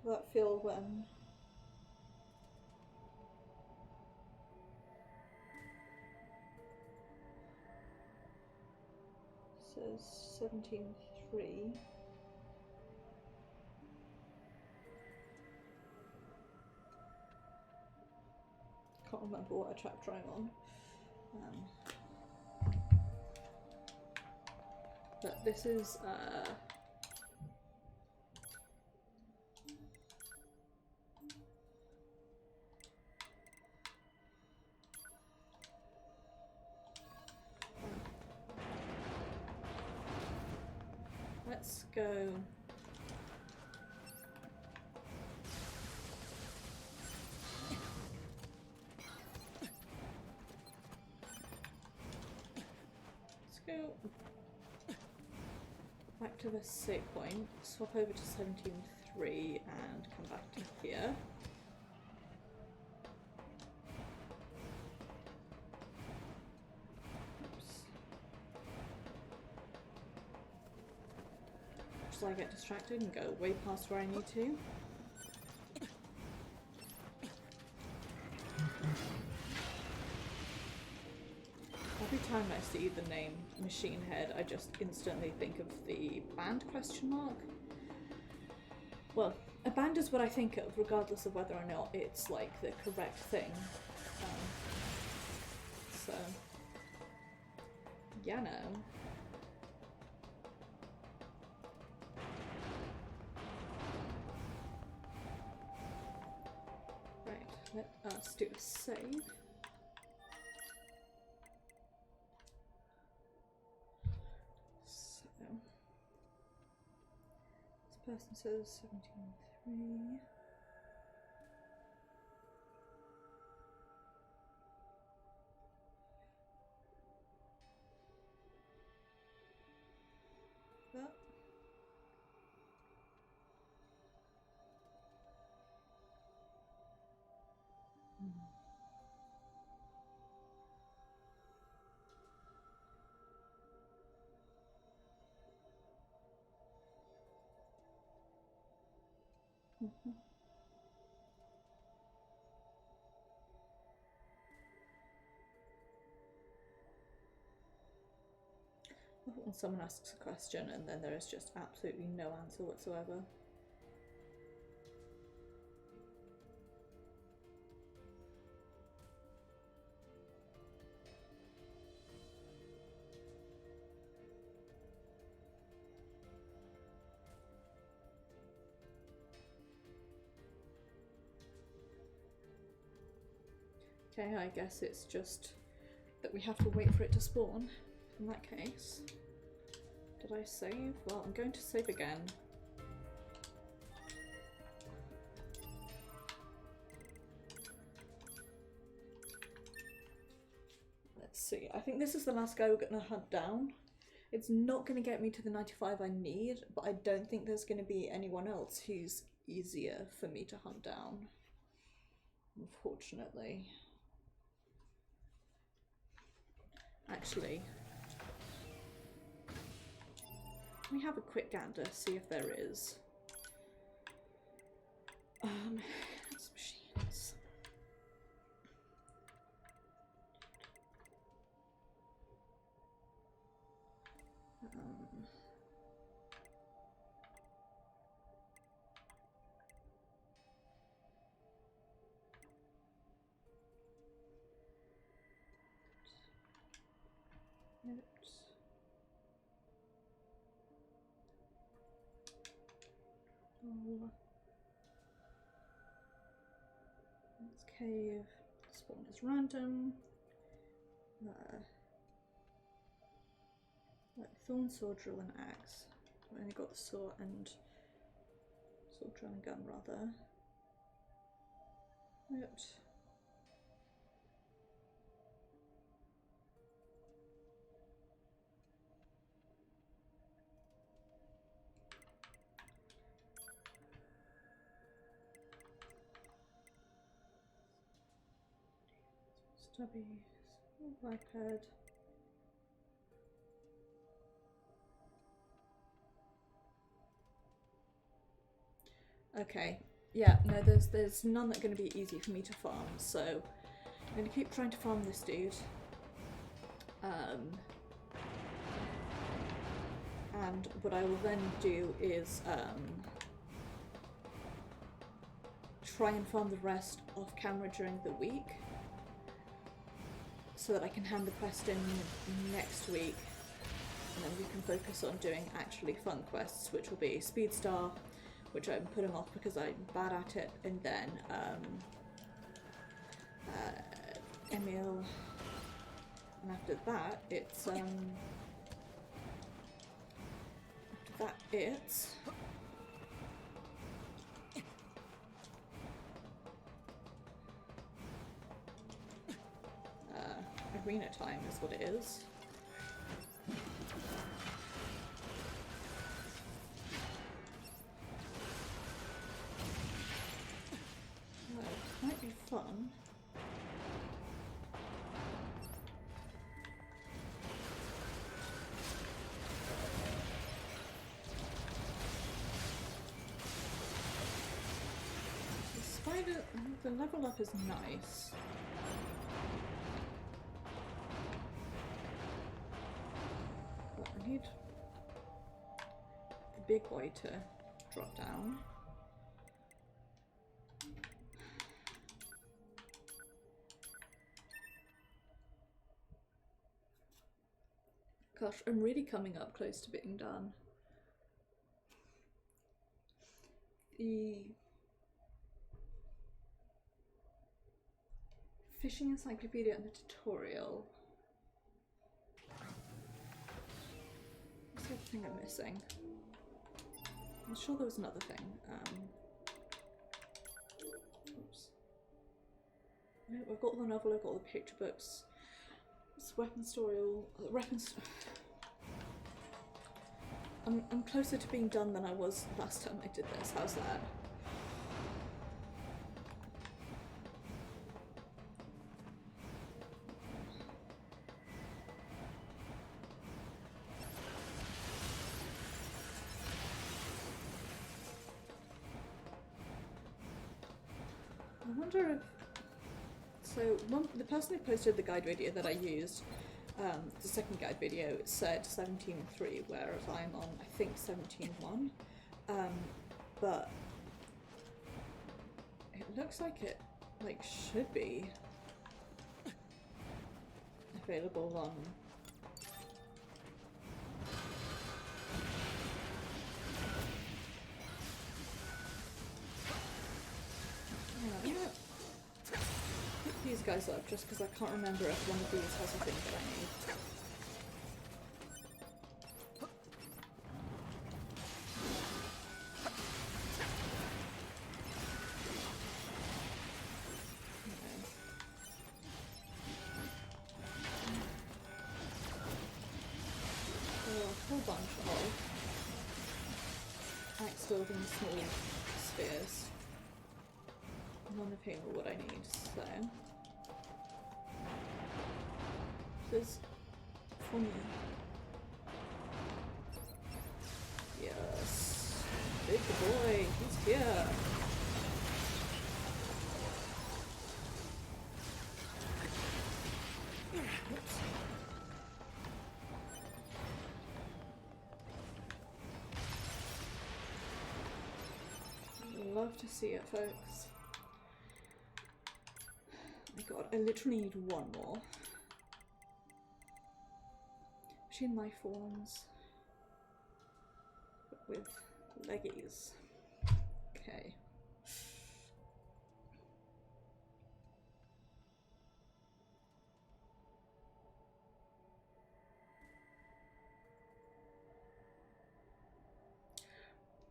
That field when says 17.3. Can't remember what chapter I'm on. But this is let's go Back to the save point, swap over to 17.3 and come back to here. Oops. Just so I get distracted and go way past where I need to. Every time I see the name Machine Head, I just instantly think of the band question mark. Well, a band is what I think of, regardless of whether or not it's like the correct thing. So, yeah, no. Right, let us do a save. This person says 17.3. That. When someone asks a question and then there is just absolutely no answer whatsoever. Okay, I guess it's just that we have to wait for it to spawn. In that case, did I save? Well, I'm going to save again. Let's see, I think this is the last guy we're going to hunt down. It's not going to get me to the 95 I need, but I don't think there's going to be anyone else who's easier for me to hunt down, unfortunately. Actually, let me have a quick gander, see if there is. It's machines. Oops. Oh. This cave. Spawn is random. Like thorn, sword, drill, and axe. I've only got the sword and drill and gun rather. Oops. Stubby, iPad. Okay, yeah, no, there's none that are going to be easy for me to farm, so I'm going to keep trying to farm this dude. And what I will then do is try and farm the rest off camera during the week, so that I can hand the quest in next week, and then we can focus on doing actually fun quests, which will be Speed Star, which I'm putting off because I'm bad at it, and then Emil, and after that it's arena time is what it is. one. The spider, the level up is nice. But I need the big boy to drop down. Gosh, I'm really coming up close to being done. The fishing encyclopedia and the tutorial. What's the other thing I'm missing? I'm sure there was another thing. Oops. No, I've got the novel, I've got all the picture books. It's weapons tutorial. I'm closer to being done than I was last time I did this. How's that? I wonder if... So, the person who posted the guide video that I used, the second guide video, said 17.3, whereas I'm on, I think, 17.1. But it looks like it, should be available on... Yeah, pick these guys up just because I can't remember if one of these has a thing that I need. Building small spheres. None of whom are what I need, so this for me. Yes. Big boy, he's here. Oops. Love to see it, folks. Oh my god, I literally need one more. Machine life forms. But with leggies. Okay.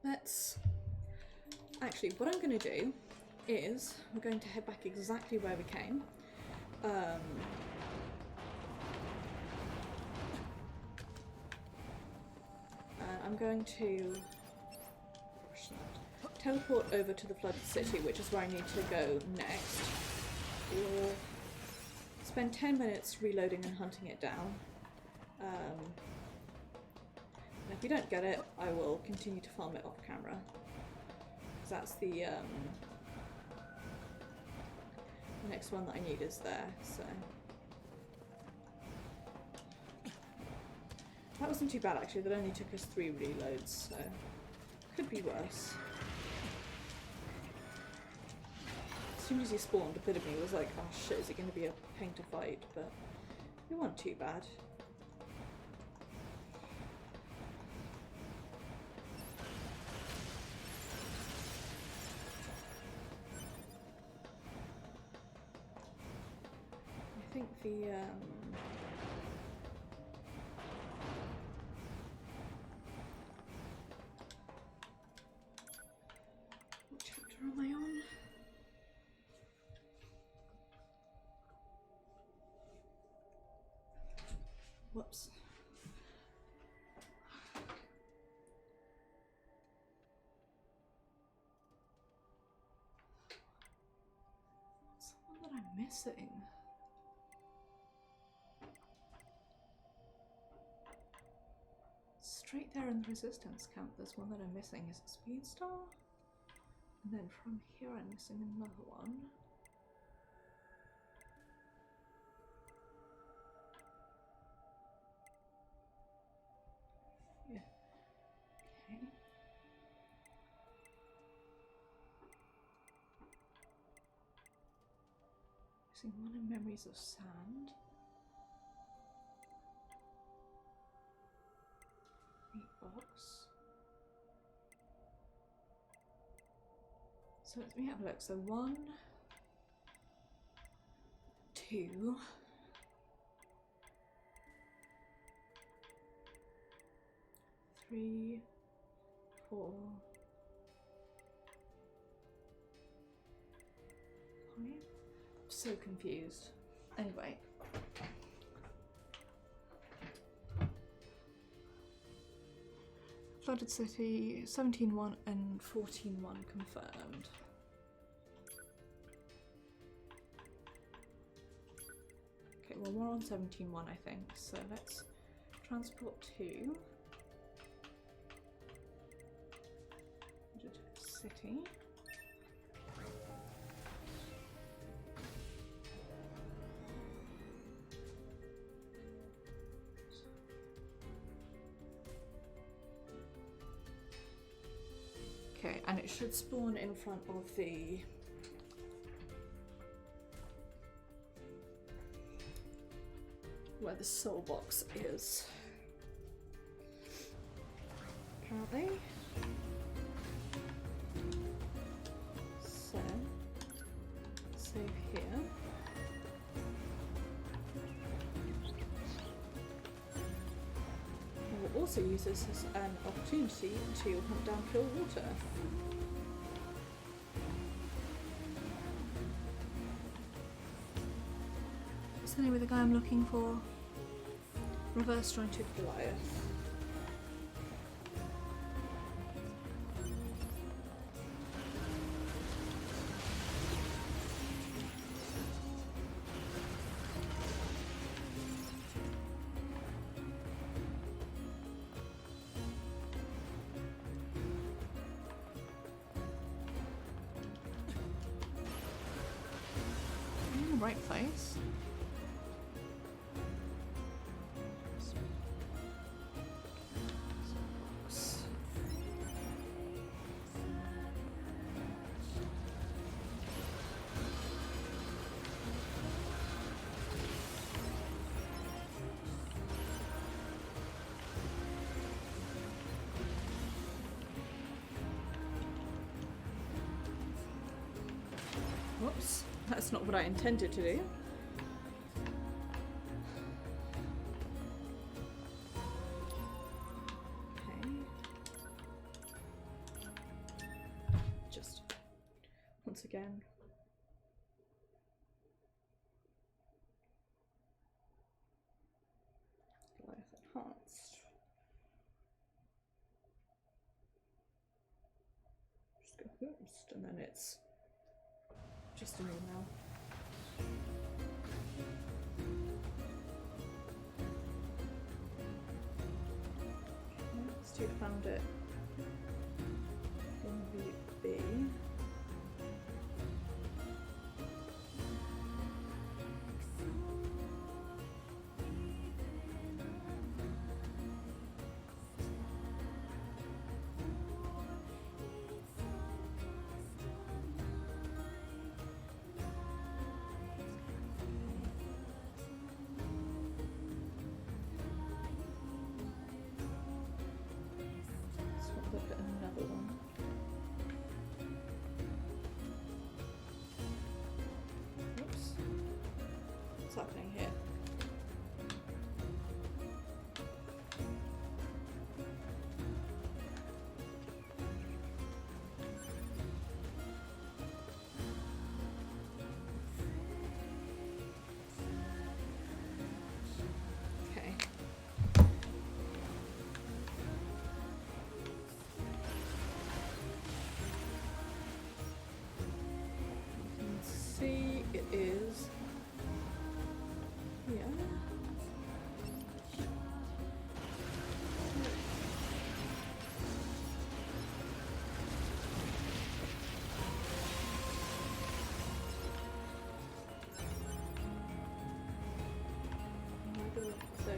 Let's... Actually, what I'm going to do is we're going to head back exactly where we came. I'm going to teleport over to the flooded city, which is where I need to go next. We'll spend 10 minutes reloading and hunting it down. And if we don't get it, I will continue to farm it off camera. That's the next one that I need is there, so that wasn't too bad actually. That only took us 3 reloads, so could be worse. As soon as he spawned, a bit of me was like, oh shit, is it going to be a pain to fight? But it wasn't too bad. I think the what chapter am I on? Whoops. What's missing? Straight there in the resistance count, there's one that I'm missing. Is it Speed Star? And then from here I'm missing another one. Yeah. Okay. Missing one in Memories of Sand. Meat box. So let me have a look. So 1, 2, 3, 4, 5. I'm so confused. Anyway. Flooded City, 17-1 and 14-1 confirmed. Okay, well we're on 17-1 I think, so let's transport to City. Okay, and it should spawn in front of the where the soul box is. Apparently. So save here. We'll also use this as an opportunity to hunt down pure water. What's the name of the guy I'm looking for? Reverse jointed Goliath. Right place. Whoops, that's not what I intended to do. Again. Life enhanced. Just go boost, and then it's just an email. Let's found it in the B.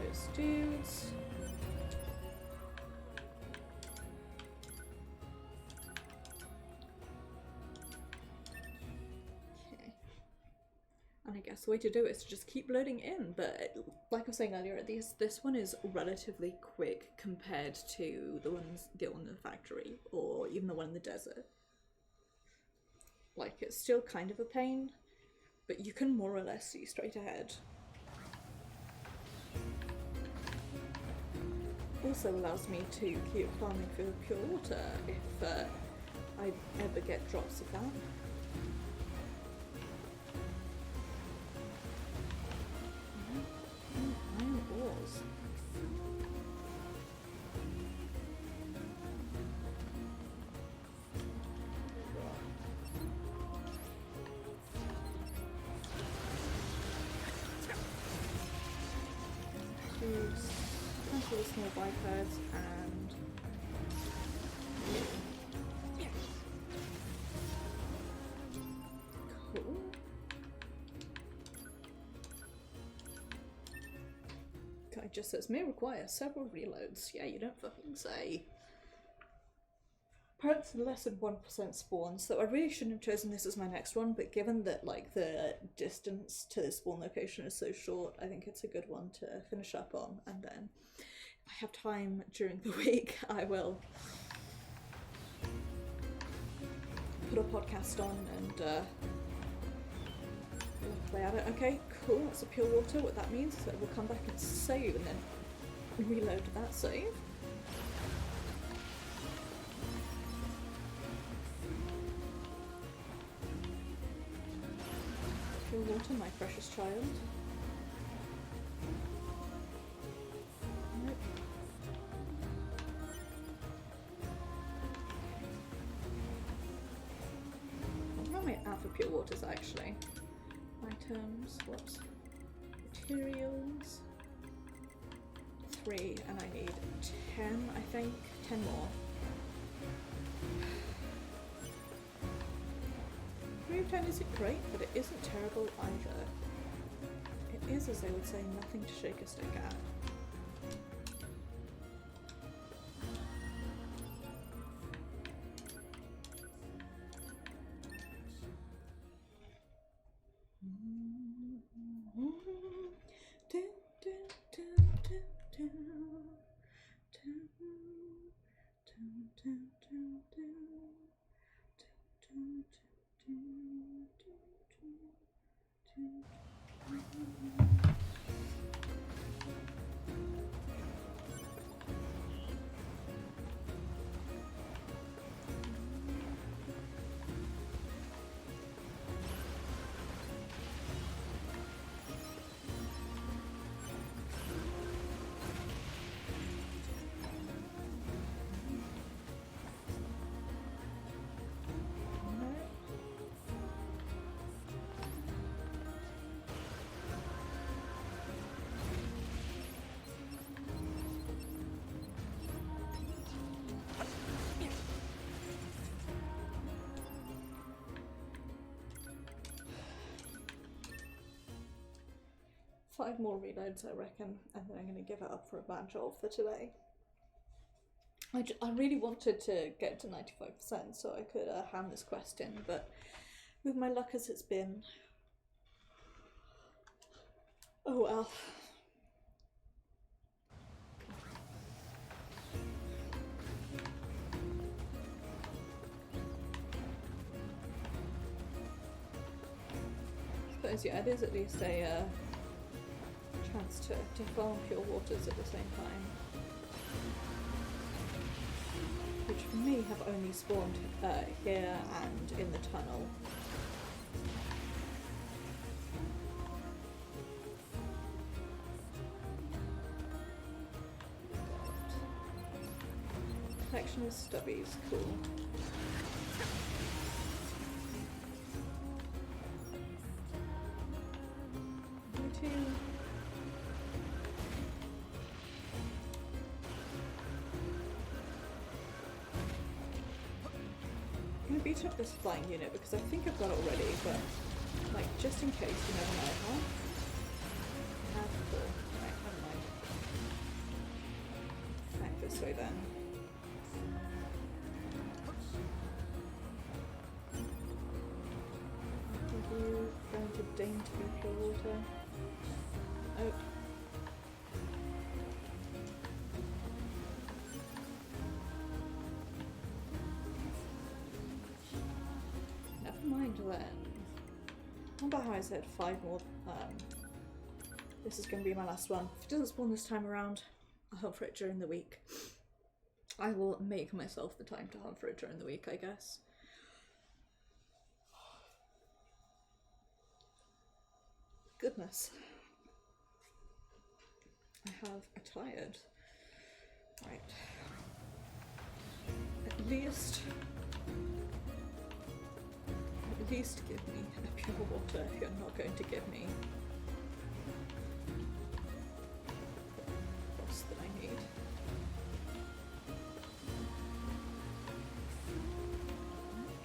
those dudes. Okay. And I guess the way to do it is to just keep loading in, but like I was saying earlier, this one is relatively quick compared to the one in the factory, or even the one in the desert. Like, it's still kind of a pain, but you can more or less see straight ahead. Also allows me to keep farming for pure water if I ever get drops of that. Iron ores. Cancel the small bipeds and cool. Okay, it just says may require several reloads. Yeah, you don't fucking say. Perhaps less than 1% spawn, so I really shouldn't have chosen this as my next one, but given that like the distance to the spawn location is so short, I think it's a good one to finish up on, and then if I have time during the week, I will put a podcast on and play at it. Okay, cool, that's a pure water. What that means is that we'll come back and save and then reload that save. Pure water, my precious child. Nope. What am I at for pure waters actually? Items, whoops. Materials. 3, and I need 10, I think. 10 more. 3 of 10 isn't great, but it isn't terrible either. It is, as they would say, nothing to shake a stick at. Five more reloads, I reckon, and then I'm going to give it up for a bad job for today. I really wanted to get to 95% so I could hand this quest in, but with my luck as it's been, oh well. I suppose, yeah, it is at least a chance to farm pure waters at the same time. Which for me have only spawned here and in the tunnel. Collection of stubbies, cool. I'm gonna beat up this flying unit because I think I've got it already, but like just in case, you never know, huh? I have 4. Right, never mind. this way then. Are you going to deign to be pure water? Oh. Never mind then. What about how I said 5 more? This is going to be my last one. If it doesn't spawn this time around, I'll hunt for it during the week. I will make myself the time to hunt for it during the week, I guess. Goodness. I have a tired. Right. At least give me a pure water if you're not going to give me the boss that I need.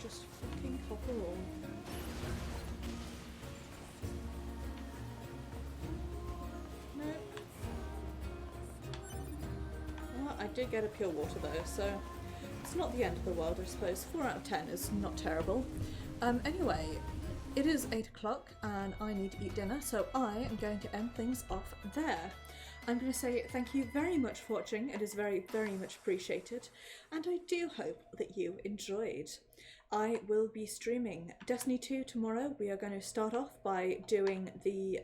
Just fucking copper all. No. Well, I did get a pure water though, so it's not the end of the world, I suppose. 4 out of 10 is not terrible. Anyway, it is 8 o'clock and I need to eat dinner, so I am going to end things off there. I'm going to say thank you very much for watching. It is very, very much appreciated, and I do hope that you enjoyed. I will be streaming Destiny 2 tomorrow. We are going to start off by doing the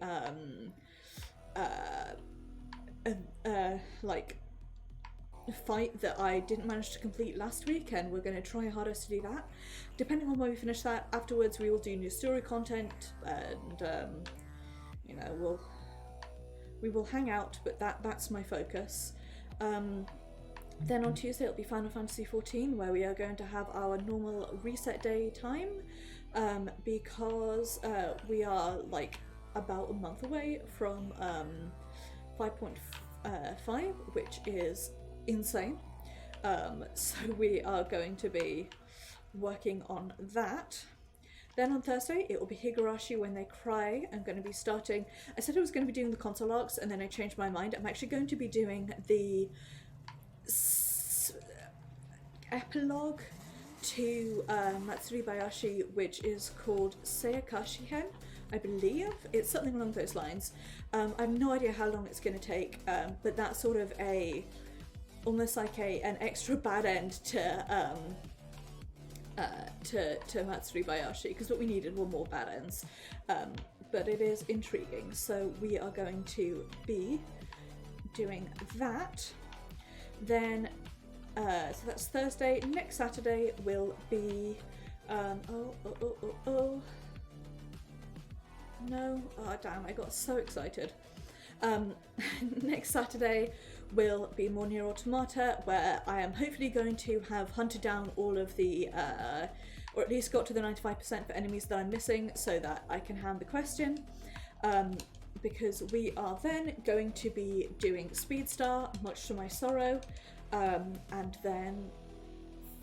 fight that I didn't manage to complete last week, and we're going to try our hardest to do that. Depending on when we finish that, afterwards we will do new story content, and you know, we will hang out, but that's my focus. Then on Tuesday it'll be Final Fantasy XIV, where we are going to have our normal reset day time, because we are like about a month away from 5.5, which is insane. So we are going to be working on that. Then on Thursday it will be Higurashi When They Cry. I'm going to be starting, I said I was going to be doing the console arcs and then I changed my mind. I'm actually going to be doing the epilogue to Matsuri Bayashi, which is called Seiyakashihen, I believe. It's something along those lines. I have no idea how long it's going to take, but that's sort of almost like an extra bad end to Matsuri Bayashi, because what we needed were more bad ends. But it is intriguing, so we are going to be doing that. Then so that's Thursday. Next Saturday will be no, oh damn, I got so excited. Next Saturday will be more NieR Automata, where I am hopefully going to have hunted down all of the or at least got to the 95% for enemies that I'm missing, so that I can hand the question, because we are then going to be doing Speedstar, much to my sorrow, and then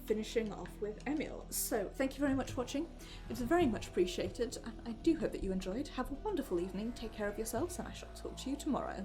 finishing off with Emil. So thank you very much for watching. It's very much appreciated, and I do hope that you enjoyed. Have a wonderful evening, take care of yourselves, and I shall talk to you tomorrow.